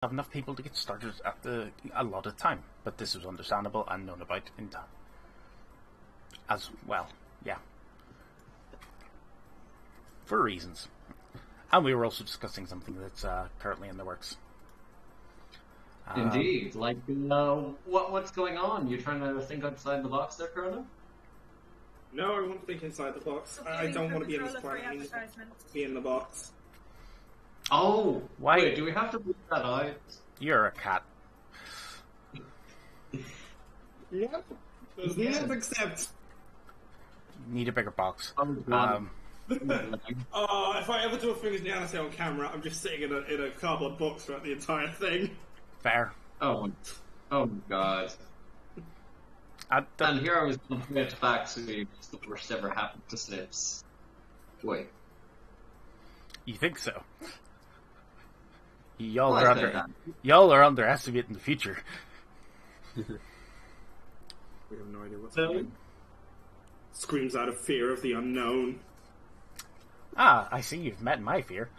have enough people to get started at the allotted time, but this was understandable and known about in time. As well, yeah. For reasons. And we were also discussing something that's currently in the works. Indeed. Like, what's going on? You're trying to think outside the box there, Corona? No, I want to think inside the box. I don't want to be in this planet. I need to be in the box. Oh! Why? Wait, do we have to leave that out? You're a cat. Yep. There's no except. Need a bigger box. If I ever do a Fingers Nancy on camera, I'm just sitting in a cardboard box throughout the entire thing. Fair. Oh my god. And here I was looking at facts who it's the worst ever happened to Snips. Wait. You think so? Y'all are underestimating the future. We have no idea what's happening. Screams out of fear of the unknown. Ah, I see you've met my fear.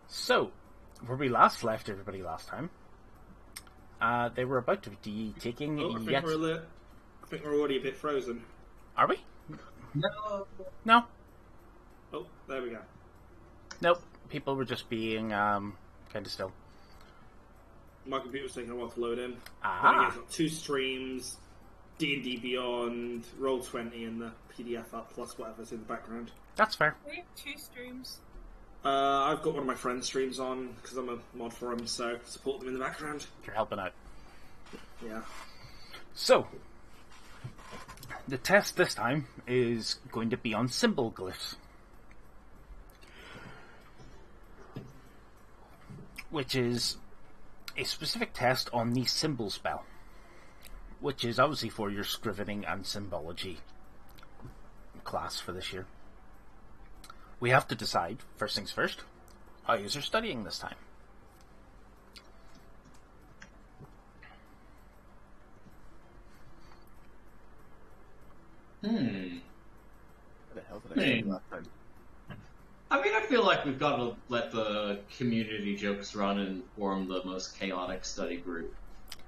So, where we last left everybody last time, they were about to be taking I think we're already a bit frozen. Are we? No. No. Oh, there we go. Nope. People were just being kind of still. My computer's taking a while to load in. Ah. I've got 2 streams, D&D Beyond, Roll20, and the PDF up, plus whatever's in the background. That's fair. We have 2 streams. I've got one of my friends' streams on, because I'm a mod for them, so support them in the background. You're helping out. Yeah. So, the test this time is going to be on symbol glyphs. Which is a specific test on the symbol spell. Which is obviously for your scrivening and symbology class for this year. We have to decide, first things first, how you are studying this time. What the hell did I say last time? I mean, I feel like we've got to let the community jokes run and form the most chaotic study group.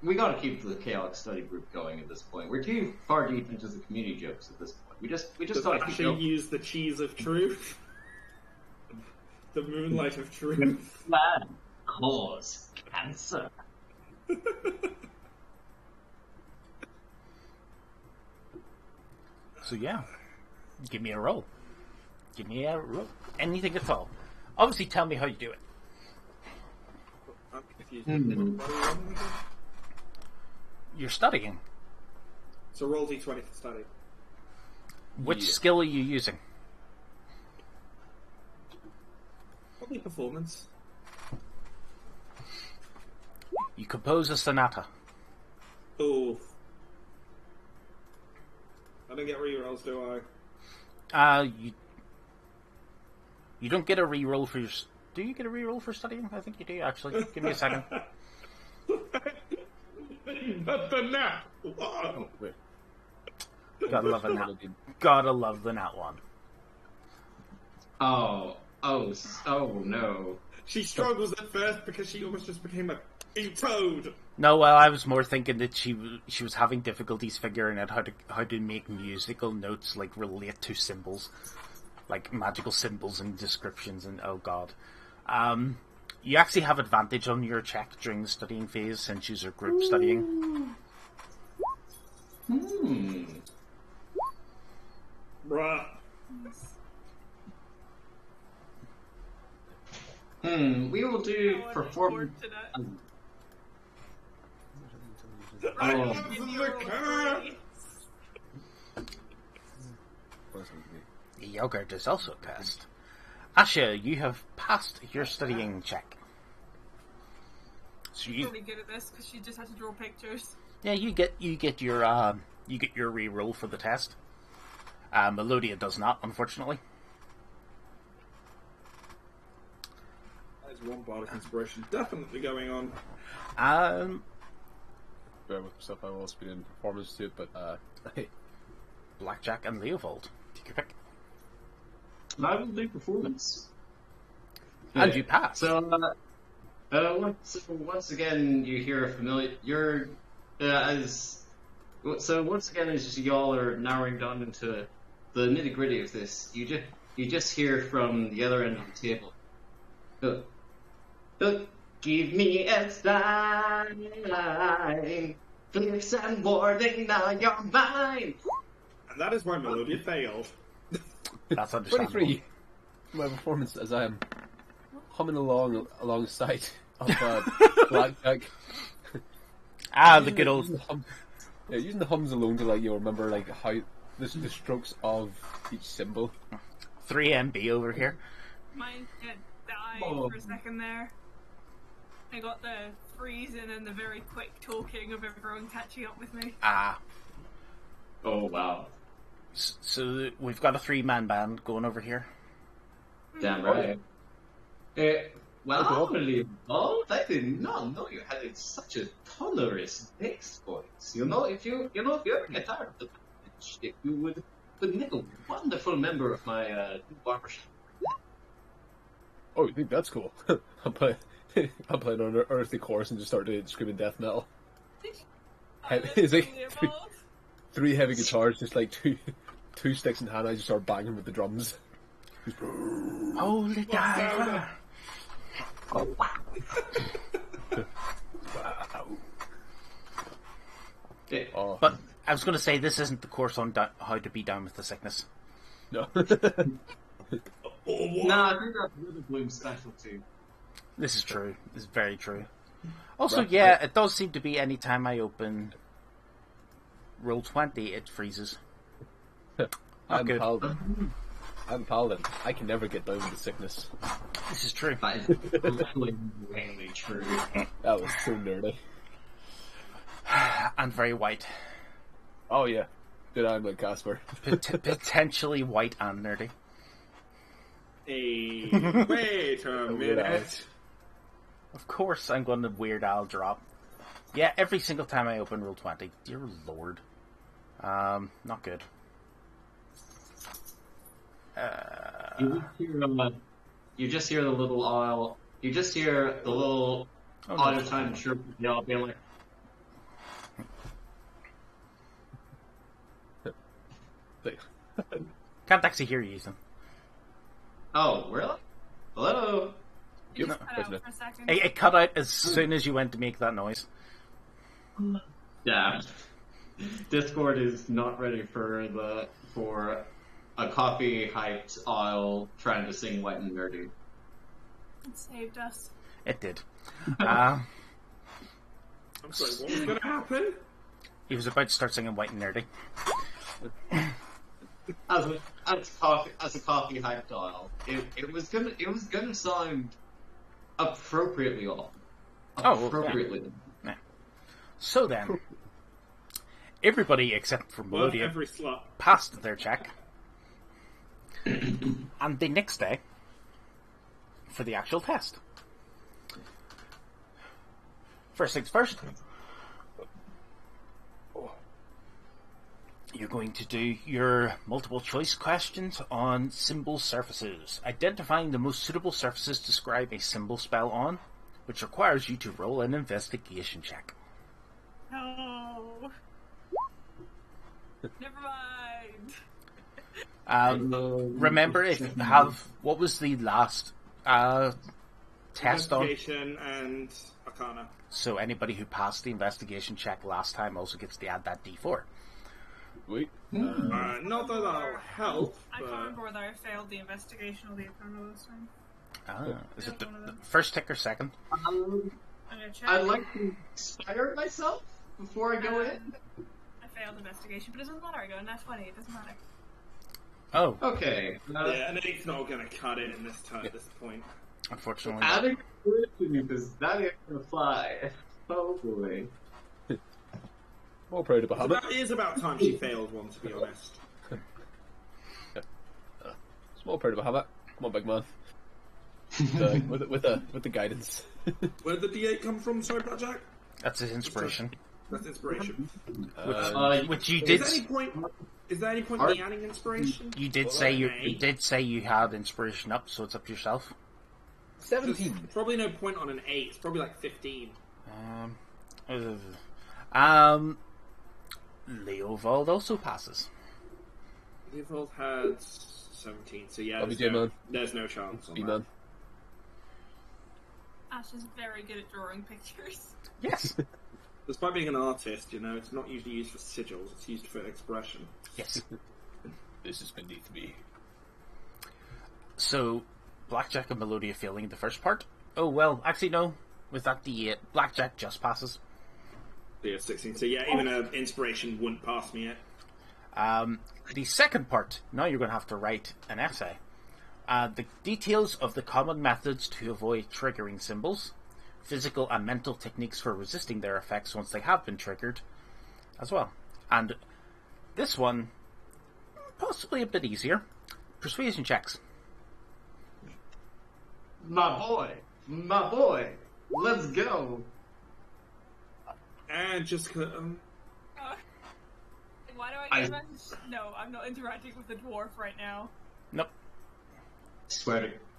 We got to keep the chaotic study group going at this point. We're too far deep into the community jokes at this point. We just got to keep actually going. Use the cheese of truth, the moonlight of truth. Plan cause cancer. So yeah, give me a roll. Give me a roll. Anything at all. Obviously tell me how you do it. I'm confused. You're studying. So roll D20 for study. Which skill are you using? Probably performance. You compose a sonata. Oh. I don't get rerolls, do I? You don't get a reroll for your... Do you get a reroll for studying? I think you do, actually. Give me a second. That's the nat! Oh, wait. Gotta love a nat. Gotta love the nat one. Oh no. She struggles at first because she almost just became a toad. No, well, I was more thinking that she was having difficulties figuring out how to make musical notes like relate to symbols, like magical symbols and descriptions, and oh god. You actually have advantage on your check during the studying phase since you're group studying. Bruh. We will do performance. I love the car! Yogurt is also a test. Asha, you have passed your studying check. So She's really good at this because she just had to draw pictures. Yeah, you get your reroll for the test. Melodia does not, unfortunately. There's one bardic inspiration definitely going on. Bear with myself, I've also been in performance to it, but Blackjack and Leovold. Take your pick. I will do performance. And you pass. So, once again, you hear a familiar. So once again, as y'all are narrowing down into the nitty gritty of this, you just hear from the other end of the table. Give me a sign, clicks and warning, now you're mine. And that is why Melodia failed. That's understandable. 23. My performance as I am humming alongside of Blackjack. The good old. Using the hums alone to remember how the strokes of each symbol. 3 MB over here. Mine died for a second there. I got the freezing and the very quick talking of everyone catching up with me. Oh, wow. So we've got a 3-man band going over here. Damn right. Well, unbelievable. I did not know you had such a tolerous bass voice. If you ever get tired of the pitch, if you would make a wonderful member of my barbershop. Oh, you think that's cool? I'm playing on an earthly chorus and just start screaming death metal. It's like 3 heavy guitars, just like two sticks in hand. I just start banging with the drums. Holy diver! Oh, wow. Okay. Oh. But I was going to say, this isn't the course on how to be down with the sickness. No. No, I think that's River Bloom's specialty. This is true. This is very true. Also, Right. it does seem to be any time I open Roll20, it freezes. I'm good. Paladin. I'm Paladin. I can never get down with the sickness. This is true. That is really, really true. That was so nerdy. And very white. Oh yeah. Good I'm like Casper. Potentially white and nerdy. Hey, wait a minute. Of course I'm going to Weird Al drop. Yeah, every single time I open Roll20. Dear Lord. Not good. You just hear the little oil. You just hear the little out of time chirp. Y'all being like, Can't actually hear you, Ethan. "Oh, really? Hello." You No. just cut out for a second. It cut out as soon as you went to make that noise. Yeah. Discord is not ready for a coffee hyped owl trying to sing White and Nerdy. It saved us. It did. I'm sorry, what was going to happen? He was about to start singing White and Nerdy. As a coffee hyped owl, it was gonna sound appropriately off. Appropriately. Yeah. So then, everybody except for Well, Melodia every slot. passed their check. And the next day, for the actual test. First things first. You're going to do your multiple choice questions on symbol surfaces. Identifying the most suitable surfaces to describe a symbol spell on, which requires you to roll an investigation check. No. Never mind. Remember, if you have... What was the last test on? Investigation and Arcana. So anybody who passed the investigation check last time also gets to add that d4. Wait. Not that that'll help, I but... can't remember whether I failed the investigation or the Arcana this time. Is it the first tick or second? I'm gonna check. I'd like to inspire myself before I go in. I failed investigation, but it doesn't matter. I got a nat 20. It doesn't matter. Oh, Okay. Yeah, and it's not going to cut it in this turn at this point. unfortunately. Adding because that ain't gonna fly. Oh boy. More proud of So Bahamut. that is about time she failed one, to be honest. Small proud of Bahamut. Come on, big man. With the guidance. Where did the D8 come from, sorry, Blackjack? That's his inspiration. That's inspiration. Which you Is did. there any point me adding inspiration? You did say you did say you had inspiration up, so it's up to yourself. 17. There's probably no point on an 8. It's probably like 15. Leovold also passes. Leovold had 17, so yeah, there's no chance on that. Man. Ash is very good at drawing pictures. Yes. Despite being an artist, it's not usually used for sigils, it's used for expression. Yes. This is beneath me. So, Blackjack and Melodia failing the first part. Oh, well, actually, no. With that D8, Blackjack just passes. Yeah, 16. So yeah, even an inspiration wouldn't pass me yet. The second part, now you're going to have to write an essay. The details of the common methods to avoid triggering symbols, physical and mental techniques for resisting their effects once they have been triggered, as well. And this one, possibly a bit easier. Persuasion checks. My boy, let's go. And just why do I get a message? No, I'm not interacting with the dwarf right now. Nope. I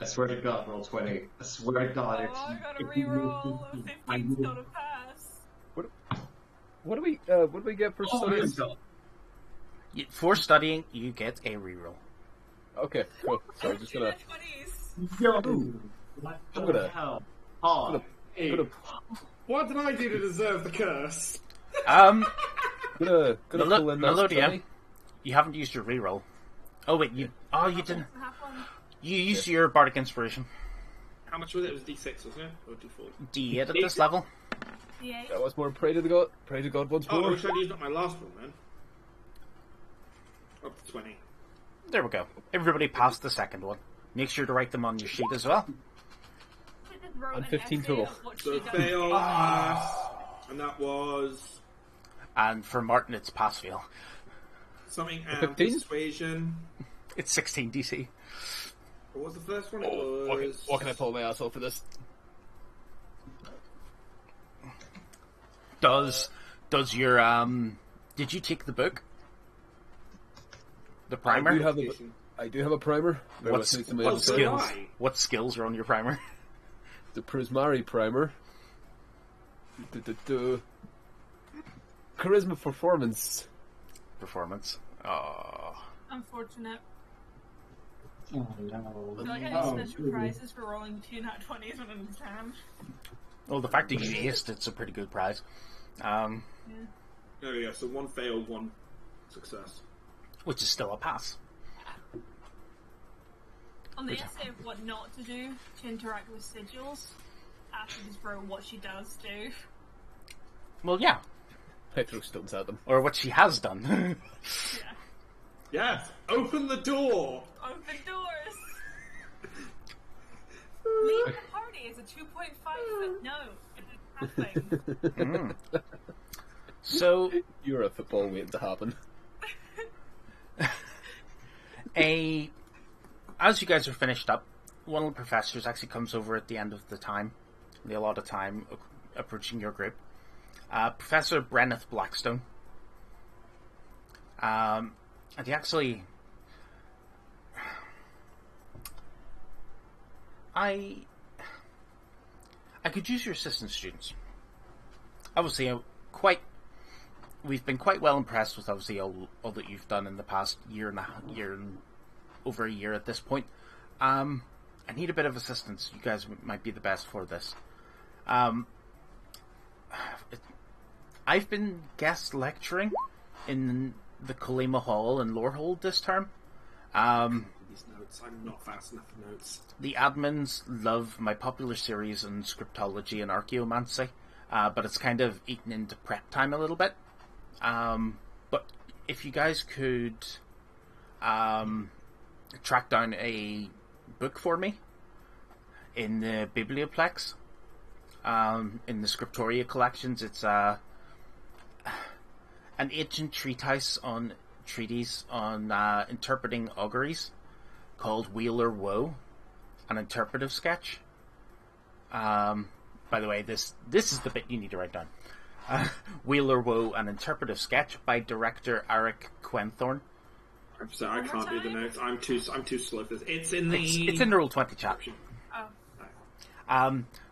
swear to God, roll 20. I swear to God. Oh, I gotta reroll. A 15's not a pass. What do we get for studying? For studying, you get a reroll. Okay, cool. Sorry, just gonna. 20s. Yo, I'm gonna. what did I do to deserve the curse? Gonna pull in that Melodia, study. you haven't used your reroll. Oh wait, you didn't. Have one. You used your bardic inspiration. How much was it? It was D6, wasn't it? Or D4? D8 at this level. D8. That was more pray to God. Pray to God once Oh, more. I wish I'd used up my last one then. Up to 20. There we go. Everybody passed the second one. Make sure to write them on your sheet as well. And 15 total. So fail, pass, and that was And for Martin, it's pass-fail. something 15? persuasion. It's 16 DC. What was the first one? It was... What can I pull my ass off for this? Does your did you take the book? The primer? I do have a primer. What skills are on your primer? The Prismari primer. Charisma performance. Oh. Unfortunate. Oh no. Do I get any special prizes for rolling 2 nat 20s when I'm exam? Well, the fact that you aced it's a pretty good prize. Oh yeah, so one failed, one success. Which is still a pass. On the essay of what not to do to interact with sigils, Ash will just throw what she does do. Well, yeah. I throw stones at them. Or what she has done. Yeah. Yes! Open the door! Open doors! Leave the party is a 2.5 foot note. It is happening. So, You're a football waiting to happen. as you guys are finished up, one of the professors actually comes over at the end of the allotted time, approaching your group. Professor Brenneth Blackstone. And he actually... I could use your assistance, students. Obviously, we've been quite well impressed with obviously all that you've done in the past year and over a year at this point. I need a bit of assistance. You guys might be the best for this. I've been guest lecturing in the Kalima Hall in Lorehold this term. These notes, I'm not fast enough for notes. The admins love my popular series on scriptology and archaeomancy, but it's kind of eaten into prep time a little bit. But if you guys could track down a book for me in the Biblioplex, in the Scriptoria collections, it's an ancient treatise on interpreting auguries called Wheeler Woe, an interpretive sketch. By the way, this is the bit you need to write down. Wheeler Woe, an interpretive sketch by director Eric Quenthorne. I'm sorry, I can't do the notes. I'm too slow for this. It's in the... It's in the Roll20 chat. Oh.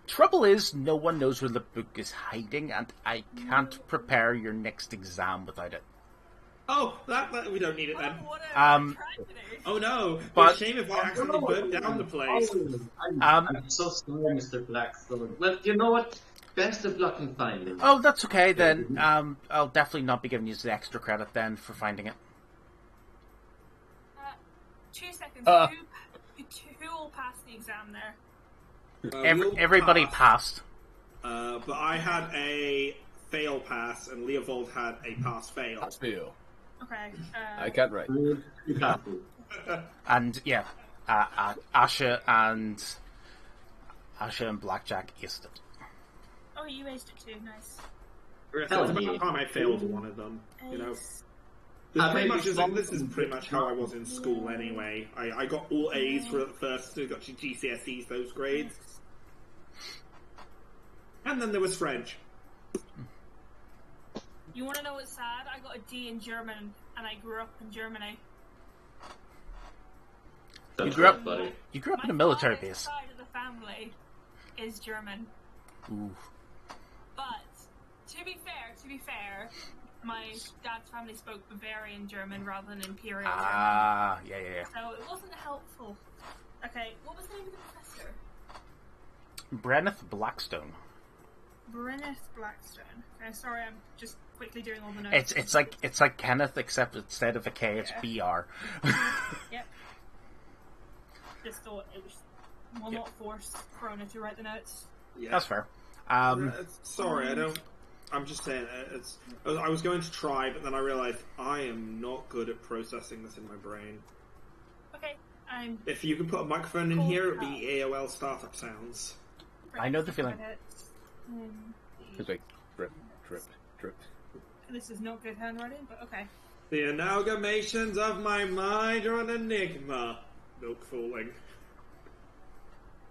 Trouble is, no one knows where the book is hiding, and I can't prepare your next exam without it. Oh, that we don't need it then. Oh no! But- Shame if I accidentally burnt down the place. I'm so sorry, Mr. Blackstone. Well, you know what? Best of luck in finding it. Oh, that's okay then. I'll definitely not be giving you the extra credit then for finding it. 2 seconds. Who all passed the exam there? Everybody passed. But I had a fail pass, and Leovold had a pass fail. Pass fail. Okay. I got right. And yeah, Asha and Blackjack aced it. Oh, you aced it too. Nice. It's about time I failed one of them. You know, this is pretty much how I was in school anyway. I got all A's for the first, so got to GCSEs those grades, and then there was French. You want to know what's sad? I got a D in German, and I grew up in Germany. You grew up in a military My base. side of the family is German. Ooh. But to be fair, my dad's family spoke Bavarian German rather than Imperial German. Yeah. So it wasn't helpful. Okay, what was the name of the professor? Brenneth Blackstone. Brenneth Blackstone. Okay, sorry, I'm just quickly doing all the notes. It's like Kenneth, except instead of a K, it's BR. Yep. Just thought it was not force Corona to write the notes. Yeah. That's fair. Sorry, I don't. I'm just saying. I was going to try, but then I realized I am not good at processing this in my brain. Okay, If you can put a microphone in here, it'd be AOL startup sounds. I know the feeling. It's like drip, drip, drip. This is not good handwriting, but okay. The amalgamations of my mind are an enigma. Milk falling.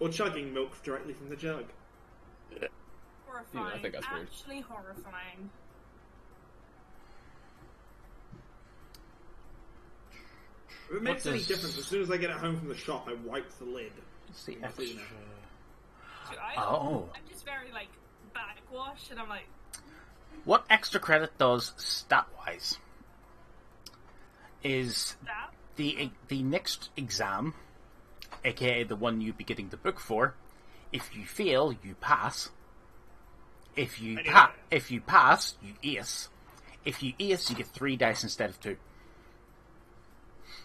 Or chugging milk directly from the jug. Horrifying. Yeah, I think that's weird. Actually horrifying. If it makes any difference, as soon as I get it home from the shop, I wipe the lid. Let's see. So Oh. I'm just very, backwash, and I'm like... What extra credit does stat-wise is That? the next exam, aka the one you'd be getting the book for. If you fail, you pass. If you pass, you ace. If you ace, you get 3 dice instead of 2.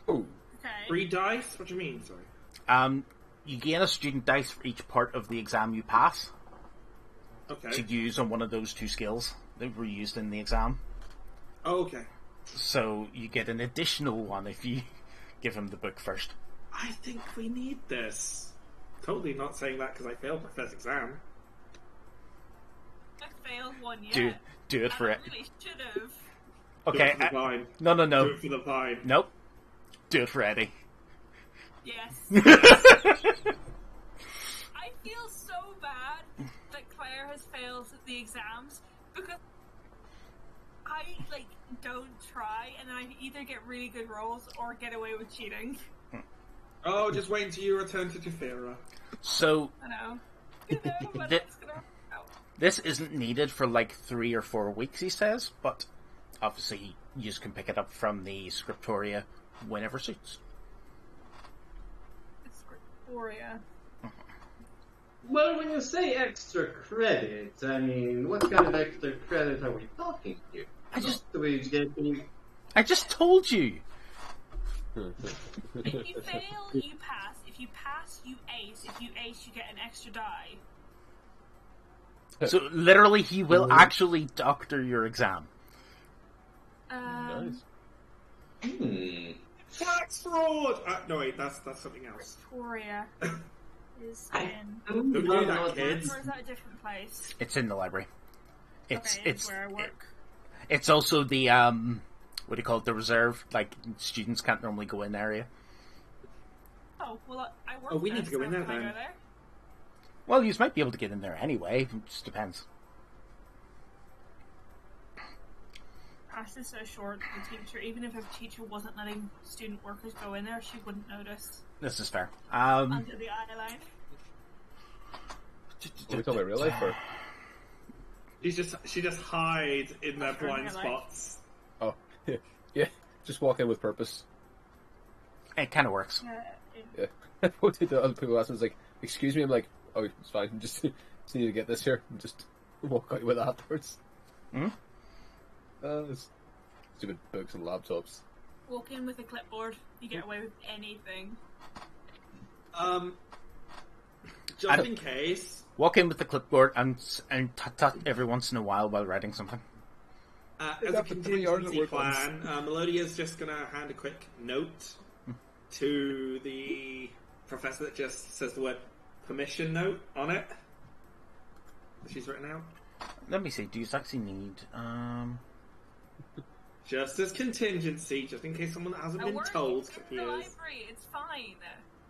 Oh. Okay. 3 dice? What do you mean? Sorry. You gain a student dice for each part of the exam you pass Okay. to use on one of those 2 skills that were used in the exam. Oh, okay. So you get an additional one if you give him the book first. I think we need this. Totally not saying that because I failed my first exam. I failed one yet. Do it for it. I really should have. Okay. Do it for the vine. No. Do it for the vine. Nope. Do it for Eddie. Yes. I feel so bad that Claire has failed the exams because I don't try, and then I either get really good rolls or get away with cheating. Oh, just wait until you return to Tefera. So I know. But it's gonna work out. this isn't needed for 3 or 4 weeks, he says, but obviously you just can pick it up from the scriptoria whenever suits. It's Victoria. Well, when you say extra credit, I mean, what kind of extra credit are we talking here? Do we get any... I just told you. If you fail, you pass. If you pass, you ace. If you ace, you get an extra die. So literally, he will actually doctor your exam. Nice. Tax fraud! No, wait, that's something else. Victoria is in. Don't do that, kids. Or is that a different place? It's in the library. It's Okay, it's where I work. It's also the what do you call it? The reserve. Students can't normally go in the area. Oh well, I work. Oh, we there, need to go in so there can I then. go there? Well, you might be able to get in there anyway. It just depends. Class is so short. The teacher, even if a teacher wasn't letting student workers go in there, she wouldn't notice. This is fair. Under the eye line. Are we talking about real life or? She just hides in their blind spots. Oh, yeah. Just walk in with purpose. It kind of works. Yeah. What did the other people ask me? Like, excuse me. I'm like, oh, it's fine. Just need to get this here and just walk out with it afterwards. Hmm. Stupid books and laptops. Walk in with a clipboard. You get away with anything. Just in case. Walk in with the clipboard and tut every once in a while writing something. As a contingency plan, Melodia's just going to hand a quick note to the professor that just says the word permission note on it. She's written out. Let me see. Do you actually need? Just as contingency, just in case someone that hasn't been told appears. The library, it's fine.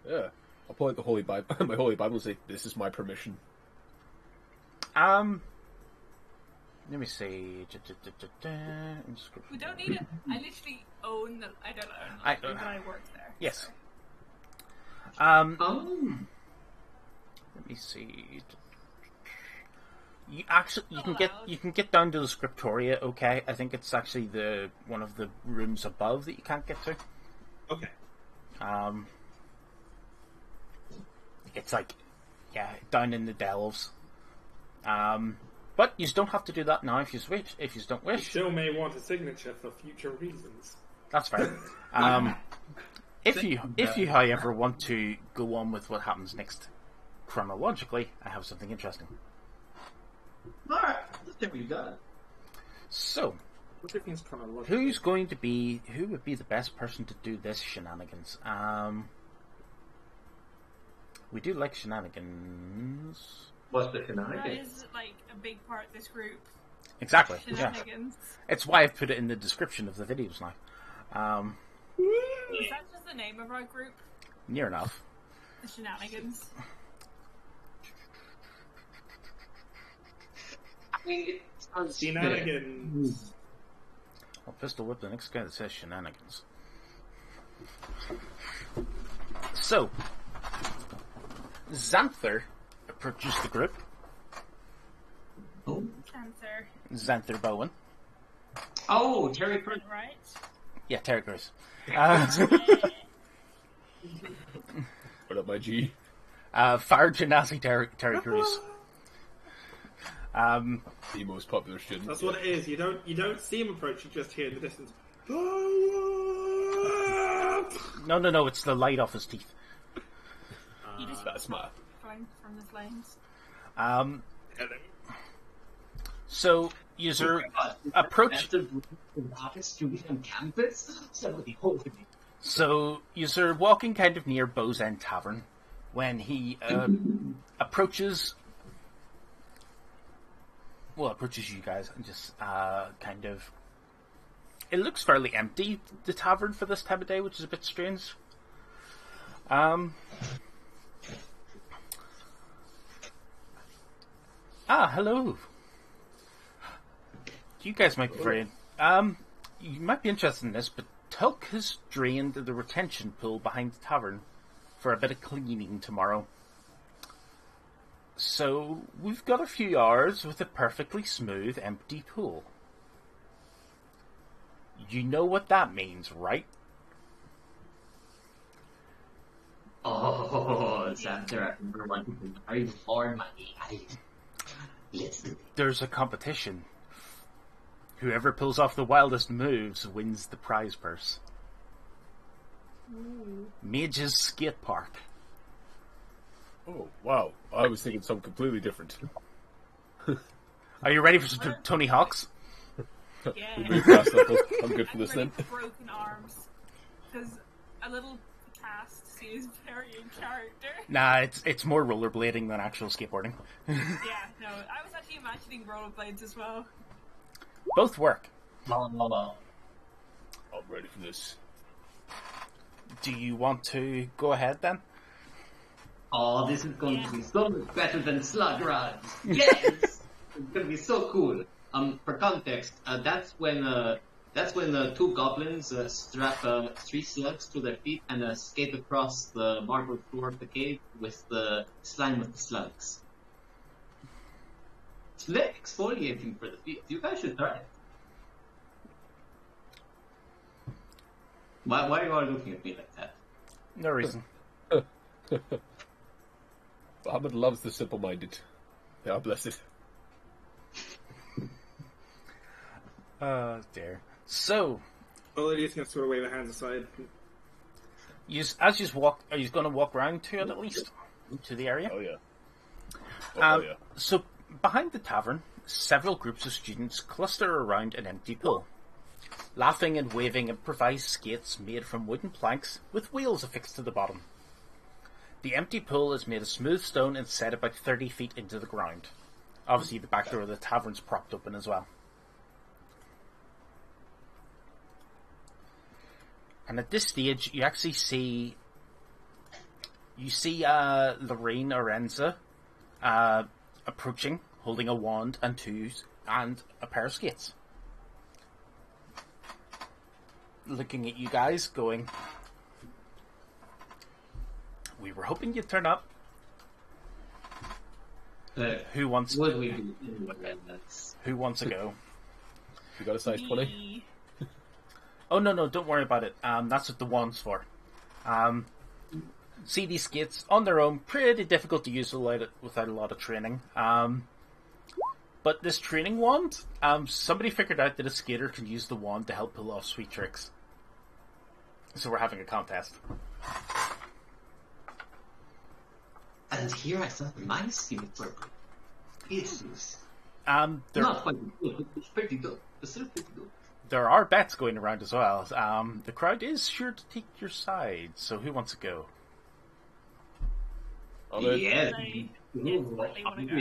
Yeah, I'll pull out the Holy Bible, my Holy Bible, and say, "This is my permission." Let me see. We don't need it. I literally own the. I don't own the library, but I work there. Yes. So. Let me see. You can get down to the scriptoria. Okay, I think it's actually one of the rooms above that you can't get to. Okay. It's like, down in the delves. But you don't have to do that now if you wish. If you don't wish, you still may want a signature for future reasons. That's fair. If you, however, want to go on with what happens next chronologically, I have something interesting. Alright, let's see what you got. So, who would be the best person to do this shenanigans? We do like shenanigans. What's the shenanigans? That is like a big part of this group. Exactly. Shenanigans. Yeah. It's why I've put it in the description of the videos now. Is that just the name of our group? Near enough. The shenanigans. I mean, it's shenanigans. I'll pistol whip the next guy that says shenanigans. So, Xanther approaches the group. Oh. Xanther Bowen. Oh, Terry Crews. Right? Yeah, Terry Crews. What up, my G? Fire Genasi Terry Crews. The most popular student. That's what it is. You don't see him approach. You just hear in the distance. No. It's the light off his teeth. He just that's my from the flames. Hello. So, user approach. So, user walking kind of near Bow's End Tavern when he approaches you guys and just kind of. It looks fairly empty, the tavern, for this time of day, which is a bit strange. Hello. You guys might be very. You might be interested in this, but Tulk has drained the retention pool behind the tavern for a bit of cleaning tomorrow. So, we've got a few hours with a perfectly smooth, empty pool. You know what that means, right? Oh, Xanther, I remember one who very hard money. Listen. There's a competition. Whoever pulls off the wildest moves wins the prize purse. Mage's Skate Park. Oh, wow. I was thinking something completely different. Are you ready for some Tony Hawk's? Yeah. I'm good for this then. Broken arms. Because a little cast seems very in character. Nah, it's more rollerblading than actual skateboarding. Yeah, no. I was actually imagining rollerblades as well. Both work. I'm ready for this. Do you want to go ahead then? Oh, this is going to be so much better than slug runs. Yes, it's going to be so cool. For context, that's when the two goblins strap 3 slugs to their feet and skate across the marble floor of the cave with the slime of the slugs. lip exfoliating for the feet. You guys should try it. Why are you all looking at me like that? No reason. Muhammad loves the simple-minded. They are blessed. Oh dear. So, all it is going to sort of wave their hands aside. as you walk, are you going to walk around to it at least? To the area? Oh yeah. Yeah. So, behind the tavern, several groups of students cluster around an empty pool, laughing and waving improvised skates made from wooden planks with wheels affixed to the bottom. The empty pool is made of smooth stone and set about 30 feet into the ground. Obviously, the back door of the tavern's propped open as well. And at this stage, you actually see... You see Lorraine Orenza approaching, holding a wand and a pair of skates. Looking at you guys, going... We were hoping you'd turn up. Who wants What to... we do? Who wants to go? You got a size 20? Oh, no, don't worry about it. That's what the wand's for. See these skates on their own, pretty difficult to use without a lot of training. But this training wand, somebody figured out that a skater can use the wand to help pull off sweet tricks. So we're having a contest. And here I thought my skin purple. Jesus. Not quite good, it's pretty good. It's still pretty good. There are bets going around as well. The crowd is sure to take your side, so who wants to go? Yeah. I definitely want to go.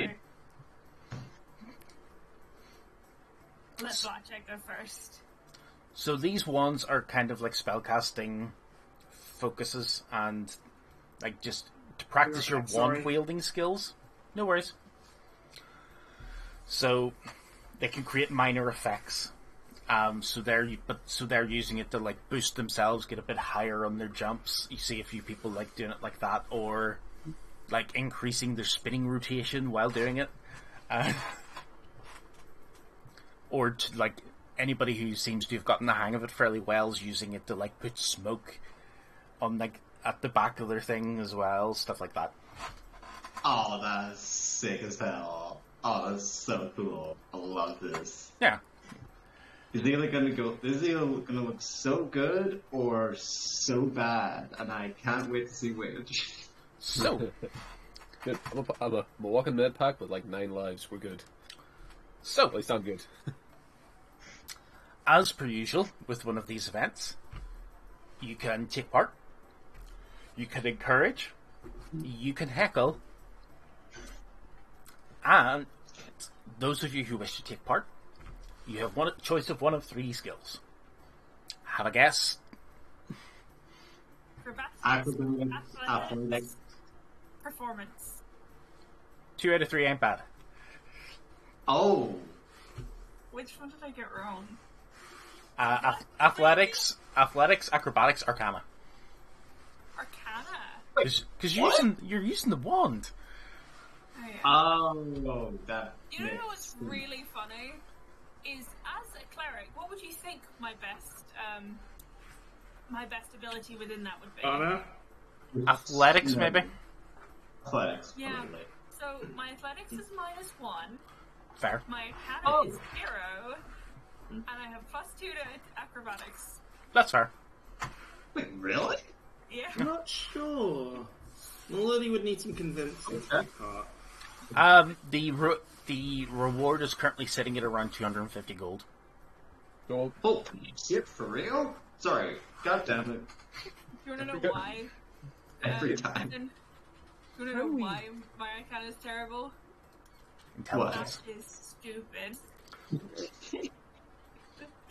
Let Blackjack go first. So these wands are kind of like spellcasting focuses and like just to practice your wand wielding skills. No worries. So they can create minor effects. So they're using it to like boost themselves, get a bit higher on their jumps. You see a few people like doing it like that, or like increasing their spinning rotation while doing it, or to, like anybody who seems to have gotten the hang of it fairly well is using it to like put smoke on like at the back of their thing as well, stuff like that. Oh, that's sick as hell. Oh, that's so cool. I love this. Yeah. Is he gonna look so good or so bad? And I can't wait to see which. So good. I'm a walking med pack with like 9 lives. We're good. So at least I'm good. As per usual with one of these events, you can take part, you can encourage, you can heckle, and those of you who wish to take part, you have one choice of one of 3 skills. Have a guess. Athletics. Performance. 2 out of 3 ain't bad. Oh. Which one did I get wrong? Athletics, acrobatics, arcana. Arcana? Because you're using the wand. Oh, yeah. Oh, that. You know what's really funny? Is as a cleric, what would you think my best ability within that would be? Anna? Athletics, maybe? Athletics. Yeah. Probably. So my athletics is -1. Fair. My arcana is 0. And I have +2 to acrobatics. That's fair. Wait, really? Yeah. I'm not sure. Melody would need some convincing to take part. The reward is currently sitting at around 250 gold. Gold. Oh, shit, for real? Sorry. God damn it. You wanna know why? Every time. You wanna know why my arcana is terrible? Intelligence. That is stupid.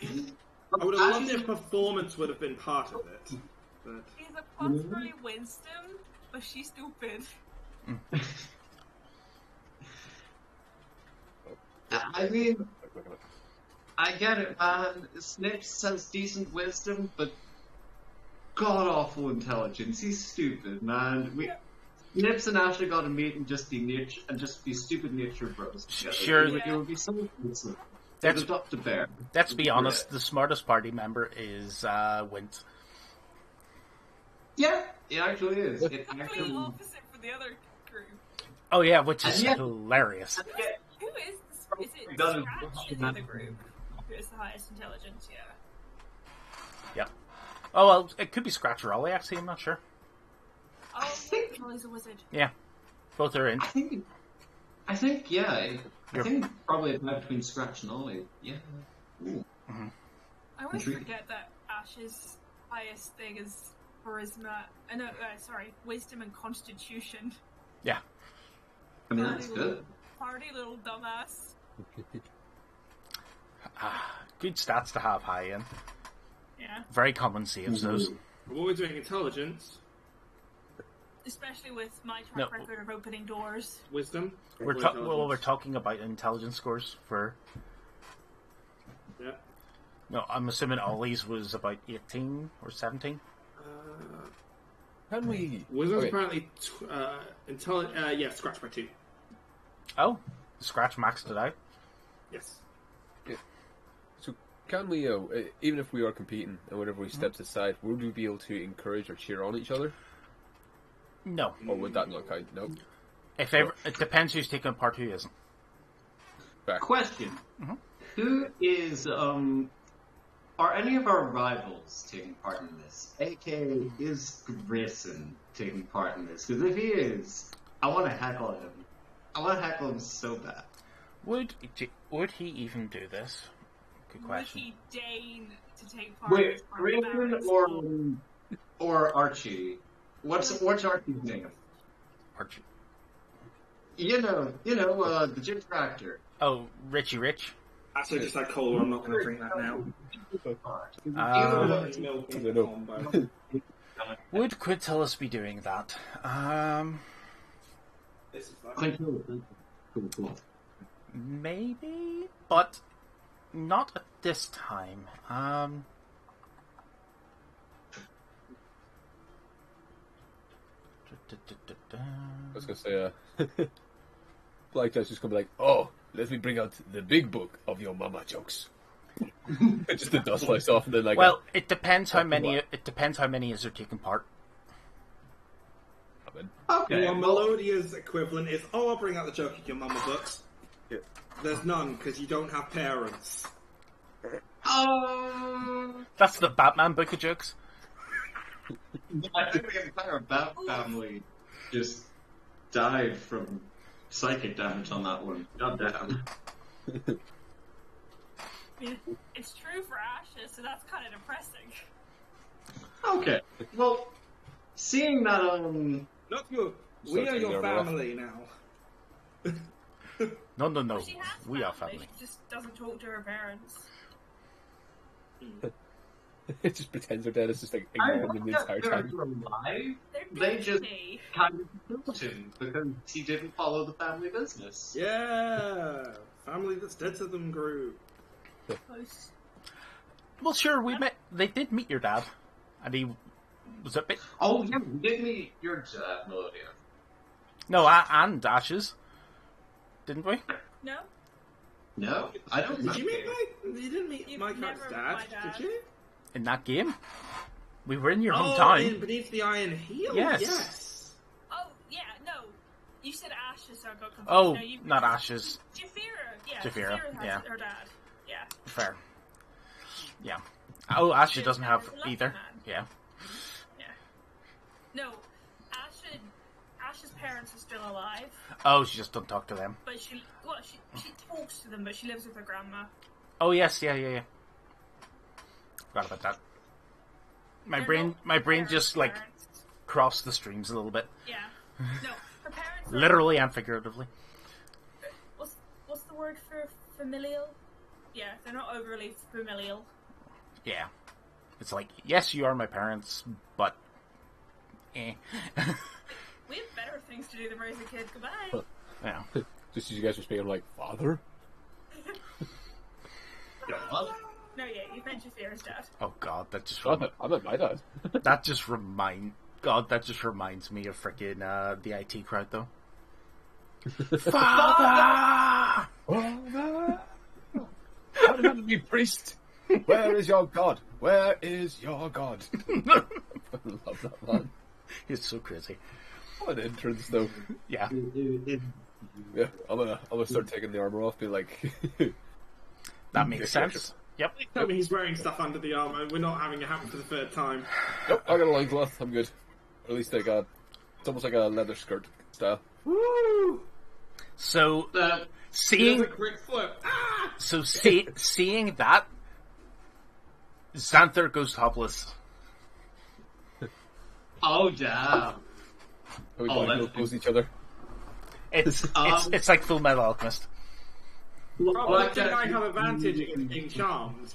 I would have loved if performance would have been part of it. But... She's a possibly wisdom, but she's stupid. I mean, I get it, man. Snitch has decent wisdom, but god-awful intelligence. He's stupid, man. Nips and Ashley got to meet and just be stupid nature bros together. Sure. It would be so awesome. Let's be honest. The smartest party member is Wint. Yeah, it actually is. It's actually the opposite for the other group. Oh yeah, which is hilarious. Who is it Scratch in the other group? Who is the highest intelligence? Yeah. Yeah. Oh well, it could be Scratch or Ollie. Actually, I'm not sure. Oh, Ollie's a wizard. Yeah, both are in. I think probably about between Scratch and Ollie. Yeah. Mm-hmm. I always forget that Ash's highest thing is charisma. Wisdom and constitution. Yeah. I mean, that's good. Party little dumbass. Good stats to have high in. Yeah. Very common saves those. What we're doing intelligence. Especially with my track record of opening doors. Wisdom. We're talking about intelligence scores for. Yeah. No, I'm assuming Ollie's was about 18 or 17. Can we? Wisdom's apparently Scratch by 2. Oh, Scratch maxed it out. Yes. Yeah. So can we, even if we are competing and whenever we steps aside, would we be able to encourage or cheer on each other? No. Or would that not count? No. If ever, it depends who's taking part, who isn't. Back. Question: Who is Are any of our rivals taking part in this? AKA, is Grayson taking part in this? Because if he is, I want to heckle him. I want to heckle him so bad. Would he even do this? Good question. Would he deign to take part? Wait, Grayson or Archie? What's Archie's name? Archie. You know, the gym tractor. Oh, Richie Rich. Actually, just like cola. I'm not going to drink that now. Would Quintilis be doing that? Maybe, but not at this time. I was going to say, Black Judge is going to be like, oh, let me bring out the big book of your mama jokes. Just the dust flies off, and then like. Well, it depends how many. It depends how many is are taking part. Okay. Well, Melodia's equivalent is, I'll bring out the joke of your mama books. Yeah. There's none because you don't have parents. That's the Batman book of jokes. I think the entire Bat family just died from psychic damage on that one. God damn. It's true for Ashes, so that's kind of depressing. Okay. Well, seeing that, Not you. We are your family now. No. Well, she has We are family. She just doesn't talk to her parents. It just pretends her dad is just like ignoring them the entire time. Alive. They're They just busy. kind of killed him because he didn't follow the family business. Yeah. Family that's dead to them grew. Close. Well, sure, we met. They did meet your dad, and he was a bit. Oh yeah, we did meet your dad, Melodia. No, and Ashes, didn't we? No? No, I don't. Did you meet You didn't meet You've Mike never Hart's met dad, my dad. did you? In that game, we were in your Oh, hometown. beneath the Iron Heel. Yes. Oh, yeah, no. You said Ashes, so I got confused. Oh, no, you not Ashes. Jafira, yeah. Jafira, has yeah. her dad. Yeah. Fair. Yeah. Oh, Ashley His doesn't dad have is a lucky either. man. Yeah. Yeah. No, Ash's parents are still alive, Oh, she just don't talk to them. but she talks to them, but she lives with her grandma. Oh yes, yeah. Forgot about that. My They're brain not just her like parents. crossed the streams a little bit, Yeah. No, her parents. Are, literally and figuratively. What's the word for familial? Yeah, they're not overly familial. Yeah. It's like, yes, you are my parents, but eh. We have better things to do than raise a kid. Goodbye. Yeah. Just as you guys were speaking, I'm like, father? No, yeah, you mentioned Jafira's dad. Oh god, that just I met my dad. that just God, that just reminds me of freaking the IT crowd, though. Father! Father! How did that be priest? Where is your God? Where is your God? I love that man. He's so crazy. What an entrance, though. Yeah. Yeah, I'm gonna start taking the armor off. Be like, that makes sense. Yep. Tell me he's wearing stuff under the armor. We're not having it happen for the third time. Nope, I got a loincloth. I'm good. Or at least I got. It's almost like a leather skirt style. Woo! So Seeing a quick flip. Ah! So seeing that, Xanther goes topless. Oh damn! We oppose each other. It's like Full Metal Alchemist. I think I have advantage against being charmed.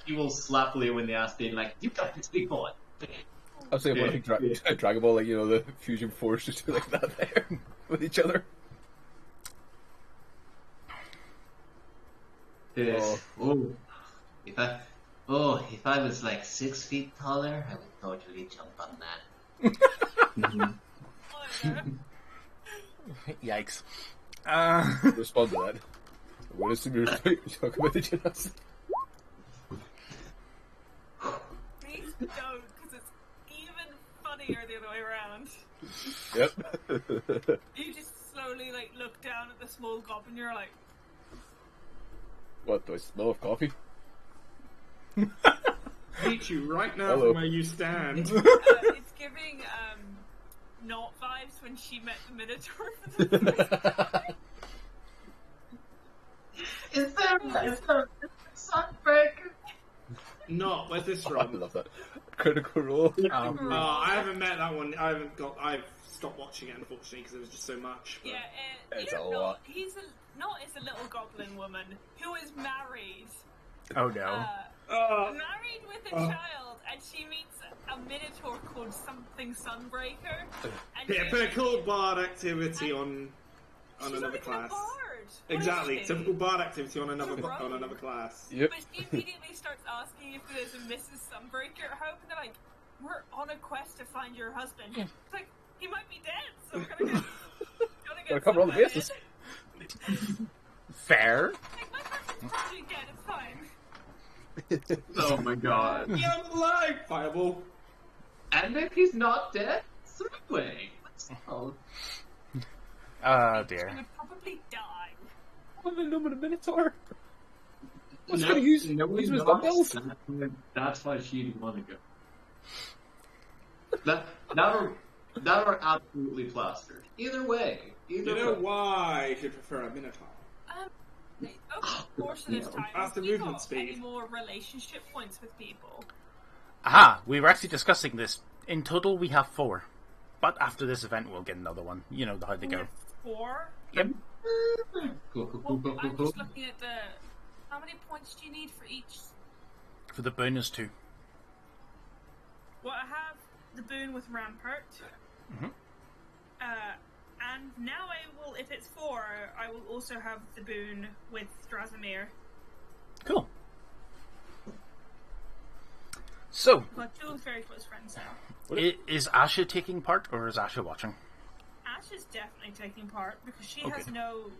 He will slap Leo in the ass, being like, "You got this, big boy." I'm saying like Dragon Ball, like the fusion force, just do like that there with each other. Yes. Oh. If I was like 6 feet taller, I would totally jump on that. Yikes. Respond to that. What is your talk about the gymnastics? Please don't, because it's even funnier the other way around. Yep. You just slowly look down at the small goblin, you're like, what, do I smell of coffee? Meet you right now Hello. from where you stand. it's giving not vibes when she met the Minotaur for the first time. Is there Sunbreaker? No, where's this I from? love that. Critical Role. I haven't met that one. I've stopped watching it, unfortunately, because it was just so much. But... Yeah, It's you a don't know, lot. he's a little goblin woman who is married. Oh no. Married with a child, and she meets a Minotaur called something Sunbreaker. And Typical bard activity on she's another not even class. a bard. What Exactly, is she? typical bard activity on another class. Yep. But she immediately starts asking if there's a Mrs. Sunbreaker at home, and they're like, "We're on a quest to find your husband." It's like, he might be dead, so we're gonna Gotta cover all the bases. Fair. Like, my husband's probably dead, it's fine. Oh my god. Yeah, I'm alive! Fireball. And if he's not dead, Subway. Oh. Oh He dear. would probably die. What the name of the Minotaur? What's No, gonna use no, his not. dumbbells? That's why she didn't want to go. That are absolutely plastered. Either way. You know why I should prefer a Minotaur? Over the course of this time, Faster have you movement got speed. any more relationship points with people? Aha, we were actually discussing this. In total, we have 4. But after this event, we'll get another one. You know how they go. 4? Yep. Cool. Well, I'm just looking at the... How many points do you need for each? For the bonus 2. Well, I have the boon with Rampart. Mhm. And now I will, if it's 4, I will also have the boon with Drasimir. Cool. So, I've got 2 very close friends now. is Asha taking part, or is Asha watching? Ash is definitely taking part because she Okay. has no.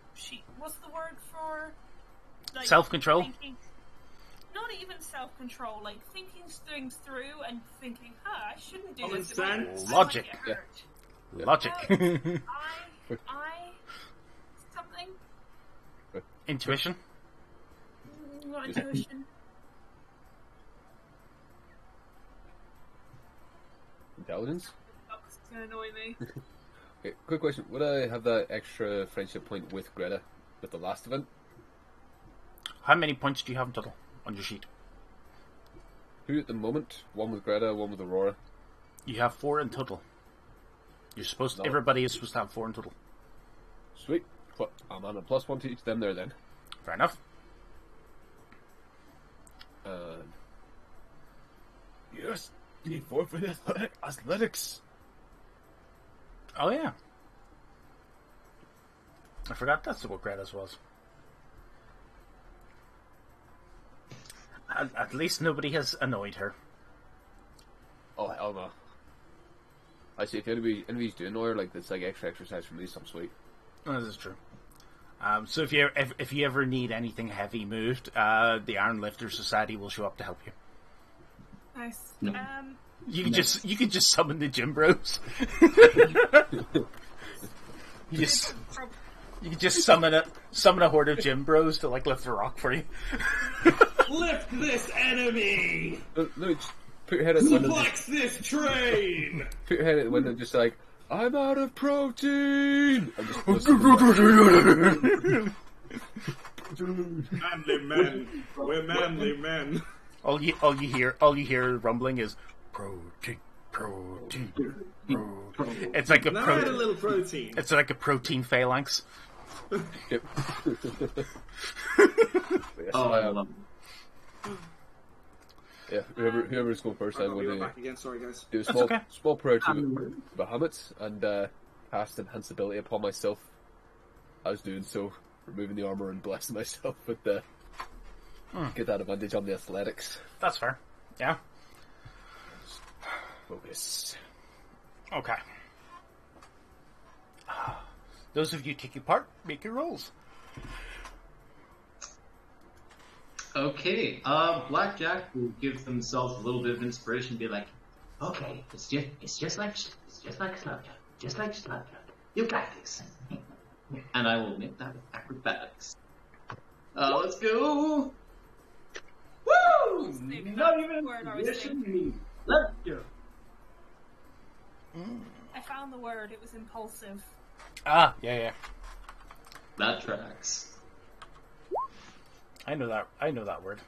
What's the word for? Like, Self-control? thinking- Not even self-control. Like thinking things through and thinking, I shouldn't do Common this. It might- sense. I might Logic. get Yeah. hurt. Logic. I something. Intuition? What intuition? Intelligence? It's gonna annoy me. Okay, quick question. Would I have that extra friendship point with Greta with the last event? How many points do you have in total on your sheet? 2 at the moment. 1 with Greta, 1 with Aurora. You have 4 in total. You're supposed to, No. everybody is supposed to have 4 in total. Sweet. Well, I'm on a +1 to each of them there then. Fair enough. Yes, need 4 for the athletics. Oh yeah. I forgot that's what Greta's was. At least nobody has annoyed her. Oh, hell no. I see if anybody's doing or like this like extra exercise from these, I'm sweet. Oh, this is true. So if you ever need anything heavy moved, the Iron Lifter Society will show up to help you. Nice. No. You can just summon the gym bros. you can just summon a horde of gym bros to like lift a rock for you. Lift this enemy! No, just put your head at the window. Suplex this train! Put your head at the window, just like, I'm out of protein. I'm just manly men, we're manly men. All you hear rumbling is protein. It's like a little protein. It's like a protein phalanx. Yep. Oh, I love Yeah, whoever's going first, I'm going to back again. Sorry, guys. do a small prayer to Bahamut and cast enhance ability upon myself. I was doing so, removing the armor and blessing myself with the get that advantage on the athletics. That's fair. Yeah. Focus. Okay. Those of you taking part, make your rolls. Okay, Blackjack will give themselves a little bit of inspiration and be like, okay, it's just like Slapjack. Just like Slapjack. You got this. And I will make that with acrobatics. Let's go! Woo! Not even word I was position. Let's go. I found the word. It was impulsive. Ah, yeah. That tracks. I know that word.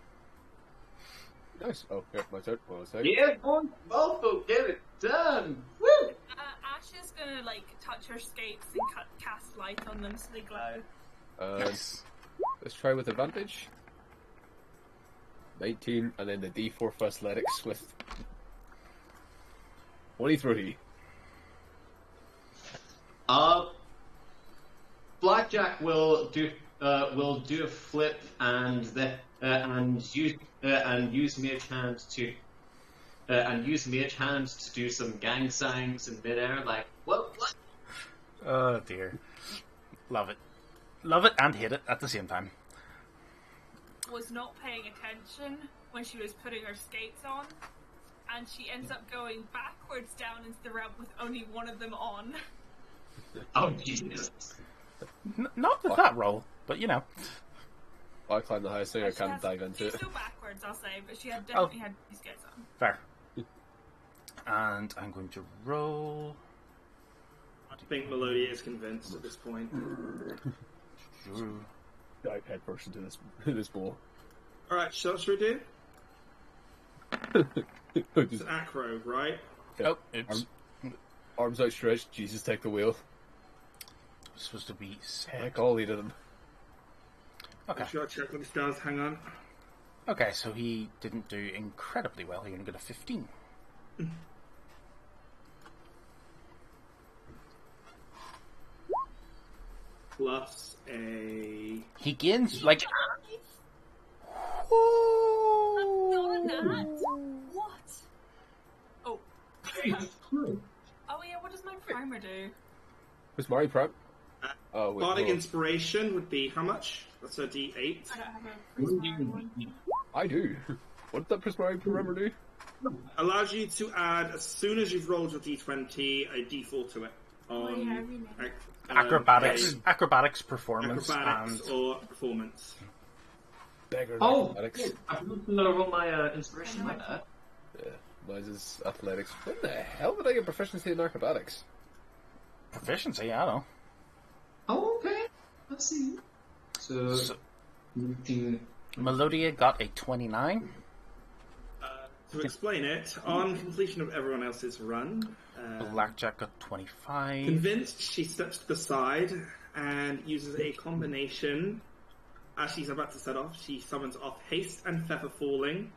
Nice. Oh, yeah, my turn. What was that? Yeah, boys, Volvo, get it done! Woo! Ash is gonna touch her skates and cast light on them so they glow. Nice. Let's try with advantage. 19, and then the D4 for athletics with 23. Blackjack will do a flip and use Mage Hand to do some gang signs in midair, like what? Oh dear, love it and hate it at the same time. Was not paying attention when she was putting her skates on, and she ends up going backwards down into the ramp with only one of them on. Oh Jesus! Not with that roll, but you know. I climbed the highest thing I can dive into she's it. still backwards, I'll say, but she definitely had these skates on. Fair. And I'm going to roll. I think Melodia is convinced at this point. Dive head first into this ball. Alright, so what should we do? It's an acro, right? Yeah. Oh, oops. Arms outstretched, Jesus take the wheel. It's supposed to be Heck, all 8 of them. Okay. Should I check what this does? Hang on. Okay, so he didn't do incredibly well. He only got a 15. Plus a... He gains, like... Not a nat. What? Oh. Oh yeah, what does my primer do? Was Mari prep? Oh, wait, Bardic hold on. Inspiration would be how much? That's a D8. I don't have a prismatic one. I do. What did that Prismari Remember do? Allows you to add, as soon as you've rolled your D20, a D4 to it. Acrobatics, performance, Acrobatics and... or performance. Beggar Oh, athletics. I'm gonna roll my inspiration like that. Yeah, mine's is athletics. When the hell did I get proficiency in acrobatics? Proficiency, I don't know. Oh, okay. Let's see. So 19. Melodia got a 29. To explain it, on completion of everyone else's run, Blackjack got 25. convinced, she steps to the side and uses a combination. As she's about to set off, she summons off Haste and Feather Falling,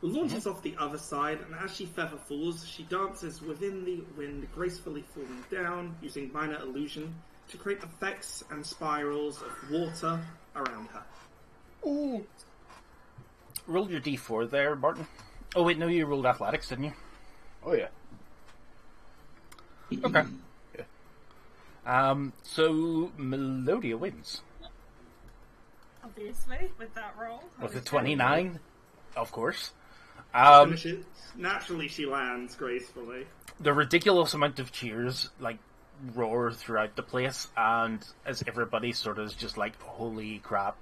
launches off the other side, and as she feather falls, she dances within the wind, gracefully falling down, using minor illusion to create effects and spirals of water around her. Ooh. Roll your d4 there, Barton. Oh wait, no, you rolled athletics, didn't you? Oh yeah. Okay. So Melodia wins. Obviously, with that roll. With a 29, of course. Naturally, she lands gracefully. The ridiculous amount of cheers, like, roar throughout the place, and as everybody sort of is just like, holy crap.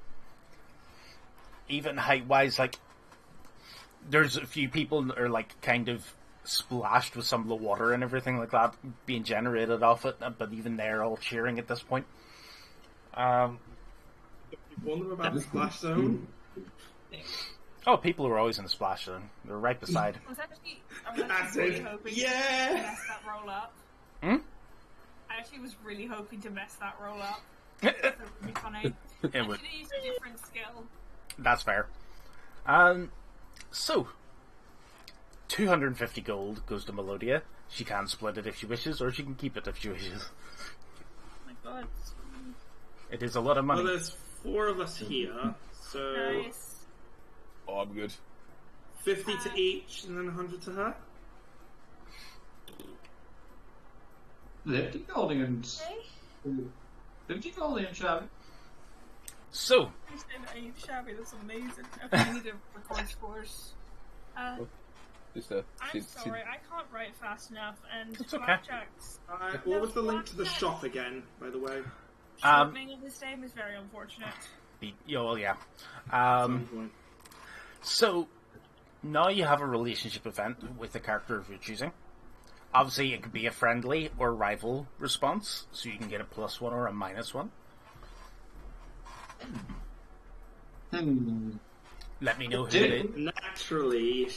Even height-wise, like, there's a few people that are, like, kind of splashed with some of the water and everything like that being generated off it, but even they're all cheering at this point. You wonder about the splash zone? Oh, people are always in the splash zone. They're right beside. I was actually really hoping to mess that roll up. Hmm? I actually was really hoping to mess that roll up. It would be funny. I should have used a different skill. That's fair. So, 250 gold goes to Melodia. She can split it if she wishes, or she can keep it if she wishes. Oh my god. It is a lot of money. Well, there's 4 of us here, so... Nice. Oh, I'm good. 50 to each, and then 100 to her? 50 gold and... 50 gold and Shabby. So... Shabby, that's amazing. Okay, I need to record scores. I'm sorry, I can't write fast enough, and it's okay. Blackjack's... What was the link to the shop again, by the way? Shortening of his name is very unfortunate. Well, yeah. So, now you have a relationship event with the character of your choosing. Obviously, it could be a friendly or rival response, so you can get a +1 or a -1. Let me know who it is. Naturally,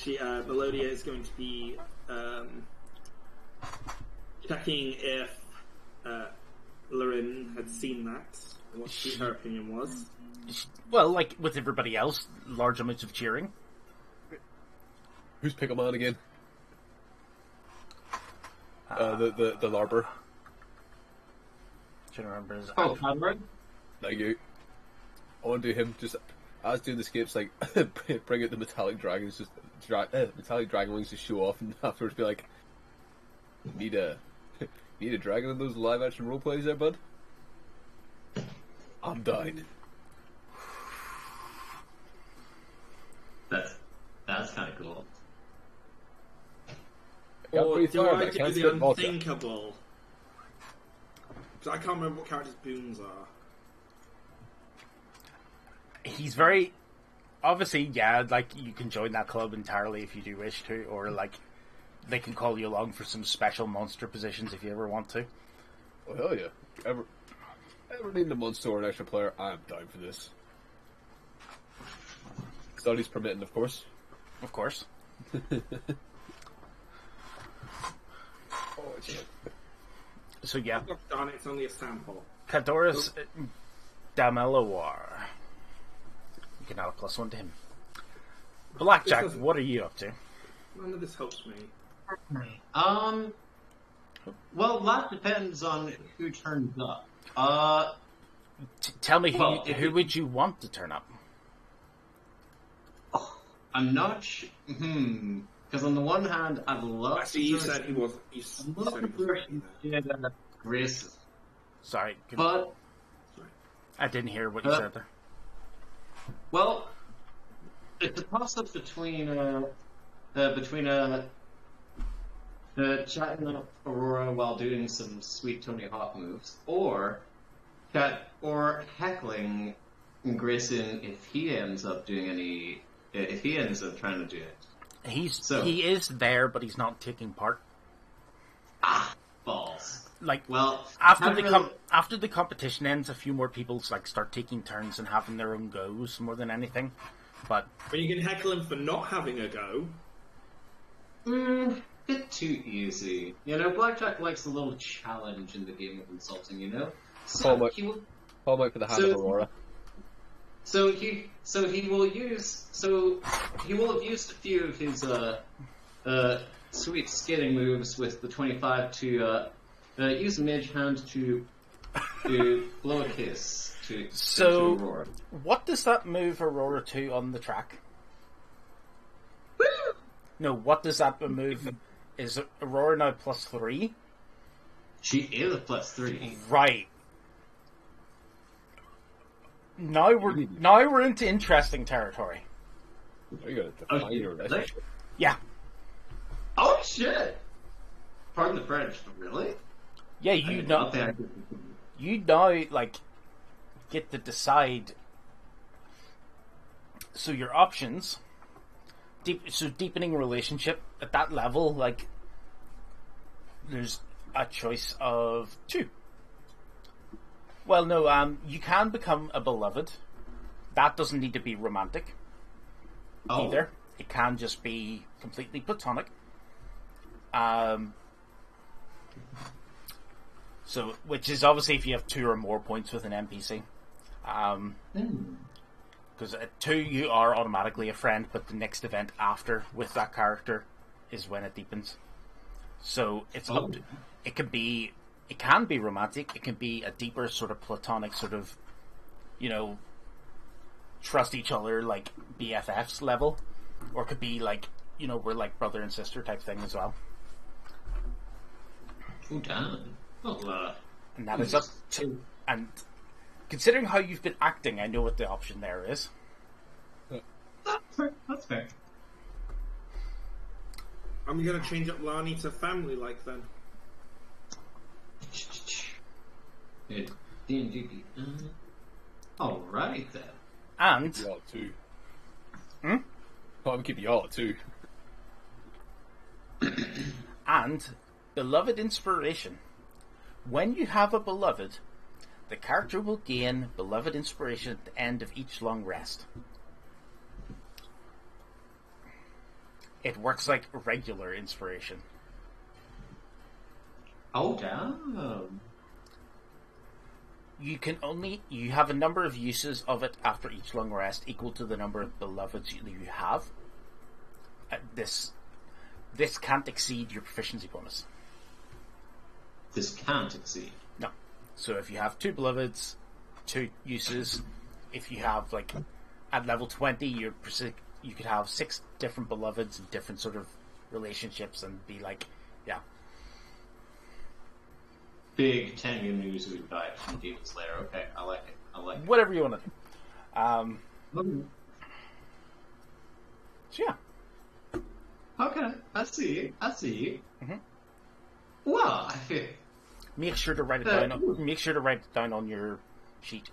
Melodia is going to be checking if Lauren had seen that, what her opinion was. Well, like with everybody else, large amounts of cheering. Who's Pickleman again? The larper. Trying to remember his. Conrad? Thank you. I want to do him just as doing the skips, like bring out the metallic dragons, just metallic dragon wings to show off, and afterwards be like, need a dragon in those live action role plays there, bud. I'm dying. That's kind of cool. Or do I do the unthinkable? Because I can't remember what characters' boons are. He's very... Obviously, yeah, like, you can join that club entirely if you do wish to, or, like, they can call you along for some special monster positions if you ever want to. Oh, hell yeah. Ever need a monster or an extra player, I'm down for this. Studies permitting, of course. Of course. Oh, it's So, yeah. Oh, darn it, it's only a sample. Cadoris Damelawar. You can add a +1 to him. Blackjack, what are you up to? None of this helps me. Well, that depends on who turns up. Tell me, who would you want to turn up? I'm not sure. Because on the one hand, I'd love Actually, you said he was. You said he was. Grace. Sorry. But I didn't hear what you said there. Well, it's a toss-up between chatting up Aurora while doing some sweet Tony Hawk moves, or heckling Grayson if he ends up trying to do it. He is there, but he's not taking part. Balls. Like, well, after the competition ends, a few more people start taking turns and having their own goes more than anything. But you can heckle him for not having a go. Bit too easy. You know, Blackjack likes a little challenge in the game of insulting. You know, Call out for the hand of Aurora. So he will have used a few of his sweet skating moves with the 25 to use a mage hand to blow a kiss to Aurora. What does that move Aurora to on the track? Woo! No, what does that move? Is Aurora now +3? She is a +3. Right. Now we're into interesting territory. You gotta define your relationship. Yeah. Oh shit! Pardon the French, really? Yeah, you now like get to decide. So your options, deepening a relationship at that level, like there's a choice of 2. Well, no, you can become a beloved. That doesn't need to be romantic either. It can just be completely platonic. So, which is obviously if you have 2 or more points with an NPC. Because at 2 you are automatically a friend, but the next event after with that character is when it deepens. So it's up to, it can be romantic, it can be a deeper sort of platonic sort of, trust each other like BFFs level, or it could be like, we're like brother and sister type thing as well. Oh damn. And that is up to, and considering how you've been acting, I know what the option there is. That's fair. I'm gonna change up Lani to family-like then. Alright then. And Y'all too. Oh, I'm keeping y'all at 2. And beloved inspiration. When you have a beloved, the character will gain beloved inspiration at the end of each long rest. It works like regular inspiration. Oh damn. You have a number of uses of it after each long rest equal to the number of beloveds you have. This can't exceed your proficiency bonus. This can't exceed. No. So if you have 2 beloveds, 2 uses. If you have like at level 20, you could have 6 different beloveds and different sort of relationships, and be like, yeah. Big Tengu news who died from Demon Slayer. Okay, I like it. Whatever you want to do. So yeah. Okay, I see. Mm-hmm. Well, I feel. Make sure to write it down. Make sure to write it down on your sheet.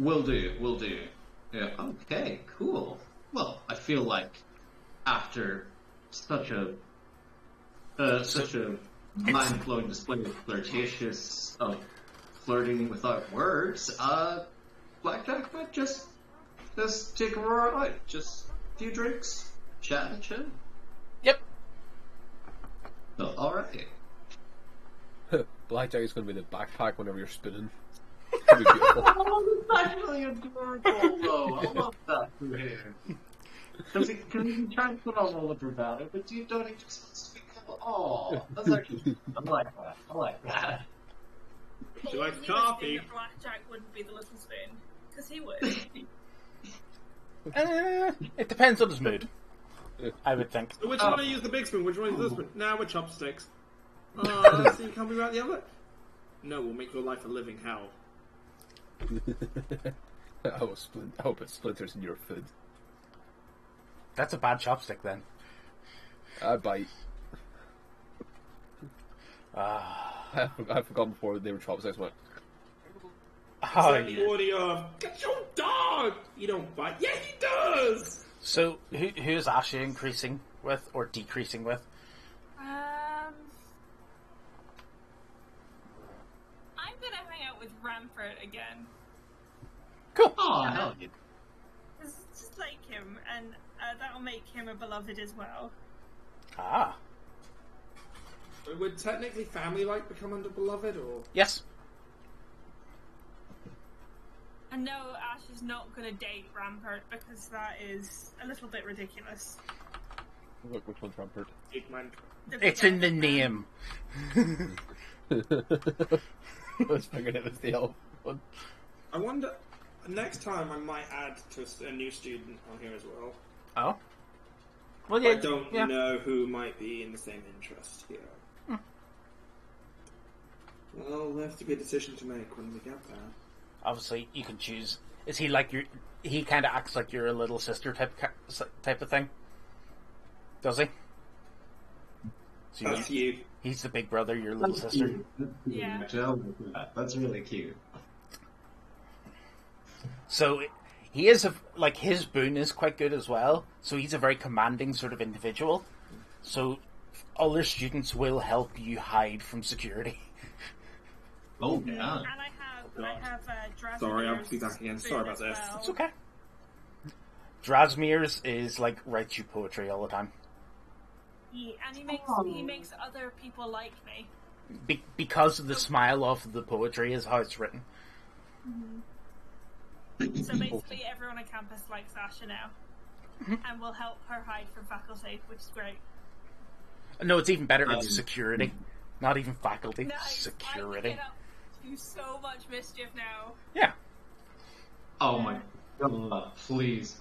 Will do. Yeah. Okay. Cool. Well, I feel like after such a mind-blowing display of flirting without words, Blackjack might just take a roar out. Just a few drinks, chat and chill. Yep. So, alright. Blackjack is going to be the backpack whenever you're spinning. It'll be beautiful. Oh, that's actually adorable, though. I love that for him. Because he tries to put on all the bravado, but you don't, he just wants to be cool. Oh, that's actually, I like that. She likes coffee. Blackjack wouldn't be the little spoon, because he would. It depends on his mood, I would think. So which one do I use the big spoon? Which one is the spoon? Now with chopsticks. Oh, so you can't be about the other? No, we'll make your life a living hell. I hope it splinters in your food. That's a bad chopstick then. I bite. I've forgotten before they were chopsticks. Went. Oh, yeah. Audio. Get your dog. You don't bite. Yeah, he does. So who's Asha increasing with or decreasing with? I'm gonna hang out with Rampart again. Cool. Oh, hell yeah. Just like him, and that'll make him a beloved as well. Ah. Would technically family-like become under beloved, or? Yes. And no, Ash is not going to date Rampart because that is a little bit ridiculous. Look, which one's Rampart? It's in the name. Let's figure it was the elf one. I wonder. Next time I might add to a new student on here as well. Oh. Well, yeah. I don't know who might be in the same interest here. Well, there has to be a decision to make when we get there. Obviously, you can choose. Is he like your? He kind of acts like your little sister type of thing. Does he? So That's you. He's the big brother, your little sister. Yeah, that's really cute. So he is like his boon is quite good as well. So he's a very commanding sort of individual. So other students will help you hide from security. Oh yeah. And I have Drazimir's. Sorry, I'll be back again. Sorry about this. It's okay. Drazimir's is like writes you poetry all the time. And he makes other people like me. Because of the smile of the poetry is how it's written. Mm-hmm. So basically everyone on campus likes Asha now. And will help her hide from faculty, which is great. No, it's even better. It's security. Not even faculty. Nice. Security. I can get up to so much mischief now. Yeah. Oh my god. Please,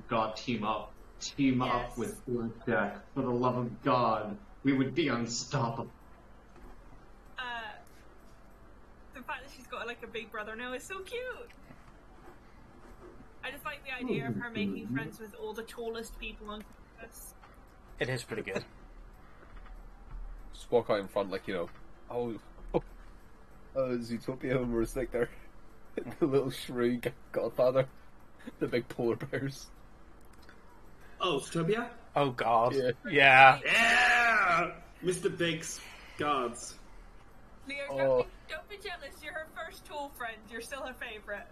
God, team up. Team up with Blackjack. For the love of God. We would be unstoppable. The fact that she's got like a big brother now is so cute. I just like the idea of her making friends with all the tallest people on campus. It is pretty good. Just walk out in front like, Zootopia when we're like there. The little shrew godfather. The big polar bears. Oh, Zootopia? Oh god. Yeah. Yeah! Mr. Big's guards. Leo, don't be jealous. You're her first tall friend. You're still her favourite.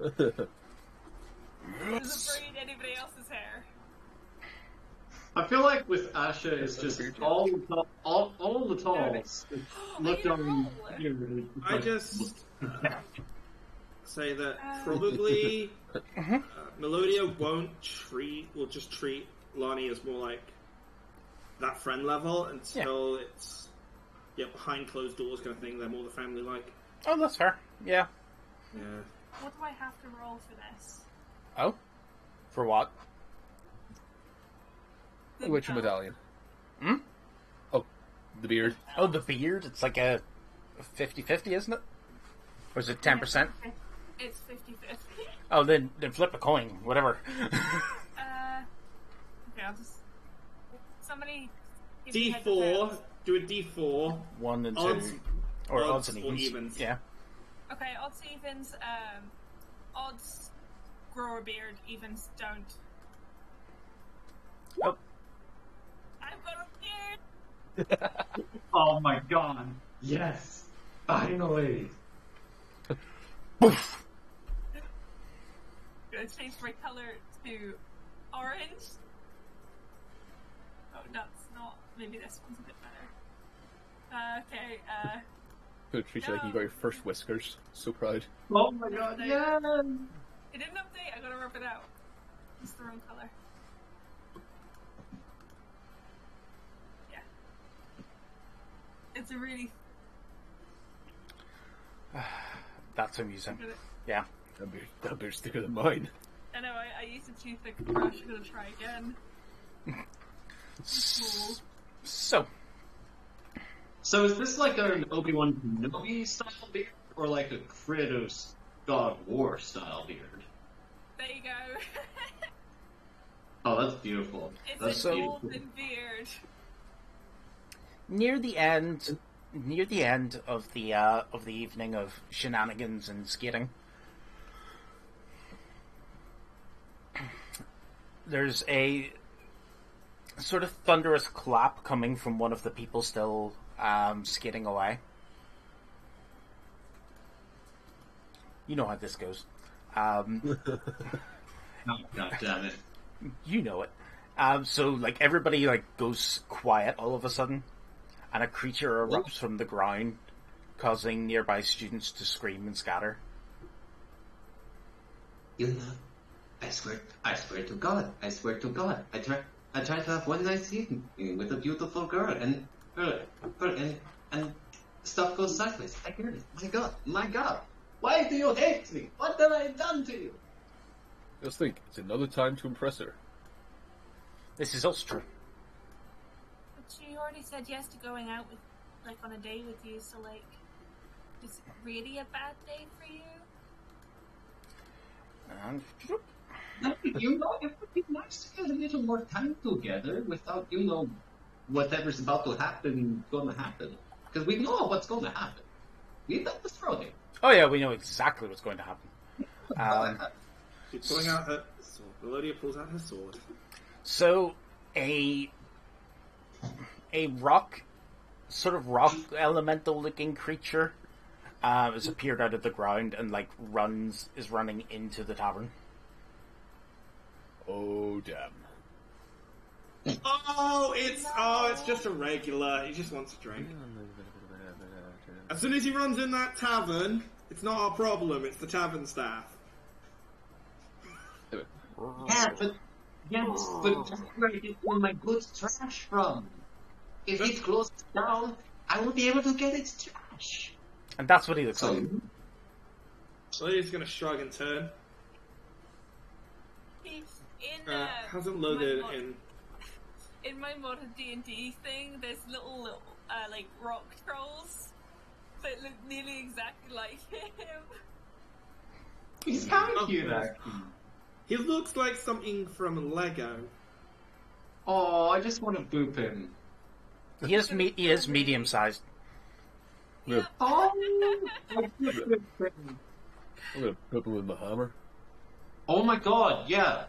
Doesn't braid anybody else's hair. I feel like with Asha, it's just all the talls. Look on. I just say that probably Melodia will just treat Lonnie as more like that friend level until it's behind closed doors kind of thing. They're more the family like. Oh, that's fair. Yeah. Yeah. What do I have to roll for this? Oh? For what? Which medallion? Hmm? Oh, the beard. Oh, the beard? It's like a 50-50, isn't it? Or is it 10%? It's 50-50. Oh, then flip a coin. Whatever. Okay, I'll just... Somebody... D4. Do a D4. 1 and 2. Odds, Or odds and evens. evens. Yeah. Okay, odds, evens. Odds grow a beard, evens don't. Oh. I've got a beard! Oh my god. Yes. Finally. Poof. I'm gonna change my colour to orange. Oh, that's not. Maybe this one's a bit better. Okay, Gonna treat you like you got your first whiskers. So proud. Oh my god, yeah! It didn't update, I gotta rub it out. It's the wrong colour. Yeah. It's a really... That's amusing. Yeah. That beard's thicker than mine. I know, I used a toothpick brush, I'm gonna try again. So is this like an Obi-Wan Kenobi style beard, or like a Kratos God of War style beard? There you go. Oh, that's beautiful. It's a golden beard. Near the end of the evening of shenanigans and skating, there's a sort of thunderous clap coming from one of the people still skating away. You know how this goes. Oh, God damn it. You know it. So, like, everybody, like, goes quiet all of a sudden, and a creature erupts from the ground, causing nearby students to scream and scatter. You know, I swear to God, I tried to have one nice evening with a beautiful girl, and stuff goes sideways. I heard it. My God. Why do you hate me? What have I done to you? Just think, it's another time to impress her. This is also true. But she already said yes to going out with, like, on a date with you, so, like... Is it really a bad day for you? You know, it would be nice to get a little more time together without, whatever's about to happen going to happen. Because we know what's going to happen. We've done this running. Oh yeah, we know exactly what's going to happen. She's pulling out her sword. Melodia pulls out her sword. So, a rock elemental-looking creature has appeared out of the ground and is running into the tavern. Oh damn! It's just a regular. He just wants a drink. As soon as he runs in that tavern, it's not our problem. It's the tavern staff. But that's where I get all my goods trash from. If it closes down, I won't be able to get its trash. And that's what he looks like. Melodia's gonna shrug and turn. Hasn't loaded in. In my modern D&D thing, there's little rock trolls that look nearly exactly like him. He's kind of cute, actually. He looks like something from Lego. Oh, I just want to boop him. He is medium-sized. Yeah. Oh, I'm gonna put him with my hammer. oh my god, yeah.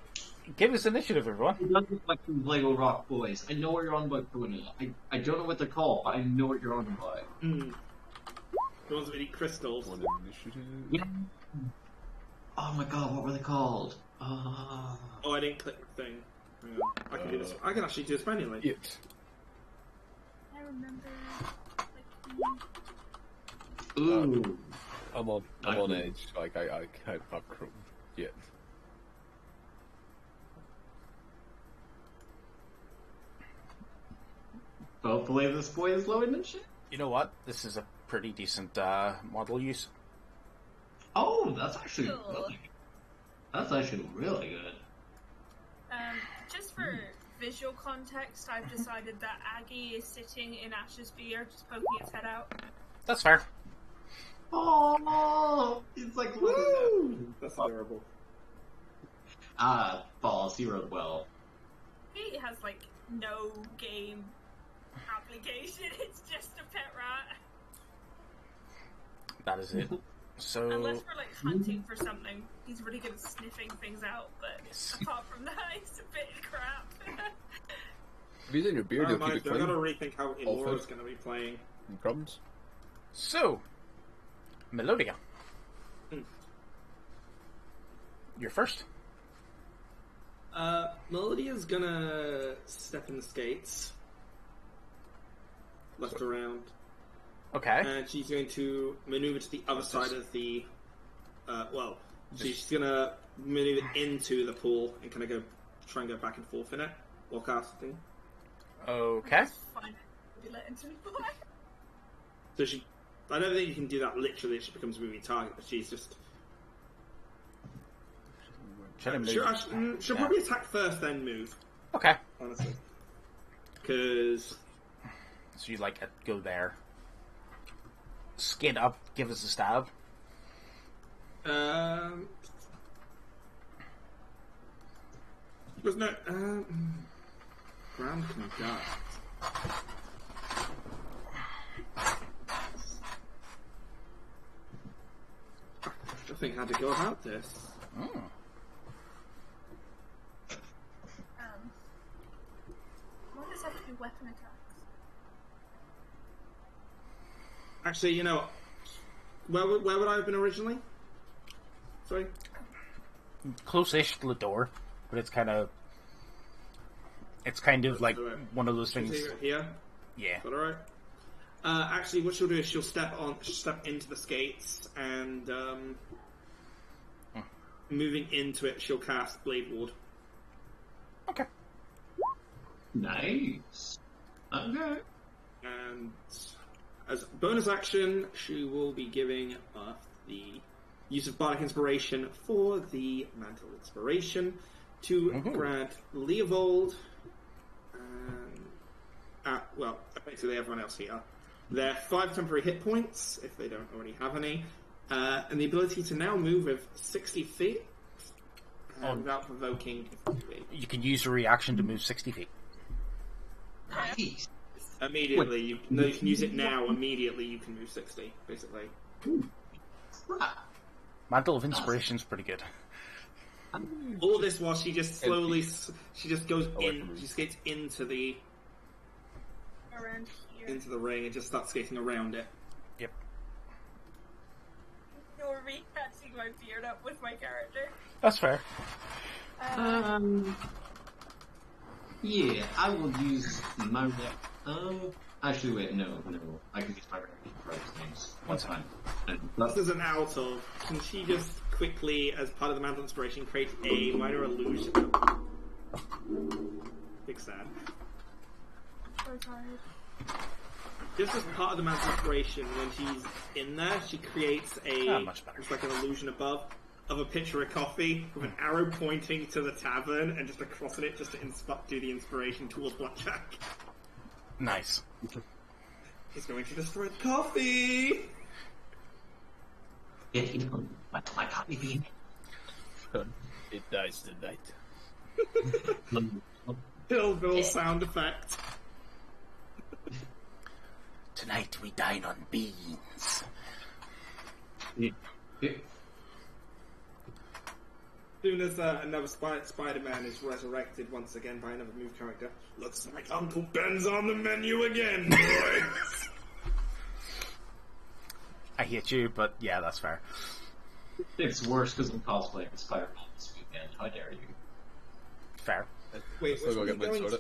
Give us initiative, everyone. It does look like some Lego Rock Boys. I know what you're on about, Puna. I don't know what they're called, but I know what you're on about. The ones that eat crystals. One initiative. Yeah. Oh my god, what were they called? Oh, I didn't click the thing. I can do this. I can actually do this manually. It. I remember. Ooh. I'm on edge. I can't have Chrome yet. Hopefully this boy is low in shit. You know what? This is a pretty decent model use. Oh, that's actually Cool. really good. Just for visual context, I've decided that Aggie is sitting in Ash's beer, just poking its head out. That's fair. Oh, it's like Woo! That's adorable. Balls, he wrote well. He has no game application. It's just a pet rat. That is it. So, Unless we're hunting for something, he's really good at sniffing things out. But apart from that, he's a bit of crap. If he's in your beard, he'll keep it I've clean. got to rethink how Elora's going to be playing. No problems. So, Melodia. You're first. Melodia's gonna step in the skates. Left around. Okay. And she's going to maneuver to the other side of the... she's gonna maneuver into the pool and kind of try and go back and forth in it while casting. Okay. That's fine. Be let into the boy. So I don't think you can do that literally. She becomes a moving target, but she's just... She'll probably attack first, then move. Okay. Honestly. Because... So you go there. Skid up, give us a stab. Was no... ground can go. I think how to go about this. Oh. What does have to do weapon attacks? Actually, you know, where would I have been originally? Sorry? Close-ish to the door, but it's kind of like one of those things. Here? Yeah. Is that alright? Actually, what she'll do is she'll step into the skates, and moving into it, she'll cast Blade Ward. Okay. Nice. Okay. And as a bonus action, she will be giving off the use of Bardic Inspiration for the Mantle Inspiration to grant Leovold, basically everyone else here, They're 5 temporary hit points, if they don't already have any, and the ability to now move with 60 feet without provoking. You can use a reaction to move 60 feet. Nice. Immediately, you can use it now. Immediately, you can move 60, basically. Mantle of Inspiration's pretty good. All this while she just slowly, she just goes in, she skates into the Around here. into the ring and just starts skating around it. Yep. You're recatching my beard up with my character. That's fair. Yeah, I will use my actually, wait, no. I can use my for things. That's fine. This is an out of. Can she just quickly, as part of the Mantle of Inspiration, create a minor illusion? Big sad. So tired. Just as part of the Mantle of Inspiration, when she's in there, she creates much better. It's like an illusion above of a pitcher of coffee with an arrow pointing to the tavern and just across it just to do the inspiration towards Blackjack. Nice. He's going to destroy the coffee! Yeah, you know, my coffee bean. It dies tonight. Hillville sound effect. Tonight we dine on beans. Yeah. As soon as another Spider-Man is resurrected once again by another move character, looks like Uncle Ben's on the menu again, boys! I hate you, but yeah, that's fair. It's worse because I'm cosplaying Spider-Man this weekend. How dare you? Fair. Wait, Still what's go get going mine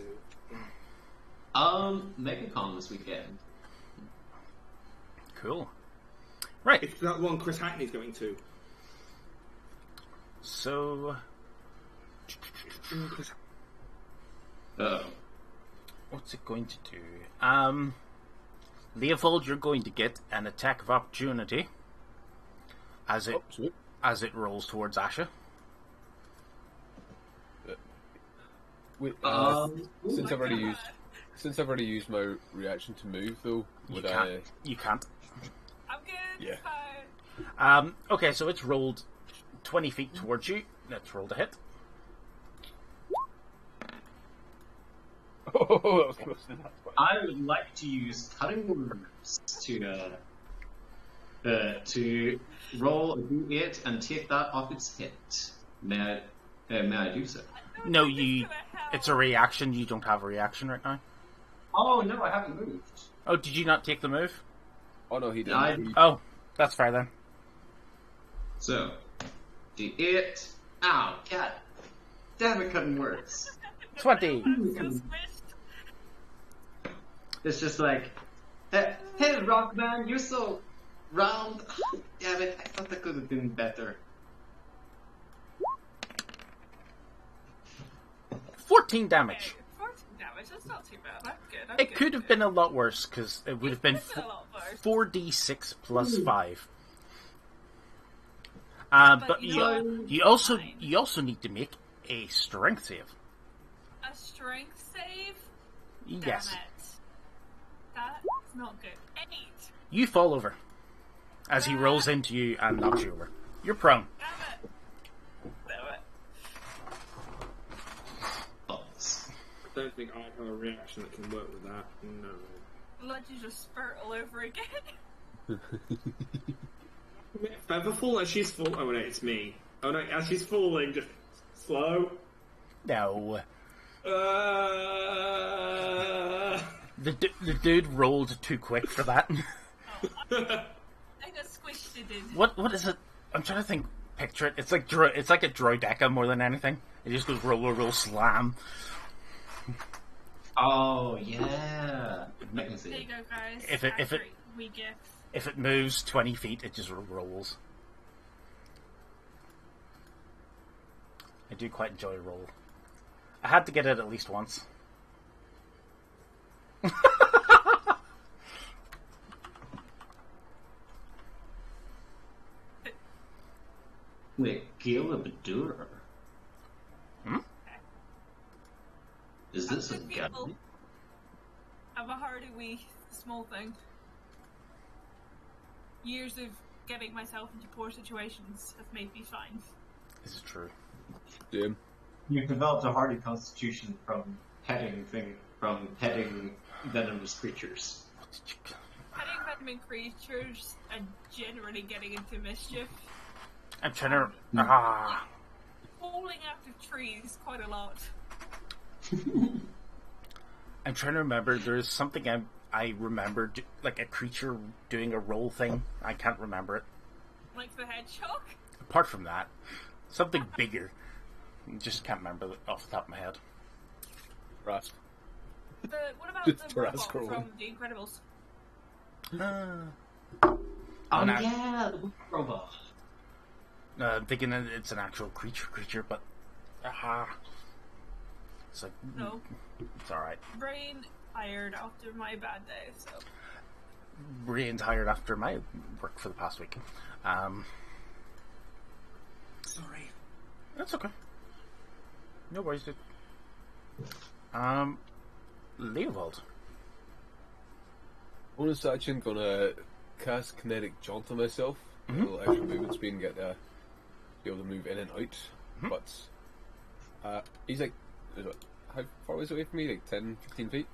to? MegaCon this weekend. Cool. Right. It's that one Chris Hackney's going to. So, what's it going to do? Leopold, you're going to get an attack of opportunity as it rolls towards Asha. Wait, since I've already used my reaction to move, though, You can't. I'm good. Yeah. Fine. Okay, so it's rolled 20 feet towards you. Let's roll to hit. Oh, that was close to that. I would like to use cutting words to roll a d8 and take that off its hit. May I do so? No, it's a reaction. You don't have a reaction right now. Oh no, I haven't moved. Oh, did you not take the move? Oh no, he didn't. Oh, that's fair then. So, d8. Ow, cat. Damn it, cutting words. 20. So squished. It's just like, hey, Rockman, you're so round. Damn it, I thought that could have been better. 14 damage. 14 damage, that's not too bad. That's good. It could have been a lot worse, because it would have been 4d6 plus 5. But you also need to make a strength save. A strength save? Yes. Damn it. That's not good. 8. You fall over as he rolls into you and knocks you over. You're prone. Damn it. Damn it. I don't think I have a reaction that can work with that. No. Let you just spurt all over again. Featherfall as she's falling. Oh no, it's me. Oh no, as she's falling, just slow. No. The dude rolled too quick for that. I just squished it in. What is it? I'm trying to think. Picture it. It's like a droideca more than anything. It just goes roll, slam. Oh yeah. I can see There it. you go, guys. If it we gifts. If it moves 20 feet, it just rolls. I do quite enjoy a roll. I had to get it at least once. Wait, Gale of Badur. Is this a gun? I'm a hardy wee small thing. years of getting myself into poor situations have made me fine. This is true. Yeah. You've developed a hardy constitution from petting venomous creatures. Petting venomous creatures and generally getting into mischief. I'm trying to... Falling out of trees quite a lot. I'm trying to remember. There's something I remembered, like a creature doing a roll thing. I can't remember it. Like the hedgehog? Apart from that, something bigger. Just can't remember it off the top of my head. Rasp. What about the robot from The Incredibles? Yeah, the robot. I'm thinking it's an actual creature, but it's like no, it's all right. Brain tired after my bad day, so. Brain tired after my work for the past week. Sorry. That's okay. No worries, dude. Leopold. Bonus action, gonna cast Kinetic Jaunt on myself. A little extra movement speed and get be able to move in and out. But he's like, how far is away from me? Like 10, 15 feet?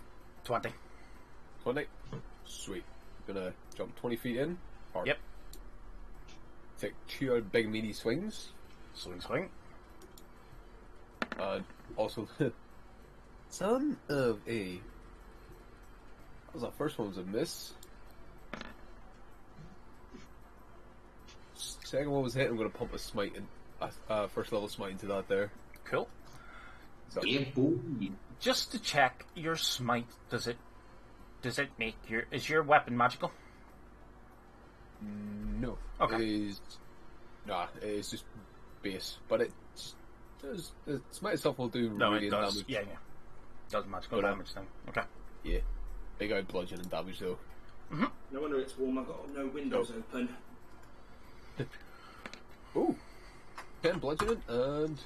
20. 20? Sweet. Gonna jump 20 feet in. Hard. Yep. Take 2 big meaty swings. Swing. Also, son of a... That was our first one was a miss. Second one was hit. I'm going to pump a smite in, first level smite into that there. Cool. So, Yeah, boy. Just to check, your smite, does it make is your weapon magical? no. Okay. It's just base, but it smite itself will do No, radiant it does. damage. Yeah. Does magical But, damage then. Okay. Yeah. Big out bludgeoning damage though. No wonder it's warm. I've got no windows open. Ooh. 10 bludgeoning, and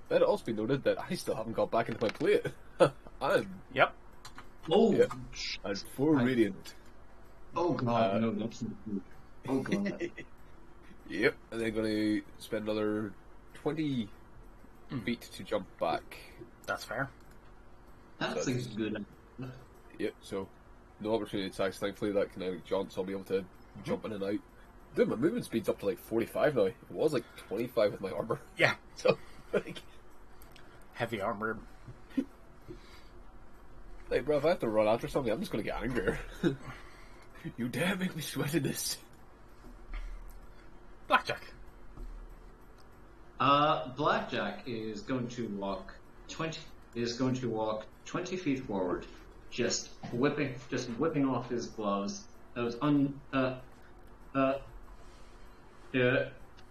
let it also be noted that I still haven't got back into my plate. Yep. Oh, Yeah. And 4 radiant. oh god, no, that's not good. Oh god. Yep. And then going to spend another 20 feet to jump back. That's fair. That seems good. Yep, so no opportunity attacks. Thankfully, that kinetic jaunt, so I'll be able to jump in and out. Dude, my movement speed's up to like 45 now. It was like 25 with my armor. Yeah. So, like, Heavy armor. like, bro, if I have to run after something, I'm just gonna get angrier. You dare make me sweat in this. Blackjack. Blackjack is going to walk 20 feet forward, just whipping off his gloves.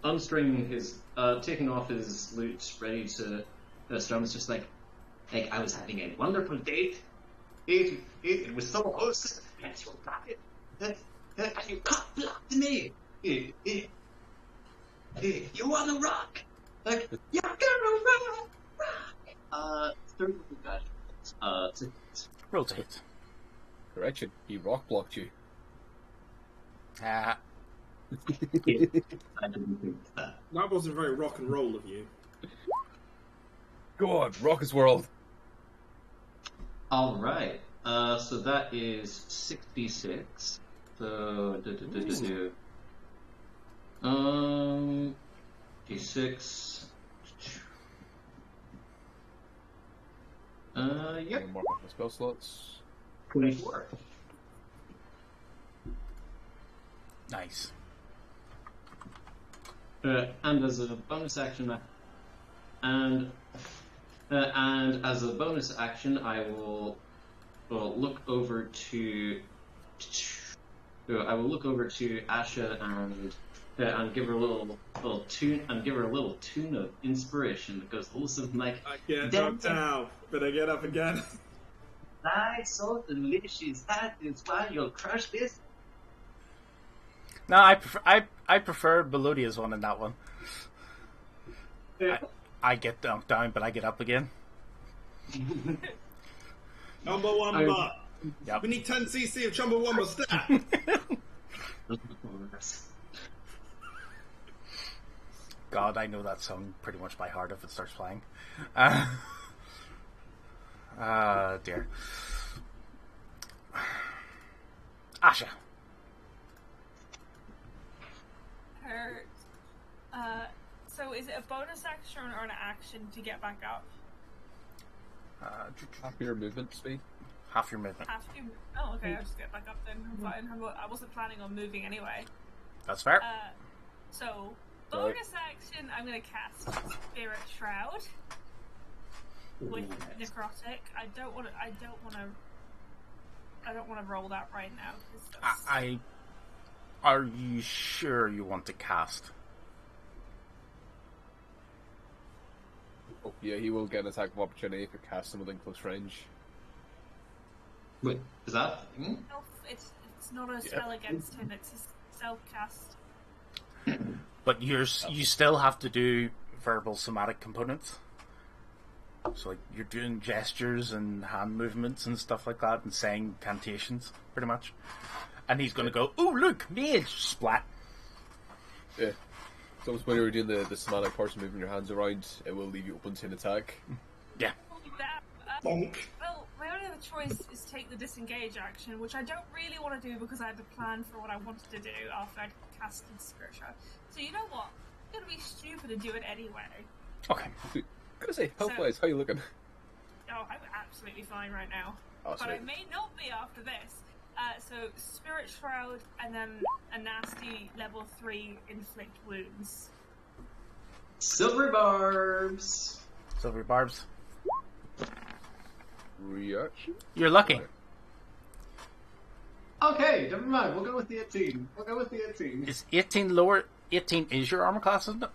Unstringing his, taking off his lute, ready to strum. It's just like I was having a wonderful date. It was so awesome, and you got it, and you blocked me. You wanna rock? Like you're gonna rock. Third of the Roll to hit. Correction, he rock blocked you. I didn't think that. That wasn't very rock and roll of you. Go on, rock his world. All right. So that is 66. So d6. Yep. Mark off my spell slots. 24. Nice. And as a bonus action, I will look over to Asha and give her a little tune of inspiration that goes a little something like, I can't jump now, but I get up again. "That's so delicious. That is why you'll crush this." No, I prefer Melodia's one in that one. Yeah. I get dunked down, but I get up again. Chumbawamba. Yep. We need 10 cc of Chumbawamba stat. God, I know that song pretty much by heart if it starts playing. Dear. Asha. Hurt. So is it a bonus action or an action to get back up? Half your movement speed. Half your movement. Oh, okay, I'll just get back up then. I'm fine. I wasn't planning on moving anyway. That's fair. So, bonus action, I'm going to cast Spirit Shroud with Necrotic. I don't want to roll that right now. Are you sure you want to cast? Oh, yeah, he will get an attack of opportunity if you cast him within close range. Wait, is that? No, it's not a spell against him. It's his self-cast. But you still have to do verbal somatic components. So, like, you're doing gestures and hand movements and stuff like that, and saying cantations, pretty much. And he's going to go, "Ooh, look, mage!" Splat. Yeah. So when you're doing the somatic parts, moving your hands around, it will leave you open to an attack. Yeah. Bonk. Well, my only other choice is take the disengage action, which I don't really want to do because I had to plan for what I wanted to do after I casted Spirit Shroud. So you know what? I'm going to be stupid and do it anyway. Okay. Gotta say, health-wise, how you looking? Oh, I'm absolutely fine right now. Oh, but I may not be after this. So, Spirit Shroud, and then a nasty level 3 inflict wounds. Silver barbs. Silver barbs. Reaction? You're lucky. Okay, never mind. We'll go with the 18. Is 18 lower? 18 is your armor class, isn't it?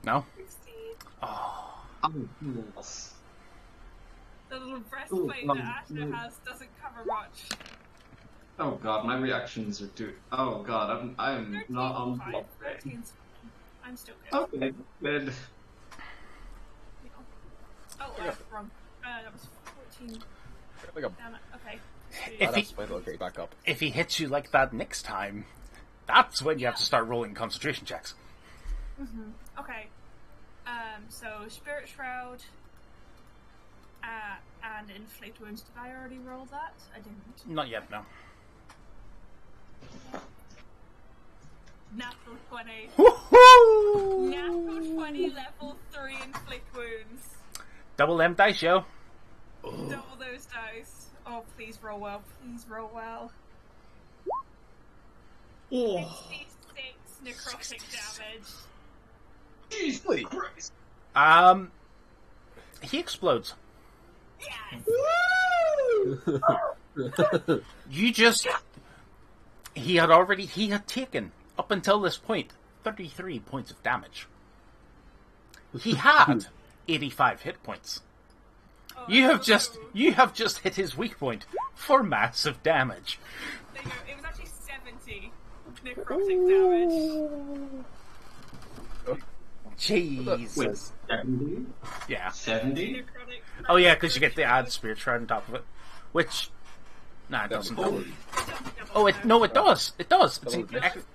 No? 16. Oh. Yes. The little breastplate that Asha has doesn't cover much. Oh god, my reactions are due. Oh god, I'm not on block. 13's fine. I'm still good. Okay, good. Oh, wrong. That was 14. Damn it. Okay. Back up. If he hits you like that next time, that's when you have to start rolling concentration checks. Mm-hmm. Okay. So Spirit Shroud and Inflict Wounds. Did I already roll that? I didn't. Not yet, no. Natural 20. Woohoo! Natural 20, level 3 Inflict Wounds. Double them dice, yo. Double those dice. Oh, please roll well. Please roll well. Oh. 66 necrotic damage. Jesus Christ. He explodes. Yes! He had taken, up until this point, 33 points of damage. He had 85 hit points. Oh, You have just hit his weak point for massive damage. There you go. It was actually 70 necrotic damage. Jesus. Wait, 70? Yeah. 70? Necrotic. Oh yeah, because you get the add Spirit Shroud on top of it. Which... Nah, it doesn't. Oh, it does. It does.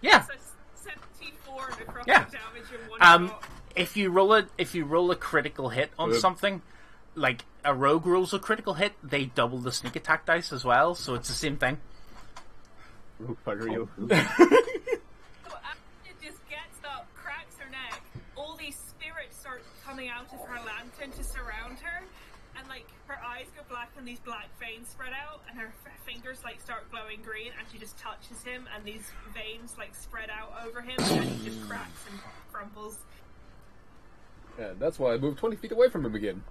Yeah. So 74 necrotic Yeah. damage in one shot. If you roll a critical hit on something, like a rogue rolls a critical hit, they double the sneak attack dice as well, so it's the same thing. Rogue fighter, you. So Asha just gets up, cracks her neck, all these spirits start coming out of her lantern to surround her, and like her eyes go black and these black veins spread out, and her fingers like start glowing green, and she just touches him, and these veins like spread out over him, and he just cracks and crumbles. Yeah, that's why I moved 20 feet away from him again.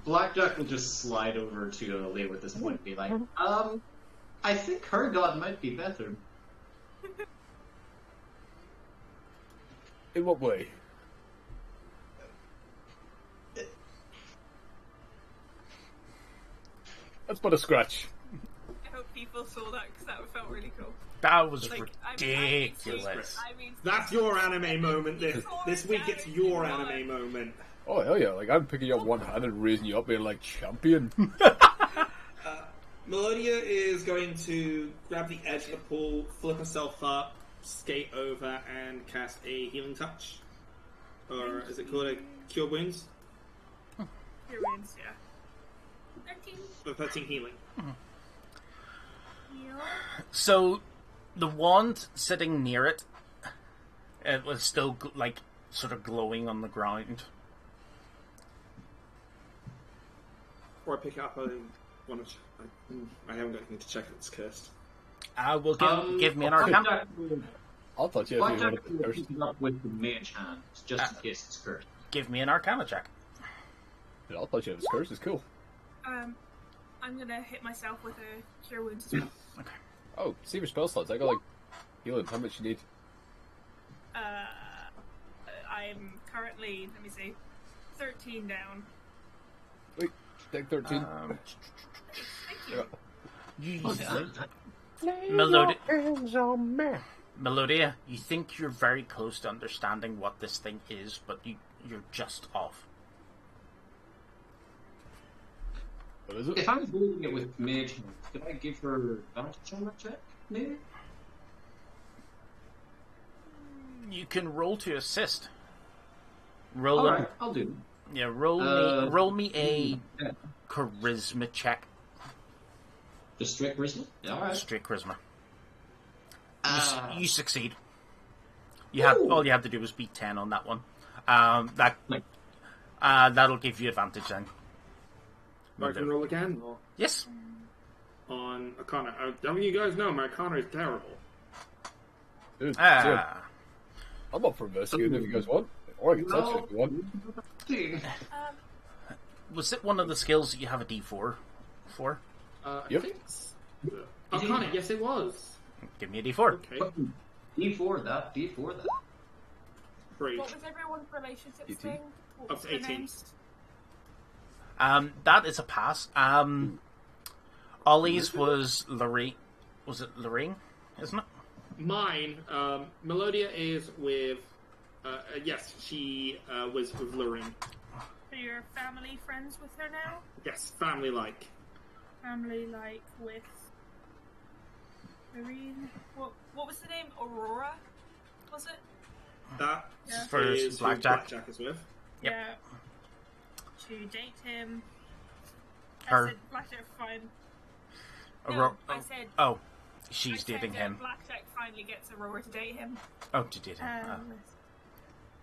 Blackjack will just slide over to Leah at this point and be like, I think her god might be better. In what way? That's but a scratch. I hope people saw that because that felt really cool. That was Like, ridiculous. That's your anime moment. This week it's your God. anime moment. Oh, hell yeah. Like, I'm picking you up one hand and raising you up being like, champion. Melodia is going to grab the edge of the pool, flip herself up, skate over, and cast a healing touch. Or is it called a Cure Wounds? Cure Wounds, yeah. 13. 13 healing. Heal. So, the wand sitting near it, it was still, like, sort of glowing on the ground. Or I pick it up, I haven't got anything to check if it's cursed. Give me an arcana. I'll touch it if you want it Blackjack first. will pick it up with the mage hand, just in case it's cursed. Give me an arcana check. Yeah, I'll touch it if it's cursed. It's cool. I'm gonna hit myself with a Cure Wounds as well. Okay. Oh, see your spell slots. I got like healing. How much you need? I'm currently, let me see, 13 down. Wait, take 13. Thank you. Melodia, you think you're very close to understanding what this thing is, but you're just off. What is it? If I'm holding it with mage hand, could I give her advantage on that check, maybe? You can roll to assist. Roll. Alright, I'll do it. Yeah, roll me a charisma check. Just straight charisma? Yeah, alright. Straight charisma. You succeed. All you had to do was beat 10 on that one. That'll give you advantage then. I can roll again? Or Yes. on Arcana. You guys know my Arcana is terrible. Dude, Ah. I'm up for investigating if you guys want. Or I can touch it if you want. Was it one of the skills that you have a D4 for? Yep. I think Arcana, yes it was. Give me a D4. Okay, D4 that, D4 that. great. What was everyone's relationships 18. thing? What Up was to their 18. names? That is a pass. Ollie's was Lorraine. Was it Lorraine? Isn't it? Mine, Melodia is with, yes, she was with Lorraine. So you're family friends with her now? Yes, family-like. Family like with Marine. What was the name? Aurora? Was it? That Yeah. For is who Blackjack. Blackjack is with. Yep. Yeah. To date him. Her. I said Blackjack fine. Aurora. I said Oh, she's I said dating that him. Blackjack finally gets Aurora to date him. Oh, to date him.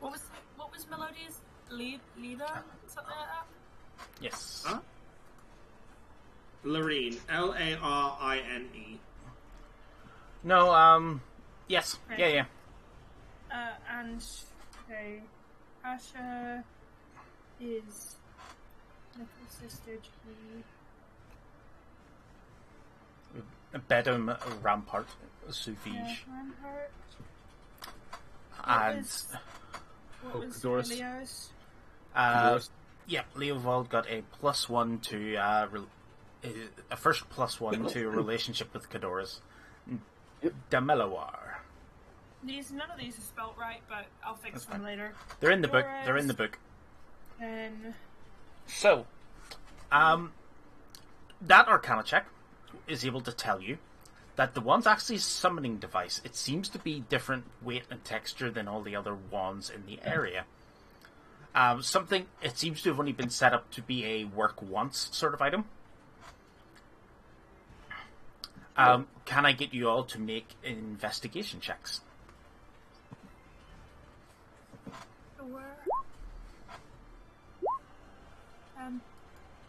What was Melodia's Lila? Something like that? Yes. Huh? Lorraine. Larine. No. Yes. Okay. Yeah. And okay, Asha is little sister G. Bedham Rampart, Sufige, Rampart. and What was Doris. Leo's? yeah, Leovold got a +1 to a first +1 to a relationship with Cadoras. Yep. Demeloir. None of these are spelt right, but I'll fix them later. They're in the book. They're in the book. And So, that Arcana check is able to tell you that the wand's actually a summoning device. It seems to be different weight and texture than all the other wands in the area. It seems to have only been set up to be a work once sort of item. Can I get you all to make investigation checks?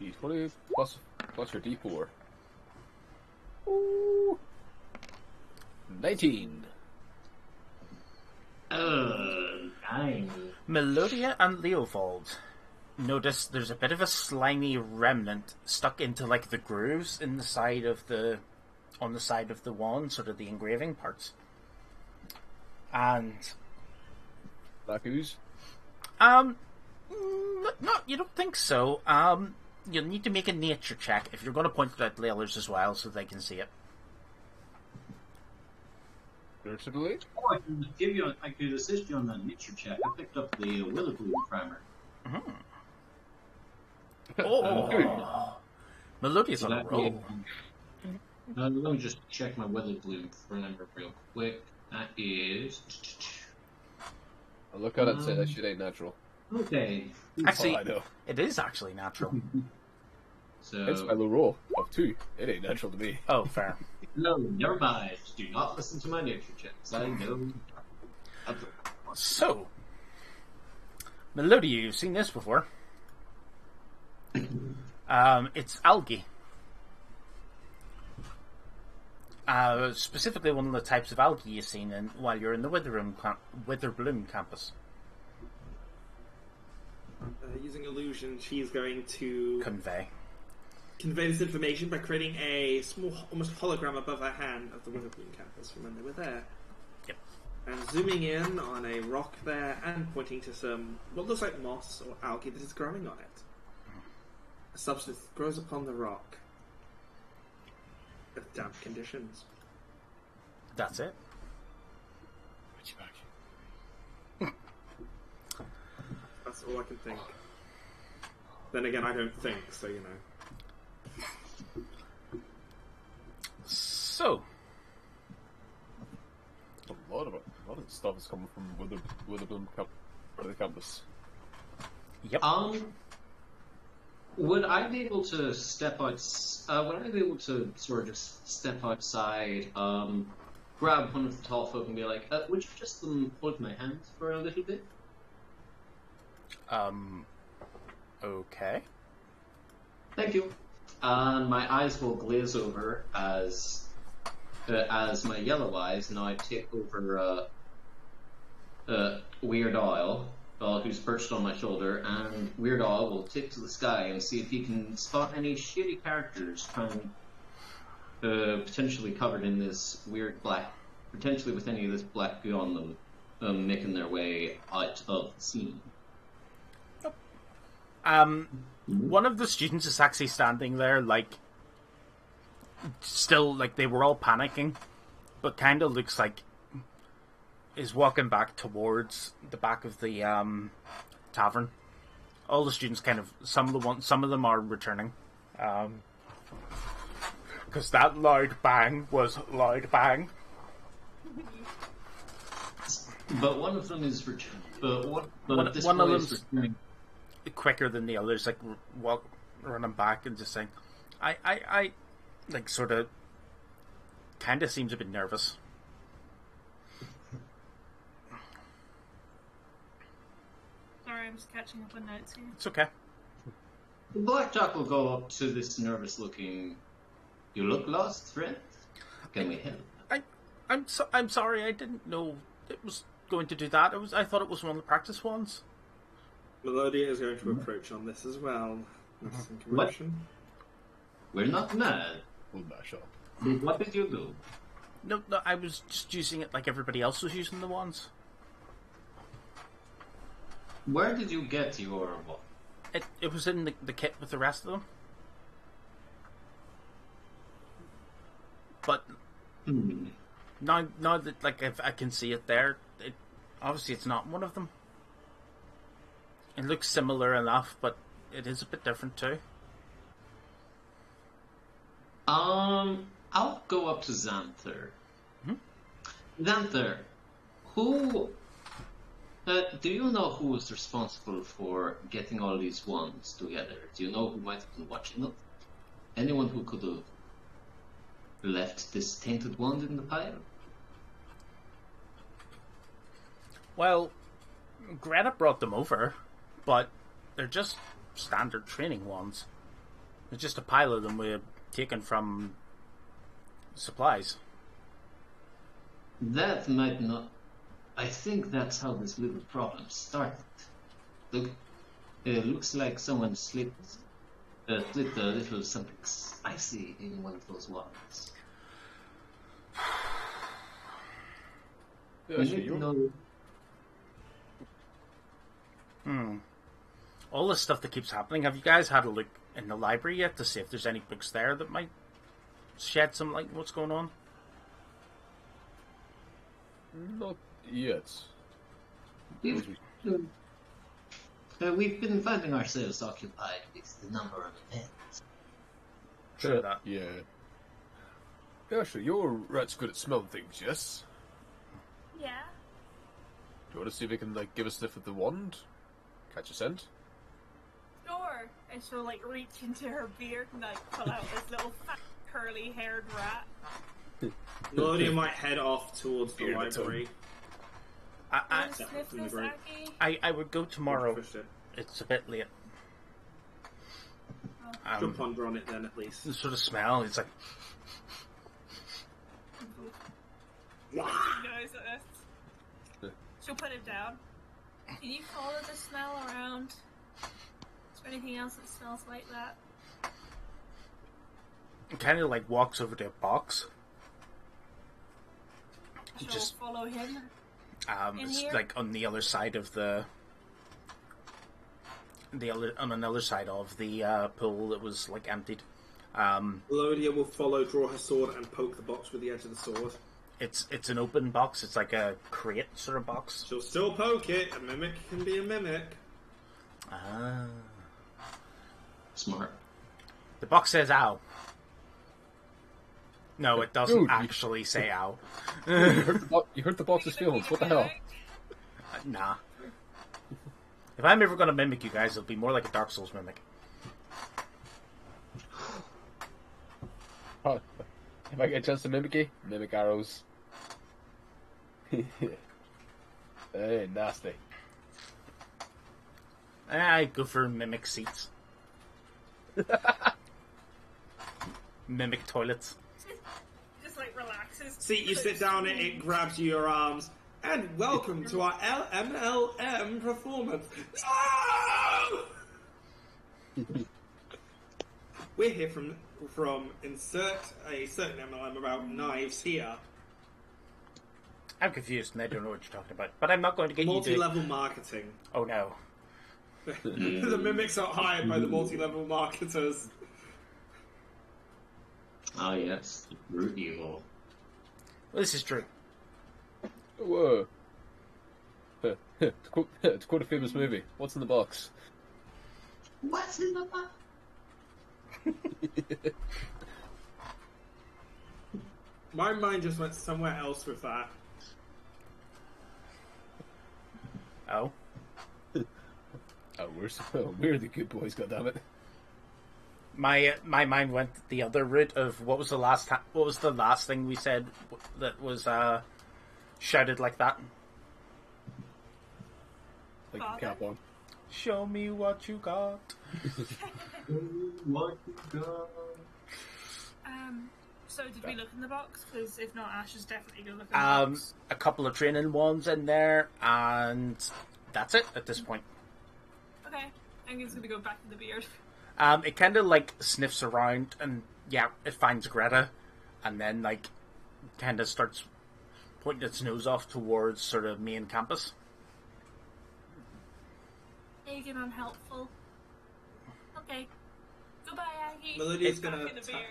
D20 plus your D4. Ooh. 19. 9. Melodia and Leovold notice there's a bit of a slimy remnant stuck into like the grooves in the side of on the side of the wand, sort of the engraving parts. And Black ooze? no, you don't think so. You'll need to make a nature check if you're going to point it out to the others as well, so they can see it. Certainly. Oh, I could assist you on that nature check. I picked up the Willowbloom primer. Oh, Melodia's on a roll. Let me just check my weather bloom for number real quick. That is... I'll look at it and say that shit ain't natural. Okay. Actually, I know. it is actually natural. So... It's my low roll of 2. It ain't natural to me. Oh, fair. No, never mind. Do not listen to my nature checks. I know. So, Melodia, you've seen this before. It's algae. Specifically, one of the types of algae you've seen while you're in the Witherbloom campus. Using illusion, she's going to Convey this information by creating a small, almost hologram above her hand of the Witherbloom campus from when they were there. Yep. And zooming in on a rock there and pointing to some what looks like moss or algae that is growing on it. A substance that grows upon the rock with damp conditions. That's it. That's all I can think. Then again, I don't think, so you know. So, A lot of stuff is coming from Witherbloom campus. Yep. Would I be able to step out? Would I be able to sort of just step outside, grab one of the tall folk and be like, "Would you just hold my hand for a little bit?" Okay. Thank you. And my eyes will glaze over as my yellow eyes now take over Weird Al, who's perched on my shoulder, and Weird Al will tip to the sky and see if he can spot any shitty characters trying potentially covered in this weird black, potentially with any of this black goo on them, making their way out of the scene. One of the students is actually standing there, like, still, like, they were all panicking, but kind of looks like is walking back towards the back of the tavern. All the students kind of, some of them are returning, because that loud bang was loud bang. But one of them is returning. One of them's returning quicker than the others, like running back and just saying, I like sort of kind of seems a bit nervous. Sorry, I'm just catching up on notes here. It's okay. Blackjack will go up to this nervous-looking. You look lost, friend. Can we help? I'm sorry. I didn't know it was going to do that. I thought it was one of the practice ones. Melodia is going to approach on this as well. That's some commotion. We're not mad. We'll bash up. What did you do? No, I was just using it like everybody else was using the wands. Where did you get your wand? It was in the kit with the rest of them. But now that like if I can see it there, obviously it's not one of them. It looks similar enough, but it is a bit different too. I'll go up to Xanther. Xanther, who... do you know who was responsible for getting all these wands together? Do you know who might have been watching it? Anyone who could have left this tainted wand in the pile? Well, Greta brought them over, but they're just standard training wands. There's just a pile of them we taken from supplies. That might not... I think that's how this little problem started. Look, it looks like someone slipped a little something spicy in one of those wands. All this stuff that keeps happening, have you guys had a look in the library yet to see if there's any books there that might shed some light on what's going on? Not yet. We've been finding ourselves occupied with the number of events. Sure that. Yeah. Ashley, your rat's good at smelling things, yes? Yeah. Do you want to see if it can, like, give a sniff with the wand? Catch a scent? Sure. And she'll, like, reach into her beard and, like, pull out this little fat, curly-haired rat. Melodia might head off towards the library. I would go tomorrow. It's a bit late. She'll ponder on it then, at least. The sort of smell, it's like... She knows this. She'll put it down. Can you follow the smell around? Is there anything else that smells like that? It kind of like walks over to a box. She'll just follow him. It's here? like on the other side of on another side of the pool that was like emptied. Melodia will follow, draw her sword, and poke the box with the edge of the sword. It's an open box. It's like a crate sort of box. She'll still poke it. A mimic can be a mimic. Ah. Smart. The box says "ow." No, it doesn't Dude, actually say "ow." You hurt the box's feelings. What the hell? Nah. If I'm ever going to mimic you guys, it'll be more like a Dark Souls mimic. Oh, if I get a chance to mimic you, mimic arrows. Hey, nasty. I go for mimic seats. Mimic toilets. Just like relaxes. See, you sit down and it grabs you your arms. And welcome to our LMLM performance. No! We're here from insert a certain MLM about knives here. I'm confused and I don't know what you're talking about. But I'm not going to get Multi-level marketing. Oh no. The mimics are hired by the multi-level marketers. Ah, yes. Root evil. Well, this is true. Whoa. To quote a famous movie, what's in the box? What's in the box? My mind just went somewhere else with that. Oh. Oh, we're the good boys, goddammit. My mind went the other route of what was the last thing we said that was shouted like that? Like a cap on. Show me what you got. What you got? So did we look in the box? Because if not, Ash is definitely going to look in the box. A couple of training wands in there, and that's it at this point. Okay, I'm just going to go back to the beard. It kind of like sniffs around, and yeah, it finds Greta, and then like kind of starts pointing its nose off towards sort of main campus. Aging unhelpful. Okay. Goodbye, Aggie. Melodia's gonna.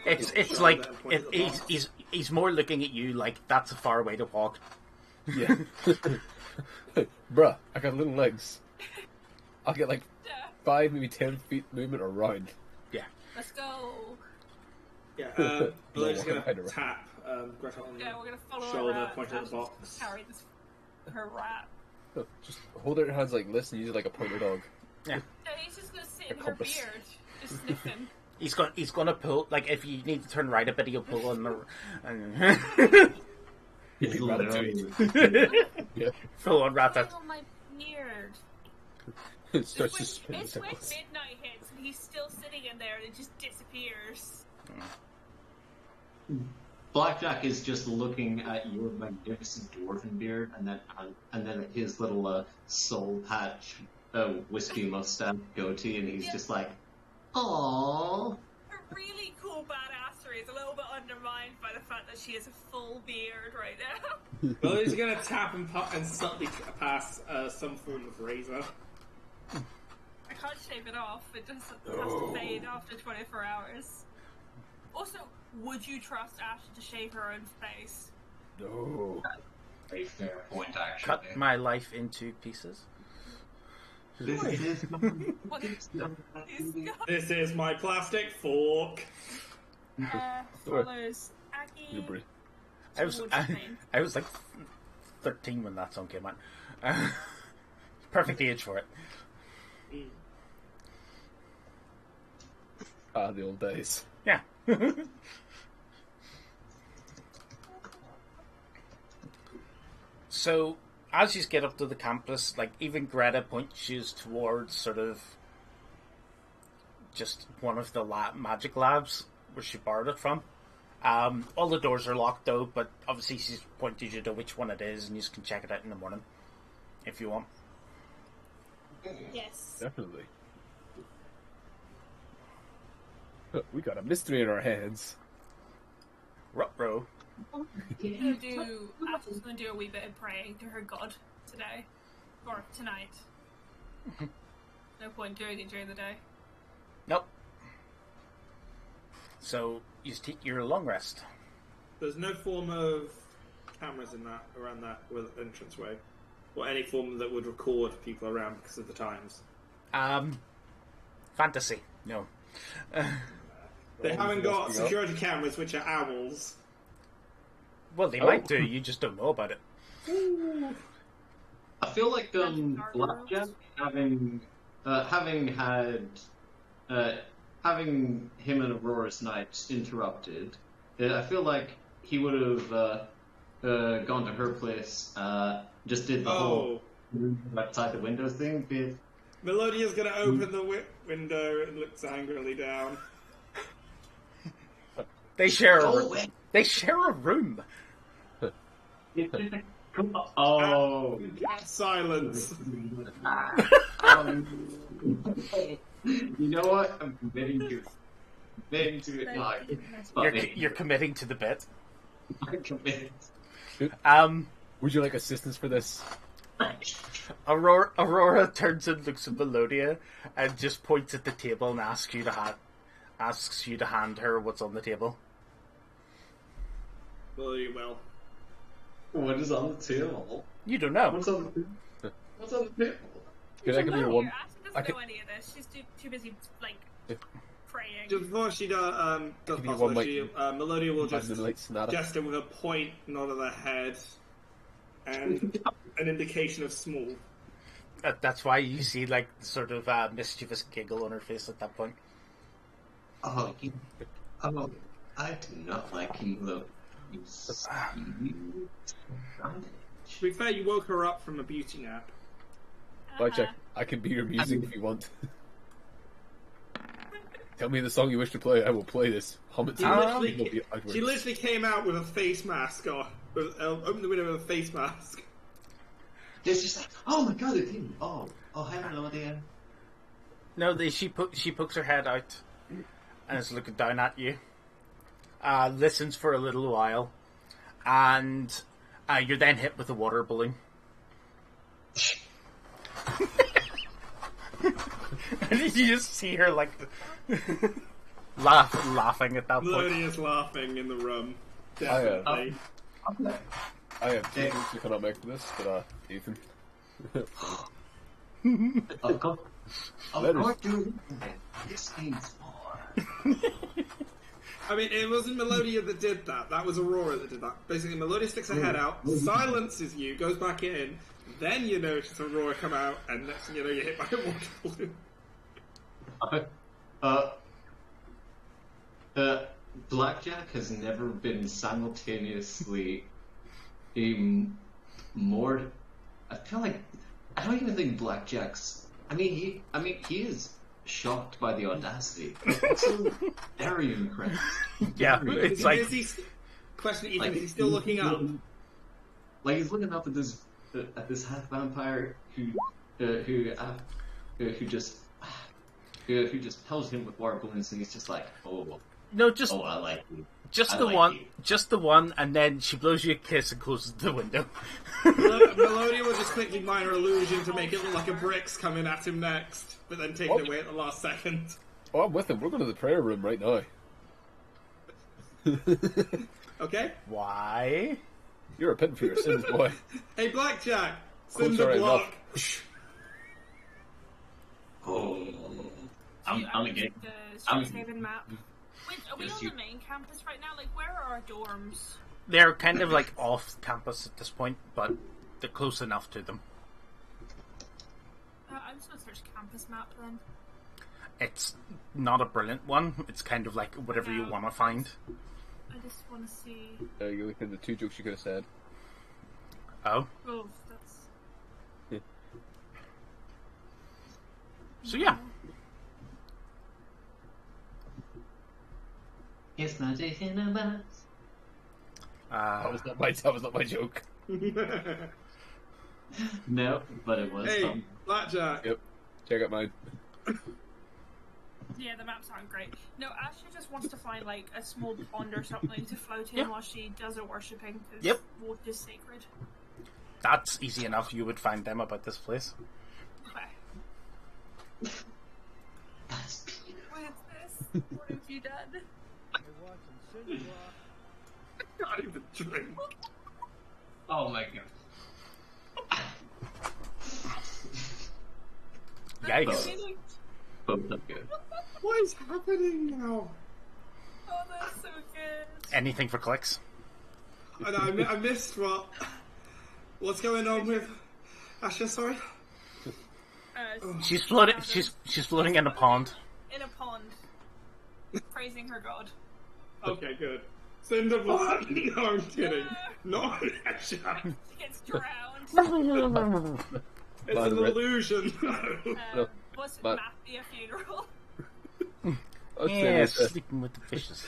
It's like he's more looking at you like that's a far way to walk. Yeah. Bruh, I got little legs. I'll get like 5, maybe 10 feet movement around. Yeah. Let's go. Yeah, Melodia's gonna tap Greta on Yeah, we're gonna follow the her shoulder, around. point at the box. Carry this, her rat. No, just hold it in your hands like this and use it like a pointer dog. Yeah. No, he's just gonna sit A in her compass. beard, just sniffing. He's gonna pull, like, if you need to turn right a bit, he'll pull on the... It's literally... Yeah. Full on rat. What's on my beard? It starts to spin. It's when midnight hits and he's still sitting in there and it just disappears. Blackjack is just looking at your magnificent dwarven beard, and then at his little soul patch, wispy mustache goatee, and he's just like, "Aww." Her really cool badassery is a little bit undermined by the fact that she has a full beard right now. Melodia's gonna tap and subtly pass some form of razor. I can't shave it off. It just has to fade after 24 hours. Also, would you trust Ash to shave her own face? No. A fair point, actually. Cut my life into pieces. This is What is This is my plastic fork. follows Jackie. I was like 13 when that song came out. Perfect age for it. Ah, the old days. Yeah. So, as you get up to the campus, like, even Greta points you towards sort of just one of the magic labs where she borrowed it from. All the doors are locked though, but obviously she's pointed you to which one it is, and you can check it out in the morning if you want. Yes. Definitely. We got a mystery in our hands. Ruh-roh. I'm just gonna do a wee bit of praying to her god today. Or tonight. No point doing it during the day. Nope. So, you just take your long rest. There's no form of cameras in that around that entranceway, or any form that would record people around because of the times. Fantasy. No. They haven't got security cameras, which are owls. Well, they might do. You just don't know about it. I feel like Blackjack having him and Aurora's night interrupted. I feel like he would have gone to her place, just did the whole outside the window thing. Melodia's going to open the window and looks angrily down. They share a room. Oh. Silence. You know what? I'm committing to it. No, you're committing to the bit. I'm committed. Would you like assistance for this? Aurora turns and looks at Melodia and just points at the table and asks you to hand her what's on the table. Melodia will. What is on the table? You don't know. What's on the table? Can I give you one? Ash doesn't know any of this. She's too busy, like, praying. Before she does Melodia will just gesture with a point, nod of the head, and an indication of small. That's why you see, like, sort of mischievous giggle on her face at that point. I do not like him, though. To be fair, you woke her up from a beauty nap. Blackjack, I can be your music if you want. Tell me the song you wish to play, I will play this. Hum it to She literally came out with a face mask on. Opened the window with a face mask. It's just like, oh my god, it's him. Oh, hello there. No, she pokes her head out and is looking down at you. Listens for a little while, and you're then hit with a water balloon. And you just see her like laughing at that point. Melodia's laughing in the room. Definitely. I have two things you cannot make for this, but Ethan. Of course, dude. This means more. I mean, it wasn't Melodia that did that. That was Aurora that did that. Basically, Melodia sticks her head out, silences you, goes back in. Then you notice Aurora come out, and next thing you know, you're hit by a water balloon. Blackjack has never been simultaneously more. I feel like I don't even think Blackjack's. I mean, he is shocked by the audacity. It's so very impressed. Yeah, it's like. Question, Ethan, like, is he still looking up? Like he's looking up at this half vampire who just pelts him with water balloons, and he's just like, I like you. Just the one, and then she blows you a kiss and closes the window. Melodia will just quickly minor illusion to make it look like a brick's coming at him next, but then take it away at the last second. Oh, I'm with him. We're going to the prayer room right now. Okay. Why? You're a pin for your sins, boy. Hey, Blackjack! Cinder block! I'm again. The Strixhaven map. Wait, are we on the main campus right now? Like, where are our dorms? They're kind of like off campus at this point, but they're close enough to them. I'm just gonna search campus map then. It's not a brilliant one. It's kind of like whatever you want to find. I just want to see. There you go. Within the 2 jokes you could have said. Oh. Oh, that's. Yeah. So yeah. It's magic in a box. That was not my joke. No, but it was. Hey, Blackjack. Yep. Check out mine. Yeah, the maps aren't great. No, Ashley just wants to find like a small pond or something to float in while she does her worshipping. Because water is sacred. That's easy enough. You would find them about this place. Okay. That's Peter. What is this? What have you done? I can't even drink. Oh my god. Yikes. Both up good. What is happening now? Oh, that's so good. Anything for clicks? I missed what's going on with Asha. Sorry. She's floating. She's floating in a pond. In a pond, praising her god. Okay, good. Cinderblood. No, I'm kidding. Not Asha. She gets drowned. It's an illusion. Was it Matthew a funeral? Yeah, sleeping with the fishes.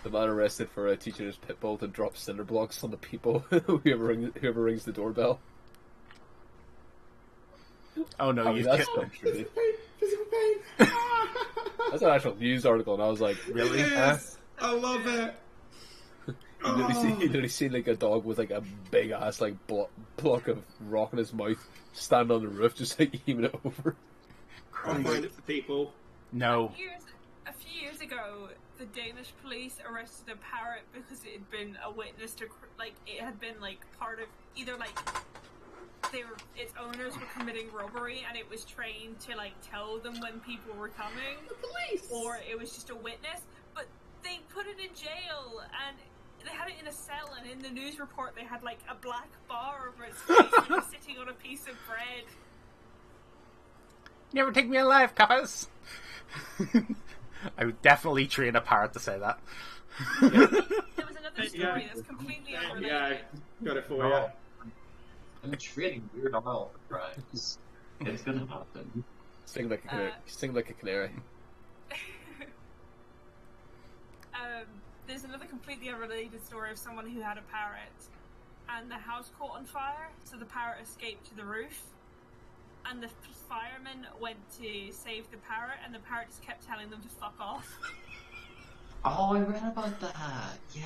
The man arrested for teaching his pit bull to drop cinder blocks on the people whoever rings the doorbell. Oh no, you that's Physical pain. That's an actual news article, and I was like, really? I love it. You literally see like a dog with like a big ass like block of rock in his mouth stand on the roof, just like heaving it over. I'll find it for people. No. A few years ago, the Danish police arrested a parrot because it had been a witness to, like, it had been like part of either like its owners were committing robbery and it was trained to like tell them when people were coming. The police. Or it was just a witness, but they put it in jail and they had it in a cell, and in the news report they had like a black bar over its face and it was sitting on a piece of bread. Never take me alive, Kappas! I would definitely train a parrot to say that. There was another story that's completely unrelated. Yeah, I got it for you. I'm trading Weird Al for crimes. It's gonna happen. Sing like a canary. There's another completely unrelated story of someone who had a parrot, and the house caught on fire, so the parrot escaped to the roof, and the firemen went to save the parrot, and the parrot just kept telling them to fuck off. Oh, I read about that. Yeah.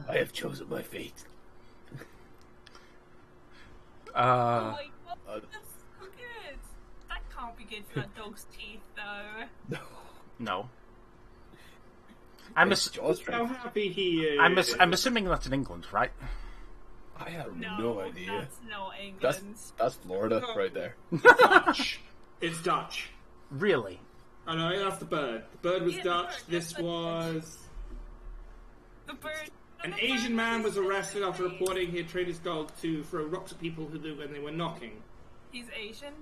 I have chosen my fate. Oh my god, that's so good. That can't be good for that dog's teeth, though. No. I'm how happy he is. I'm assuming that's in England, right? I have no idea. That's not England. That's Florida right there. Dutch. It's Dutch. Really? I know, that's the bird. The bird was Dutch. This was... The bird... An Asian man was arrested after reporting he had trained his dog to throw rocks at people when they were knocking. He's Asian?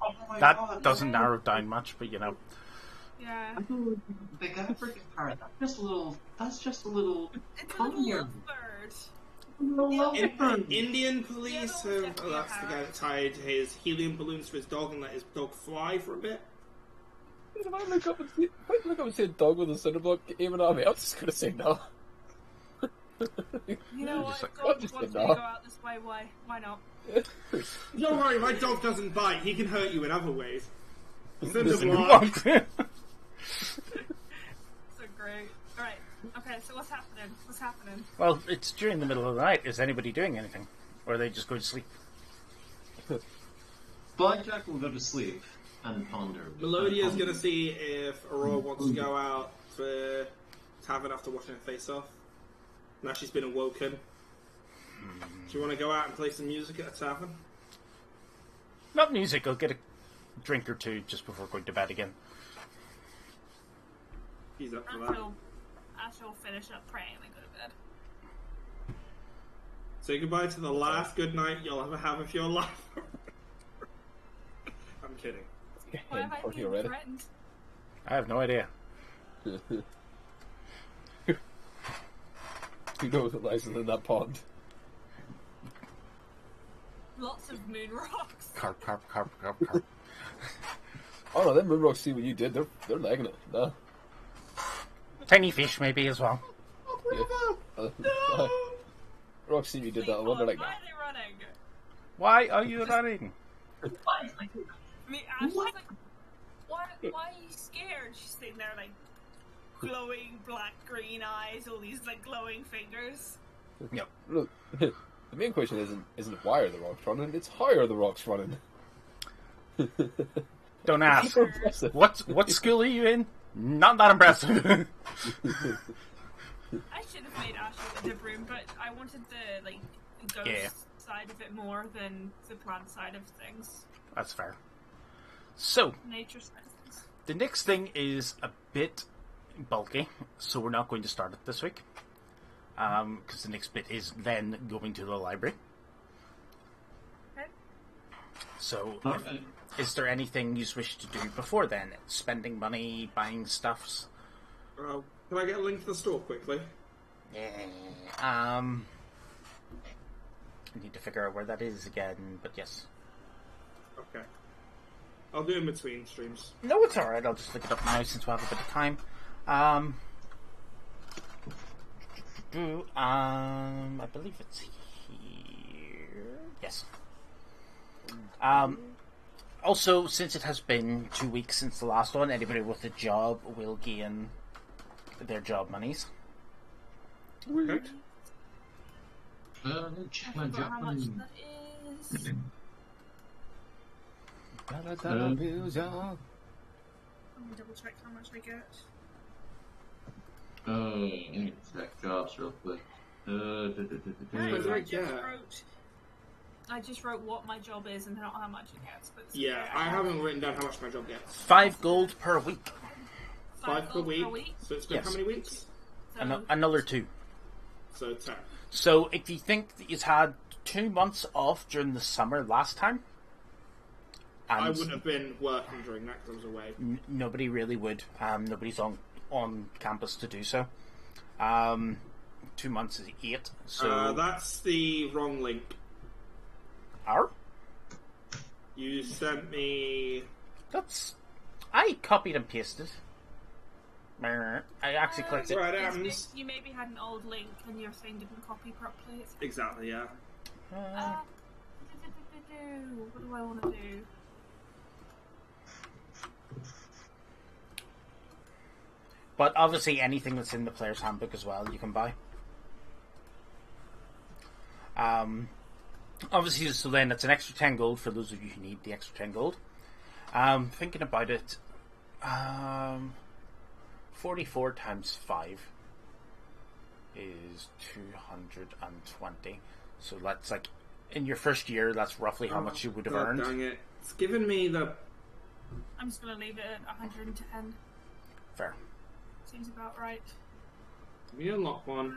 Oh my That god, doesn't narrow it down much, but you know. Yeah. I feel like a freaking parrot. That's just a little. It's a little bird. Indian police Yeah, have... Oh, that's the guy that tied his helium balloons to his dog and let his dog fly for a bit. If I look up and see a dog with a cinder block aiming at me, I'm just gonna say no. You know what? If I'll God just wants say me no. to go out this way, why not? Don't worry, my dog doesn't bite. He can hurt you in other ways. Listen, Cinderblock. So great. Alright, okay, so what's happening? Well, it's during the middle of the night. Is anybody doing anything? Or are they just going to sleep? Blackjack will go to sleep and ponder. Melodia's gonna see if Aurora wants to go out for tavern after washing her face off. Now she's been awoken. Do you want to go out and play some music at a tavern? Not music. I'll get a drink or two just before going to bed again. He's up for I that. feel Ash will finish up praying and go to bed. Say goodbye to the last good night you'll ever have of your life. I'm kidding. Why have I been threatened? I have no idea. Who knows what lies in that pond? Lots of moon rocks. Carp. Oh no, them moon rocks see what you did. They're legging it. No. Tiny fish, maybe, as well. Yeah. Rocks see what you did that one. They're like, why are they running? Why are you running? I mean, Ash is like, why are you scared? She's sitting there like glowing black-green eyes, all these like glowing fingers. Yep. Look, the main question isn't why are the rocks running, it's how are the rocks running. Don't ask. What school are you in? Not that impressive. I should have made Ash a broom, but I wanted the like ghost side of it more than the plant side of things. That's fair. So, Nature side of things. The next thing is a bit bulky, so we're not going to start it this week. Because the next bit is then going to the library. Okay. So, is there anything you wish to do before then? Spending money, buying stuffs? Can I get a link to the store quickly? Yeah. I need to figure out where that is again, but yes. Okay. I'll do in between streams. No, it's alright. I'll just look it up now since we have a bit of time. I believe it's here. Yes. Also, since it has been 2 weeks since the last one, anybody with a job will gain their job monies. Okay. Check I my forgot how much job. that is. Uh, Let me double check how much I get. I need to check jobs real quick. I just wrote what my job is and not how much it gets. But Yeah, I haven't written down how much my job gets. 5 gold per week. 5 per week. So it's been Yes. how many weeks? So, Another 2. So 10. So if you think that you've had 2 months off during the summer last time, and I wouldn't have been working during that because I was away. Nobody really would. Nobody's on campus to do so. 2 months is 8. So That's the wrong link. Our? You sent me... I copied and pasted. I actually clicked it. Right, you maybe had an old link and your thing didn't copy properly. Exactly, yeah. What do I want to do? But obviously anything that's in the player's handbook as well, you can buy. Obviously, so then it's an extra 10 gold for those of you who need the extra 10 gold. Thinking about it, 44 times 5 is 220. So that's like, in your first year, that's roughly how much you would have earned. Dang it. It's given me the... I'm just going to leave it at 110. Fair. Seems about right. We unlock one.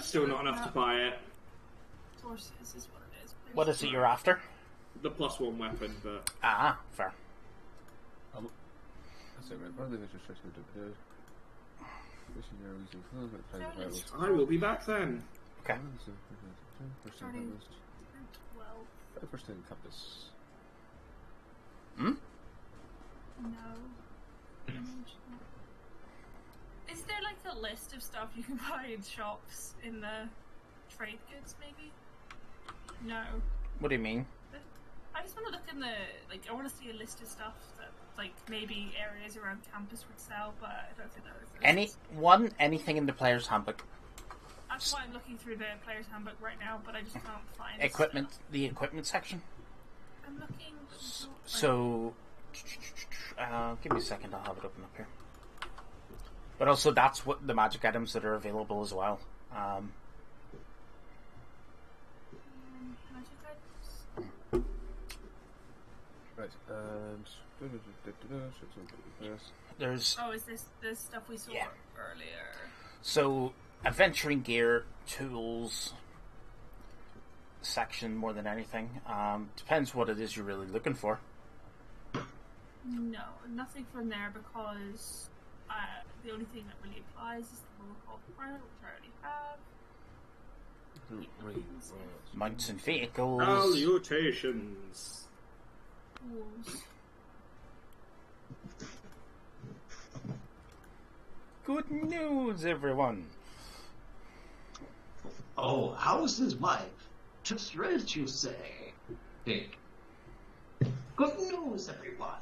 Still not enough to buy it. Sources is what it is. What is it you're after? The +1 weapon, but... Fair. I will be back then. Okay. Starting 12. First in campus. Hmm? No. Is there like a list of stuff you can buy in shops in the trade goods, maybe? No. What do you mean? I just want to look in the, like, I want to see a list of stuff that, like, maybe areas around campus would sell, but I don't think that exists. Anything in the player's handbook. That's why I'm looking through the player's handbook right now, but I just can't find Equipment, stuff. the equipment section. I'm looking. So, give me a second, I'll have it open up here. But also, that's what the magic items that are available as well. Magic items? Right, and... There's... Oh, is this the stuff we saw earlier? So, adventuring gear, tools... section more than anything. Depends what it is you're really looking for. No, nothing from there because the only thing that really applies is the robocall requirement, which I already have. Mounts and vehicles. Salutations. Tools. Good news, everyone. Oh, how's his wife? Just rest, you say? Hey. Good news, everyone.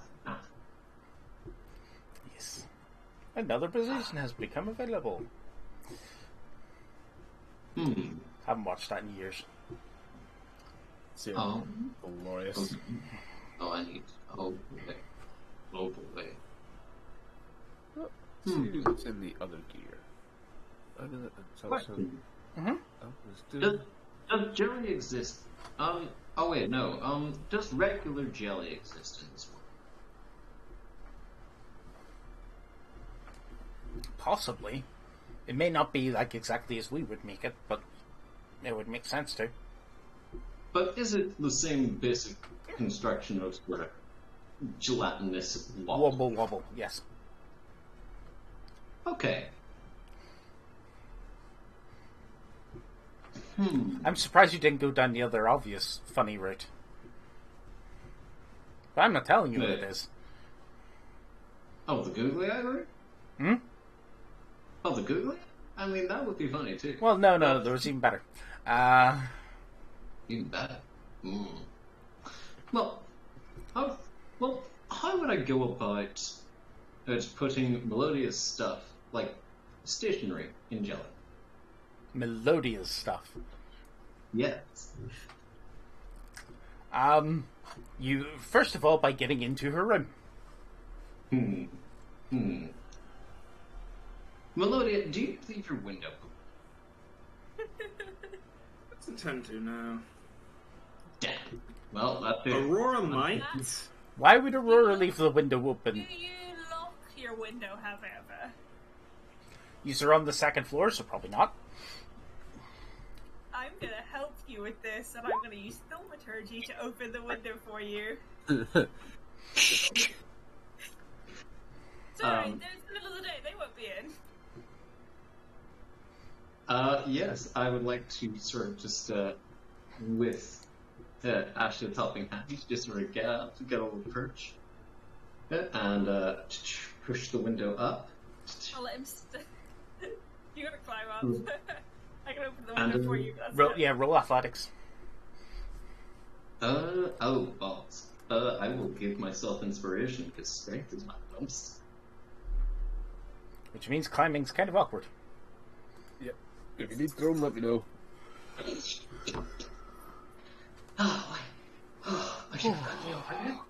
Yes. Another position has become available. Haven't watched that in years. Glorious. Okay. Oh, I need... Oh, boy. Oh, boy. See what's in the other gear. Does jelly exist? Oh wait, no. Does regular jelly exist in this world? Possibly. It may not be like exactly as we would make it, but it would make sense to. But is it the same basic construction of sort of gelatinous Wobble wobble, yes. Okay. I'm surprised you didn't go down the other obvious funny route. But I'm not telling you what it is. Oh, the googly eye route? Hmm? Oh, the googly? I mean, that would be funny too. Well, no, there was even better. Even better. Well, how would I go about putting melodious stuff, like stationery, in jelly? Melodious stuff. Yes. You first of all by getting into her room. Melodia, do you leave your window? What's intend to now? Damn. Well, that's it. Aurora might. Why would Aurora leave the window open? Do you lock your window, however? You're on the second floor, so probably not. I'm gonna help you with this, and I'm gonna use thaumaturgy to open the window for you. Sorry, there's the middle of the day, they won't be in. Yes, I would like to sort of just, with Ashley's helping hand, just sort of get up, get over the perch, and push the window up. I'll let him you gotta climb up. I can open the window for you. Roll athletics. Balls. I will give myself inspiration, because strength is my bumps. Which means climbing's kind of awkward. Yep. If you need to throw them, let me know. I should have gotten over now.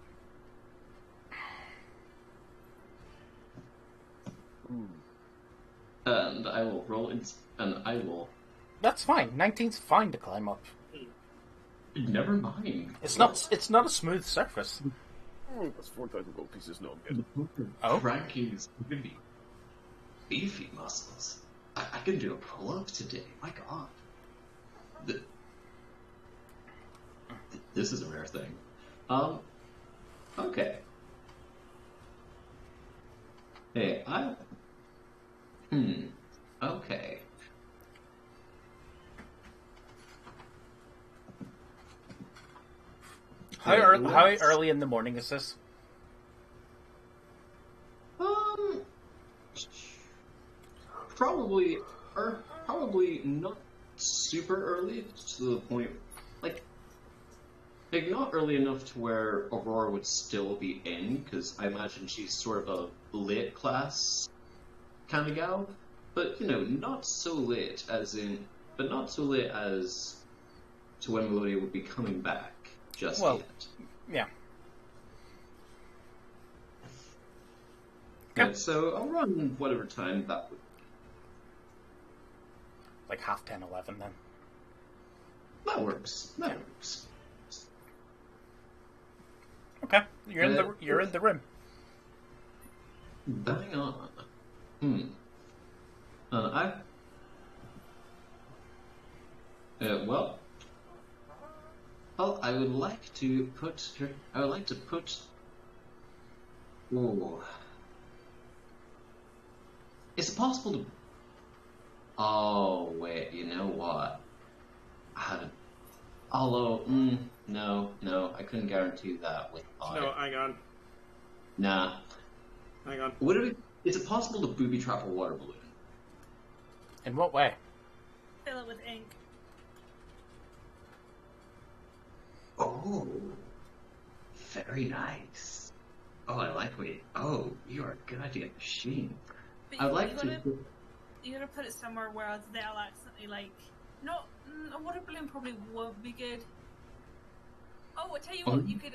And I will roll and I will... That's fine. 19's fine to climb up. Never mind. It's not a smooth surface. Oh, that's 4,000 gold pieces. No, I'm good. Oh? Frankie's really beefy muscles. I can do a pull-up today. My God. This is a rare thing. Okay. Hey, okay. How early in the morning is this? Probably not super early to the point, like not early enough to where Aurora would still be in, because I imagine she's sort of a late class kind of gal, but not so late as to when Melodia would be coming back just yet. Yeah. Okay. So I'll run whatever time that would. Like 10:30, 11 then. That works. Okay, you're in the room. Bang on. Well, I would like to put. Ooh. Is it possible to? Oh wait, you know what? Although, no, I couldn't guarantee that with fire. No, hang on. Nah. Hang on. Is it possible to booby trap a water balloon? In what way? Fill it with ink. Oh, very nice. Oh, I like what oh, you are a good idea machine. I'd like to... You gotta put it somewhere where they'll accidentally, like... Not... a water balloon probably won't be good. Oh, I tell you what, you could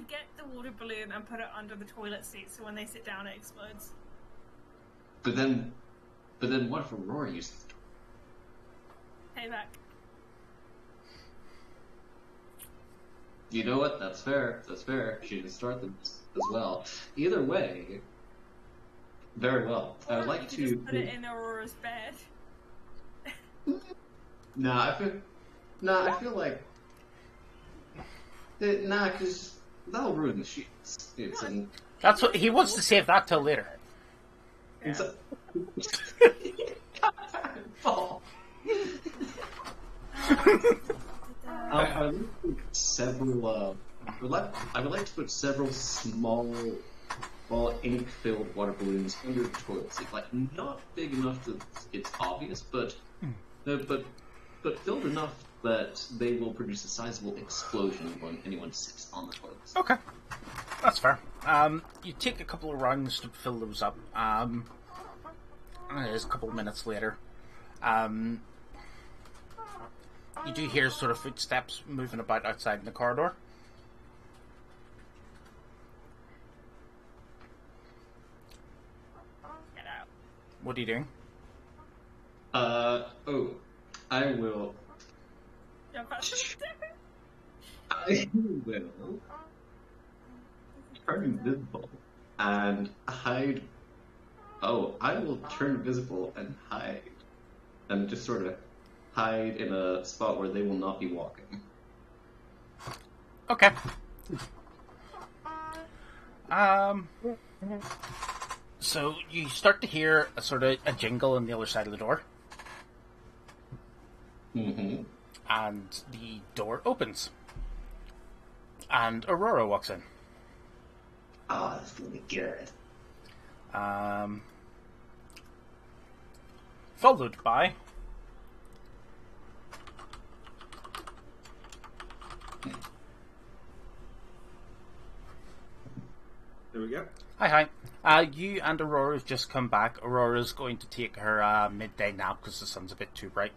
get the water balloon and put it under the toilet seat so when they sit down it explodes. But then what if Aurora uses it? Payback. You know what? That's fair. She didn't start them as well. Either way, very well. Or I would like to just put it in Aurora's bed. I feel like because that'll ruin the sheets. That's what he wants to save that till later. Yeah. Fall. I would like to put several small, ink-filled water balloons under the toilet seat. Like, not big enough that it's obvious, but filled enough that they will produce a sizable explosion when anyone sits on the toilet seat. Okay, that's fair. You take a couple of rounds to fill those up. It is a couple of minutes later. You do hear sort of footsteps moving about outside in the corridor. Get out. What are you doing? I will. Jump out the stairs. I will turn invisible and hide. Oh, I will turn invisible and hide. And just sort of hide in a spot where they will not be walking. Okay. So you start to hear a sort of a jingle on the other side of the door. Mm-hmm. And the door opens. And Aurora walks in. Oh, that's gonna be good. Followed by There we go. Hi. You and Aurora have just come back. Aurora's going to take her midday nap because the sun's a bit too bright.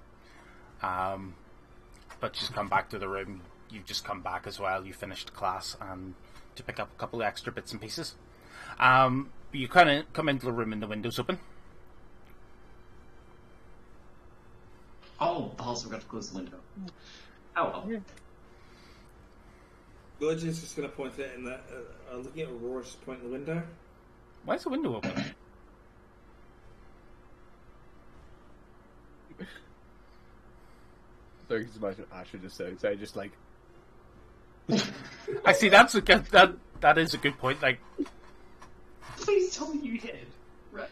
But she's come back to the room. You've just come back as well. You finished class and to pick up a couple of extra bits and pieces. You kind of come into the room and the window's open. Oh, balls, forgot to close the window. Oh well. Village is just going to point it in the... looking at Aurora, just point in the window. Why is the window open? Sorry, because imagine Asher just outside, just like... I see, that's a good... That is a good point, like... Please tell me you hid. Right.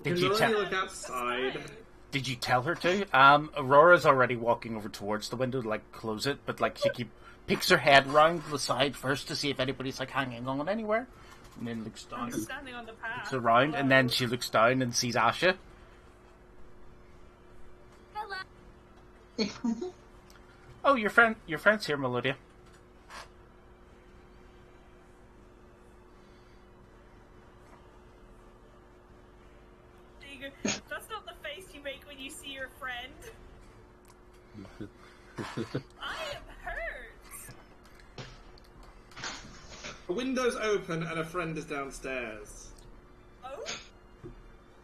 Did you look outside? Did you tell her to? Aurora's already walking over towards the window to, like, close it, but, like, she picks her head round to the side first to see if anybody's, like, hanging on anywhere, and then looks down. I'm standing on the path. Looks around, and then she looks down and sees Asha. Hello. Oh, your friend's here, Melodia. That's not the face you make when you see your friend. I am hurt. A window's open and a friend is downstairs. Oh?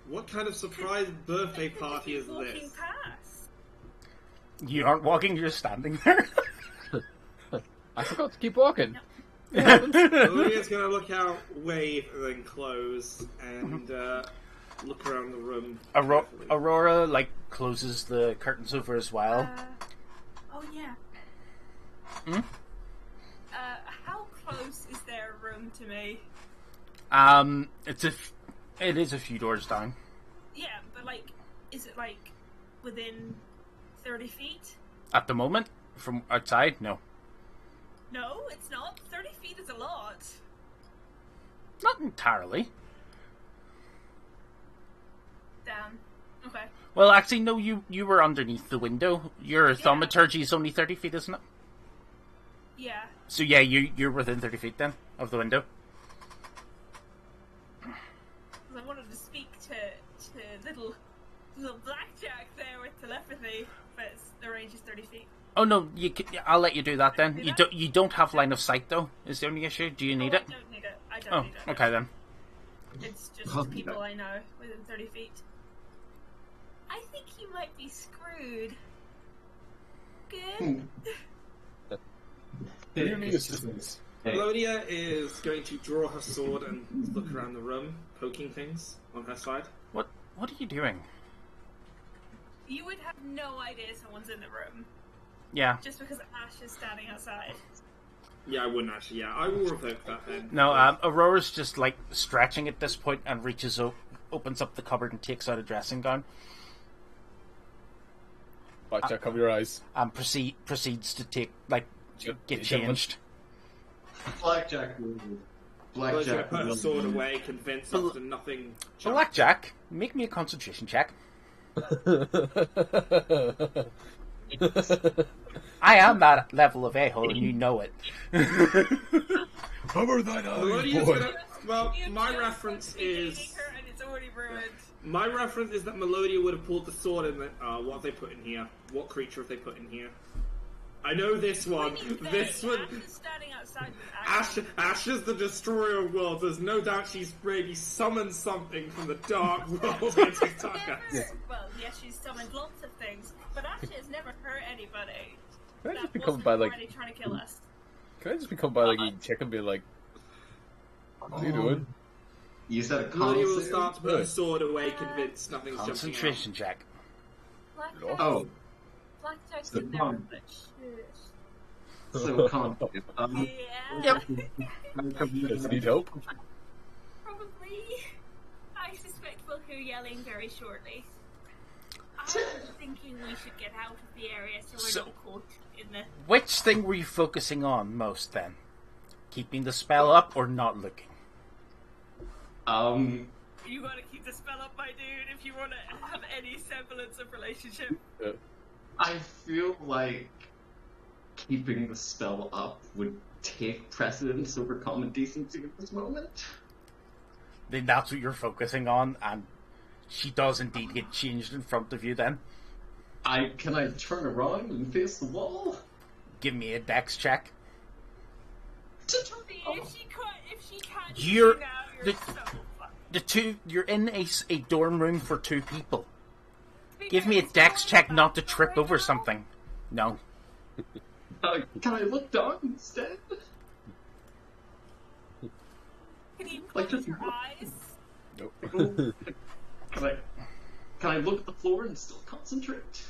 What kind of surprise birthday party is walking this? past. You aren't walking, you're standing there. I forgot to keep walking. Melodia's gonna look out, wave, and then close, and look around the room. Aurora, like, closes the curtains over as well. Oh, yeah. How close is their room to me? It is a few doors down. Yeah, but, like, is it, like, within 30 feet? At the moment, from outside, no. No, it's not. 30 feet is a lot. Not entirely. Damn. Okay. Well, actually, no, you were underneath the window. Your thaumaturgy is only 30 feet, isn't it? Yeah. So yeah, you're within 30 feet then, of the window. I wanted to speak to little Blackjack there with telepathy, but the range is 30 feet. Oh no, I'll let you do that then. You don't have line of sight though. Is the only issue? Do you need it? I don't need it. I don't need it. Okay then. It's just people I know within 30 feet. I think he might be screwed. Good. You need assistance. Melodia is going to draw her sword and look around the room, poking things on her side. What are you doing? You would have no idea someone's in the room. Yeah. Just because Ash is standing outside. Yeah, I wouldn't actually. Yeah, I will revoke that then. No, Aurora's just like stretching at this point and reaches opens up the cupboard and takes out a dressing gown. Blackjack, cover your eyes. And proceeds to take get changed. Blackjack Blackjack put her sword away, convinced after nothing. Blackjack, make me a concentration check. I am that level of a-hole, and you know it. Cover that eyes, boy. Well, my reference is... My reference is that Melodia would have pulled the sword and what have they put in here? What creature have they put in here? I know this one. This one. Standing outside with Ash is the destroyer of worlds. There's no doubt she's maybe summoned something from the dark world into Tucker. Well, yes, she's summoned lots of things, but Ash has never hurt anybody. Can I just That become wasn't by already trying to kill us. Can I just become by eating chicken and be like, what are you doing? You said a Melodia will start to put her sword away, convinced nothing's jumping out. Concentration check. Blackjack. Oh. Blackjack's So in there, calm. but shit. So confident. Yeah. Does he need help? Probably. I suspect we'll hear yelling very shortly. I'm thinking we should get out of the area so we're not caught in the... Which thing were you focusing on most then? Keeping the spell up or not looking? You gotta keep the spell up, my dude, if you wanna have any semblance of relationship. Yeah. I feel like keeping the spell up would take precedence over common decency at this moment. Then that's what you're focusing on, and she does indeed get changed in front of you then. Can I turn around and face the wall? Give me a dex check. If she can't You're- see now, the- so fucked. You're in a dorm room for two people. Give me a dex check not to trip over something. No. Can I look down instead? Can you Like, close just- your eyes? Nope. Can I look at the floor and still concentrate?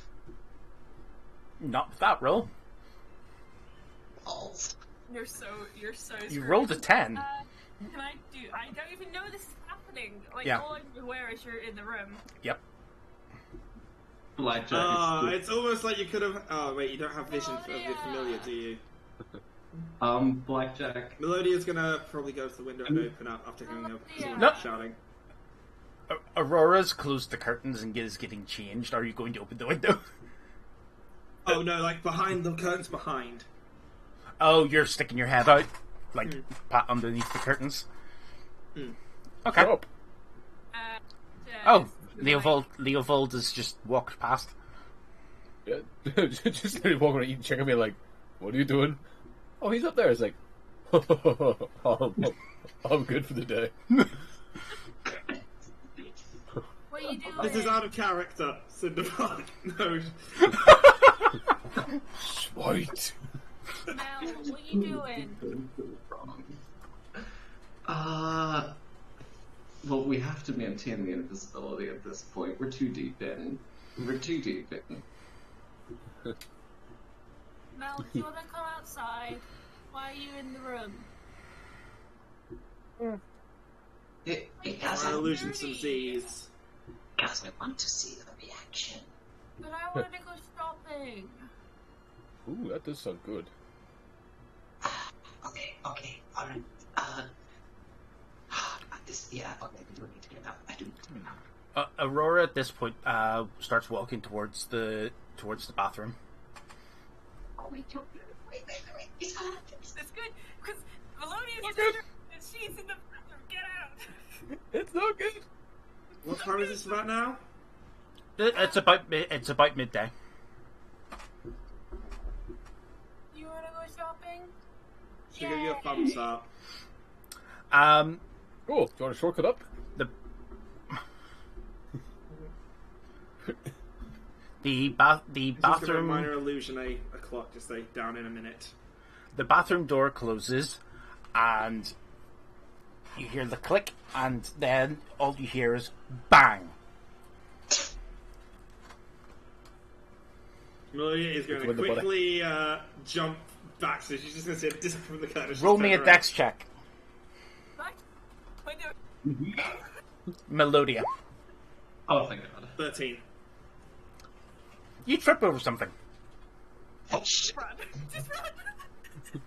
Not with that roll. Balls. You're so You screwed. rolled a 10. Can I do? I don't even know this is happening. Like Yeah. all I'm aware is you're in the room. Yep. Blackjack. It's almost like you could have... Oh, wait, you don't have vision of the familiar, do you? Blackjack. Melodia's gonna probably go to the window and open up after hearing her No. shouting. Aurora's closed the curtains and is getting changed. Are you going to open the window? Oh no, like behind the curtains behind. Oh, you're sticking your head out, like pat underneath the curtains. Okay. Shut up. Oh, Leovold has just walked past. Yeah. Just literally walking around eating chicken and be like, what are you doing? Oh, he's up there. It's like, I'm good for the day. What are you doing? This is out of character, Cinderella. No. Sweet. Mel, what you doing? Well, we have to maintain the invisibility at this point. We're too deep in. Mel, do you want to come outside? Why are you in the room? It Our illusion some Z's. Because I want to see the reaction. But I want to go shopping. Ooh, that does sound good. Okay, alright. We do need to get out. I do need to get out. Aurora at this point starts walking towards the bathroom. Oh, wait. It's hot. That's good, because Melodia's sister and she's in the bathroom. Get out. It's not good. What time is this about now? It's about midday. You want to go shopping? Should give you a thumbs up. Cool. Do you want to shortcut up? The Just bathroom. a minor illusion, a clock, just say down in a minute. The bathroom door closes, and you hear the click, and then all you hear is bang. Melodia is going to quickly jump back, so she's just going to say disappear from the curtain. Roll me a dex check. What? Melodia. Oh, thank God. 13. You trip over something. Oh, shit. Run. Just run.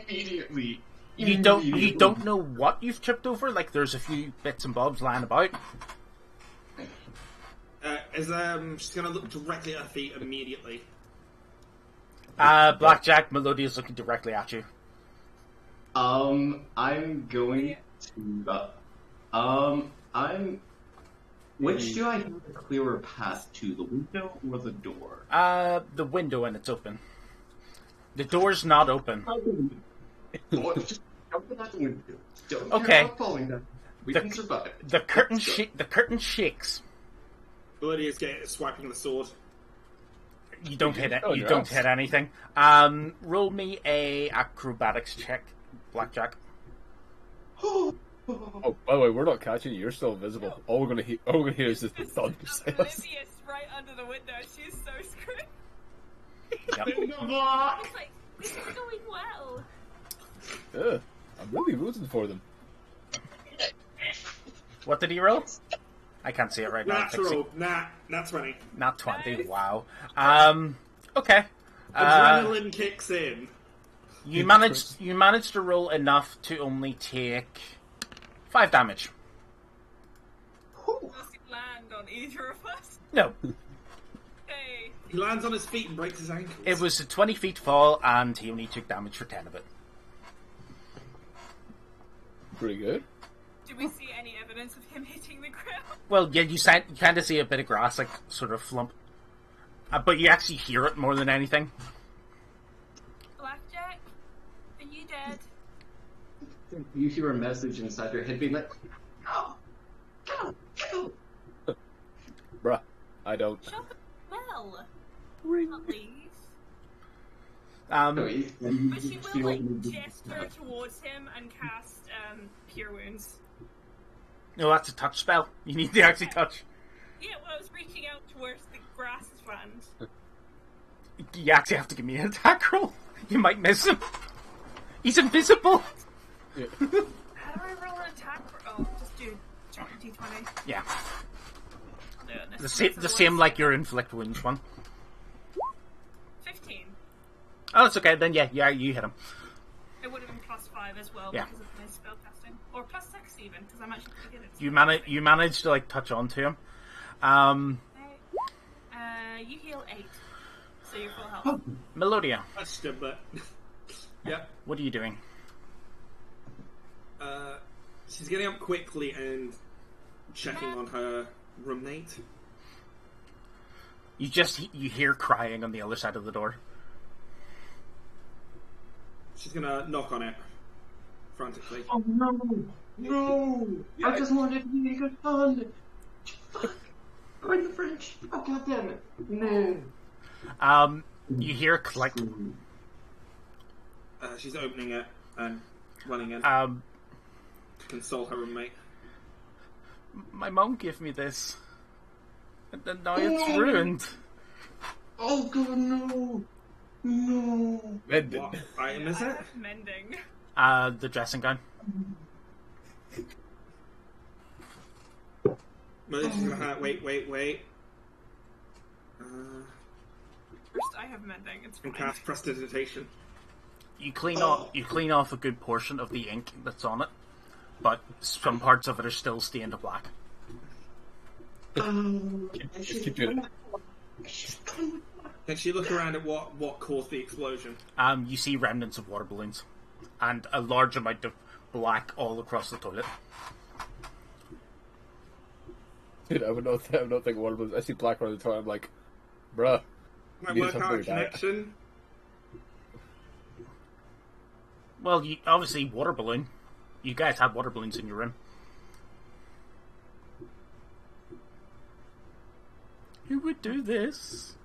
Immediately. You don't know what you've tripped over. Like there's a few bits and bobs lying about. She's going to look directly at her feet immediately. Blackjack, Melodia's looking directly at you. I'm going to. Which do I have a clearer path to, the window or the door? The window, and it's open. The door's not open. Just jump out the window. Don't Okay. care about falling down. We can survive. The curtain shakes. Melodia's swiping the sword. You don't hit it. Oh, You your don't ass. hit anything. Roll me a acrobatics check, Blackjack. Oh, by the way, we're not catching you. You're still invisible. All we're gonna hear is just the thunder sounds. Olivia's right under the window. She's so screwed. Yep. It's like, this is going well. Yeah, I'm really rooting for them. What did he roll? I can't see it right now. Natural. Not 20. Not 20. Wow. Okay. Adrenaline kicks in. You managed to roll enough to only take 5 damage. Does it land on either of us? No. Hey. He lands on his feet and breaks his ankles. It was a 20 feet fall, and he only took damage for 10 of it. Pretty good. Do we see any evidence of him hitting the ground? Well, yeah, you kind of see a bit of grass, like, sort of flump. But you actually hear it more than anything. Blackjack, are you dead? You hear a message inside your head being like, "Go! Go! Go!" Bruh, I don't. Shut up, Mel. Ring. Not leave. No, But she will, like, gesture towards him and cast, Cure Wounds. No, that's a touch spell. You need to actually touch. Yeah, well, I was reaching out towards the grass strand. You actually have to give me an attack roll. You might miss him. He's invisible. Yeah. How do I roll an attack? Oh, just do D20. Yeah. I'll do it. The same like your inflict wounds one. 15. Oh, it's okay. Then yeah, you hit him. It would have been +5 as well Yeah. because of my spell casting. Or +6 even, because I'm actually pretty good at You managed to like touch onto him. You heal 8. So you're full health. Melodia, Touched him, but... Yep. what are you doing? She's getting up quickly and checking on her roommate. You hear crying on the other side of the door. She's gonna knock on it frantically. Oh no! No! I just wanted to be a good fun! Fuck! I'm the French! Oh, goddammit! No! You hear click, She's opening it and running in To console her roommate. My mom gave me this, and then now it's ruined. Oh god, no! No! Mending. What item is it? Mending. The dressing gown. Melody's gonna have, wait. First, I have mending. It's fine. And cast prestidigitation. You clean off a good portion of the ink that's on it, but some parts of it are still stained black. Just keep doing it. Can she look around at what caused the explosion? You see remnants of water balloons, and a large amount of black all across the toilet. Dude, I would not think water balloons. I see black all the time. I'm like, bruh. Might You need work something out a like that. connection. Well, obviously water balloon. You guys have water balloons in your room. Who would do this?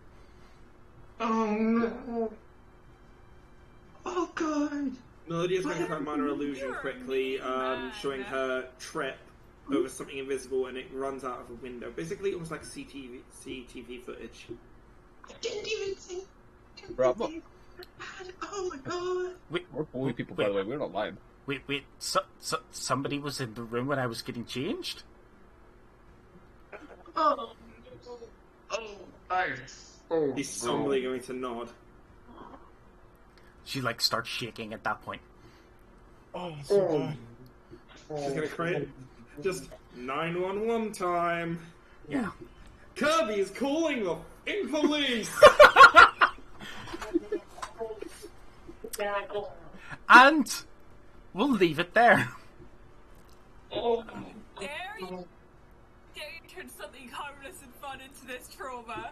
Oh no! Oh god! Melody is going to try minor illusion quickly, showing her trip over something invisible, and it runs out of a window. Basically, almost like CCTV footage. I didn't even think. Bravo. Oh my god! We're bully people, by the way. We're not lying. Wait. Somebody was in the room when I was getting changed? Oh, He's somebody going to nod. She, starts shaking at that point. Oh, She's going to create just 911 time. Yeah. Kirby is calling the police! And we'll leave it there. Dare you turn something harmless and fun into this trauma?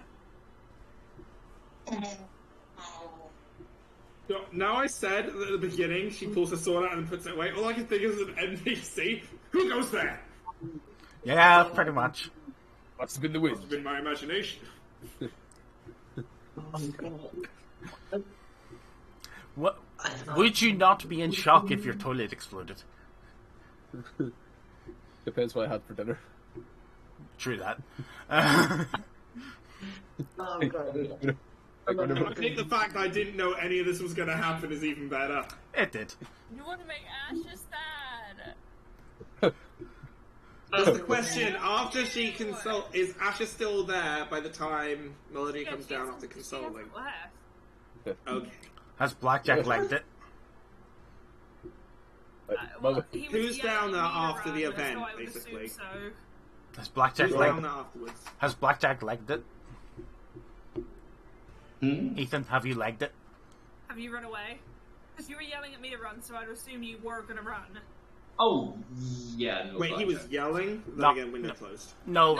Now I said at the beginning, she pulls her sword out and puts it away. All I can think is an NPC. Who goes there? Yeah, pretty much. Must have been the wind. Must have been my imagination. What? Would you not be in shock if your toilet exploded? Depends what I had for dinner. True that. I think the fact I didn't know any of this was going to happen is even better. It did. You want to make Ashes sad? That's the question. After she consult, is Asha still there by the time Melody comes down after consoling? Okay. Has Blackjack legged it? Who's down there after the event, basically? So. Has Blackjack Who's legged down it? there afterwards? Has Blackjack legged it? Ethan, have you legged it? Have you run away? Because you were yelling at me to run, so I'd assume you were going to run. Oh, yeah. No, Wait, he was yelling? Then No, again, window no. closed. No,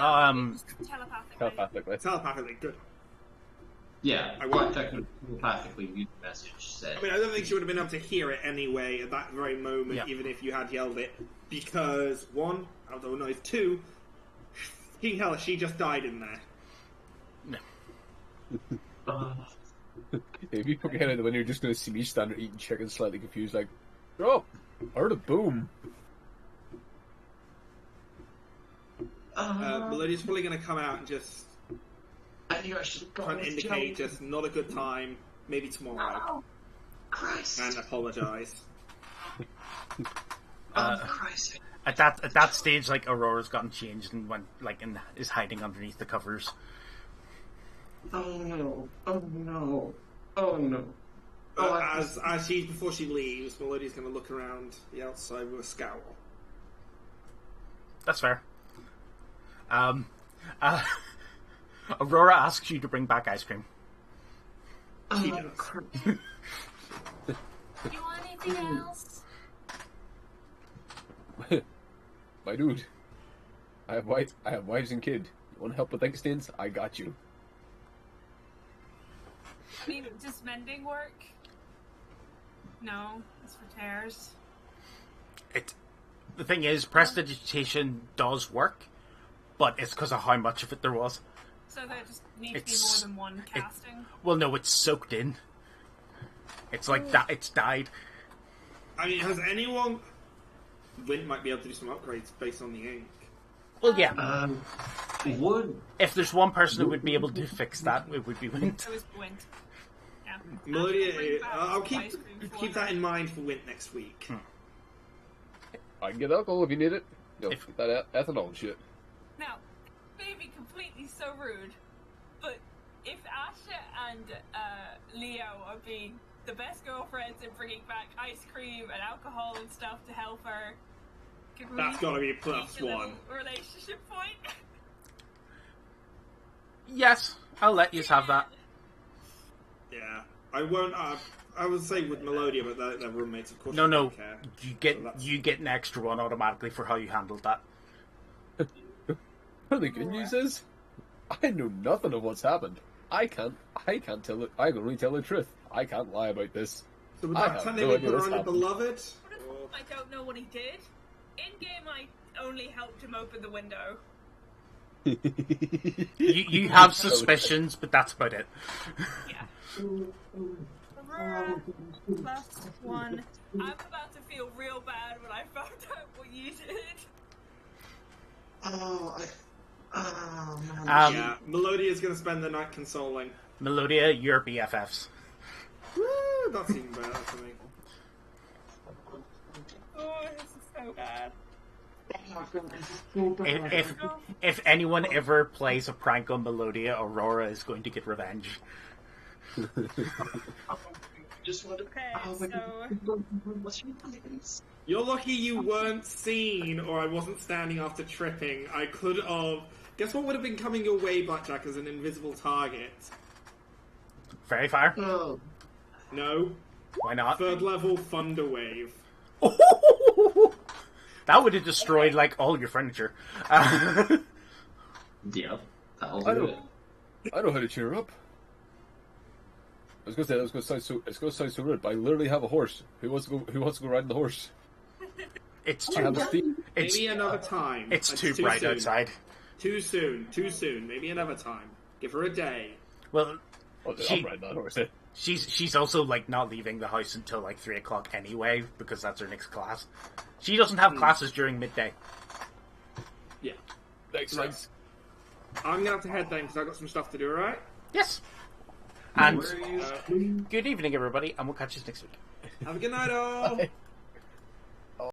Telepathically. Telepathically, good. Yeah, I quite telepathically mute message said. I mean, I don't think she would have been able to hear it anyway at that very moment, Yeah. even if you had yelled it, because, one, although noise, two, fucking hell, she just died in there. No. If you poke your head out the window, you're just going to see me stand there eating chicken, slightly confused, like, oh, I heard a boom. Melody's probably going to come out and just I knew I should try and indicate just not a good time, maybe tomorrow, Oh, Christ. and apologise. Christ. At that stage, Aurora's gotten changed and went and is hiding underneath the covers. Oh no. Oh no. Oh no. As before she leaves, Melody's going to look around the outside with a scowl. That's fair. Aurora asks you to bring back ice cream. She does. Do you want anything else? My dude, I have wives and kid. You want help with ink stains? I got you. I mean, does mending work? No, it's for tears. The thing is, prestidigitation does work, but it's because of how much of it there was. So there just needs to be more than one casting? Well, no, it's soaked in. It's like that. It's died. I mean, has anyone... Wint might be able to do some upgrades based on the ink. Well, yeah. Would... If there's one person who would be able to fix that, it would be Wint. It was Gwent. Yeah. Melodia, I'll keep that in mind for Wint next week. I can get alcohol if you need it. Get that ethanol and shit. Now, maybe completely so rude, but if Asha and Leo are being the best girlfriends and bringing back ice cream and alcohol and stuff to help her, That's gotta be a plus one. Relationship point? Yes, I'll let you have that. Yeah, I won't. I would say with Melodia, but they're roommates, of course. No, don't care. you get an extra one automatically for how you handled that. Well, the good news is, I know nothing of what's happened. I can't tell it. I can only tell the truth. I can't lie about this. So would that technically put her on your beloved? I don't know what he did. In game, I only helped him open the window. You have suspicions, but that's about it. Yeah. Plus one. I'm about to feel real bad when I found out what you did. Yeah, Melodia's gonna spend the night consoling. Melodia, you're BFFs. Woo, that's even better for me. Oh, this is so bad. If anyone ever plays a prank on Melodia, Aurora is going to get revenge. You're lucky you weren't seen, or I wasn't standing after tripping. I could have... Guess what would have been coming your way, Blackjack, as an invisible target? Very far? Oh. No. Why not? 3rd level Thunder Wave. That would have destroyed, like, all your furniture. Yeah, that'll do it. I know how to cheer her up. I was going to say, it's going to sound so rude, but I literally have a horse. Who wants to go riding the horse? It's too... Maybe another time. It's too bright soon. outside. Too soon. Maybe another time. Give her a day. Well, I'll ride that horse. She's also, like, not leaving the house until, like, 3 o'clock anyway, because that's her next class. She doesn't have classes during midday. Yeah. Makes sense. I'm going to have to head then, because I've got some stuff to do, alright? Yes. And good evening, everybody, and we'll catch you next week. Have a good night, all! Bye.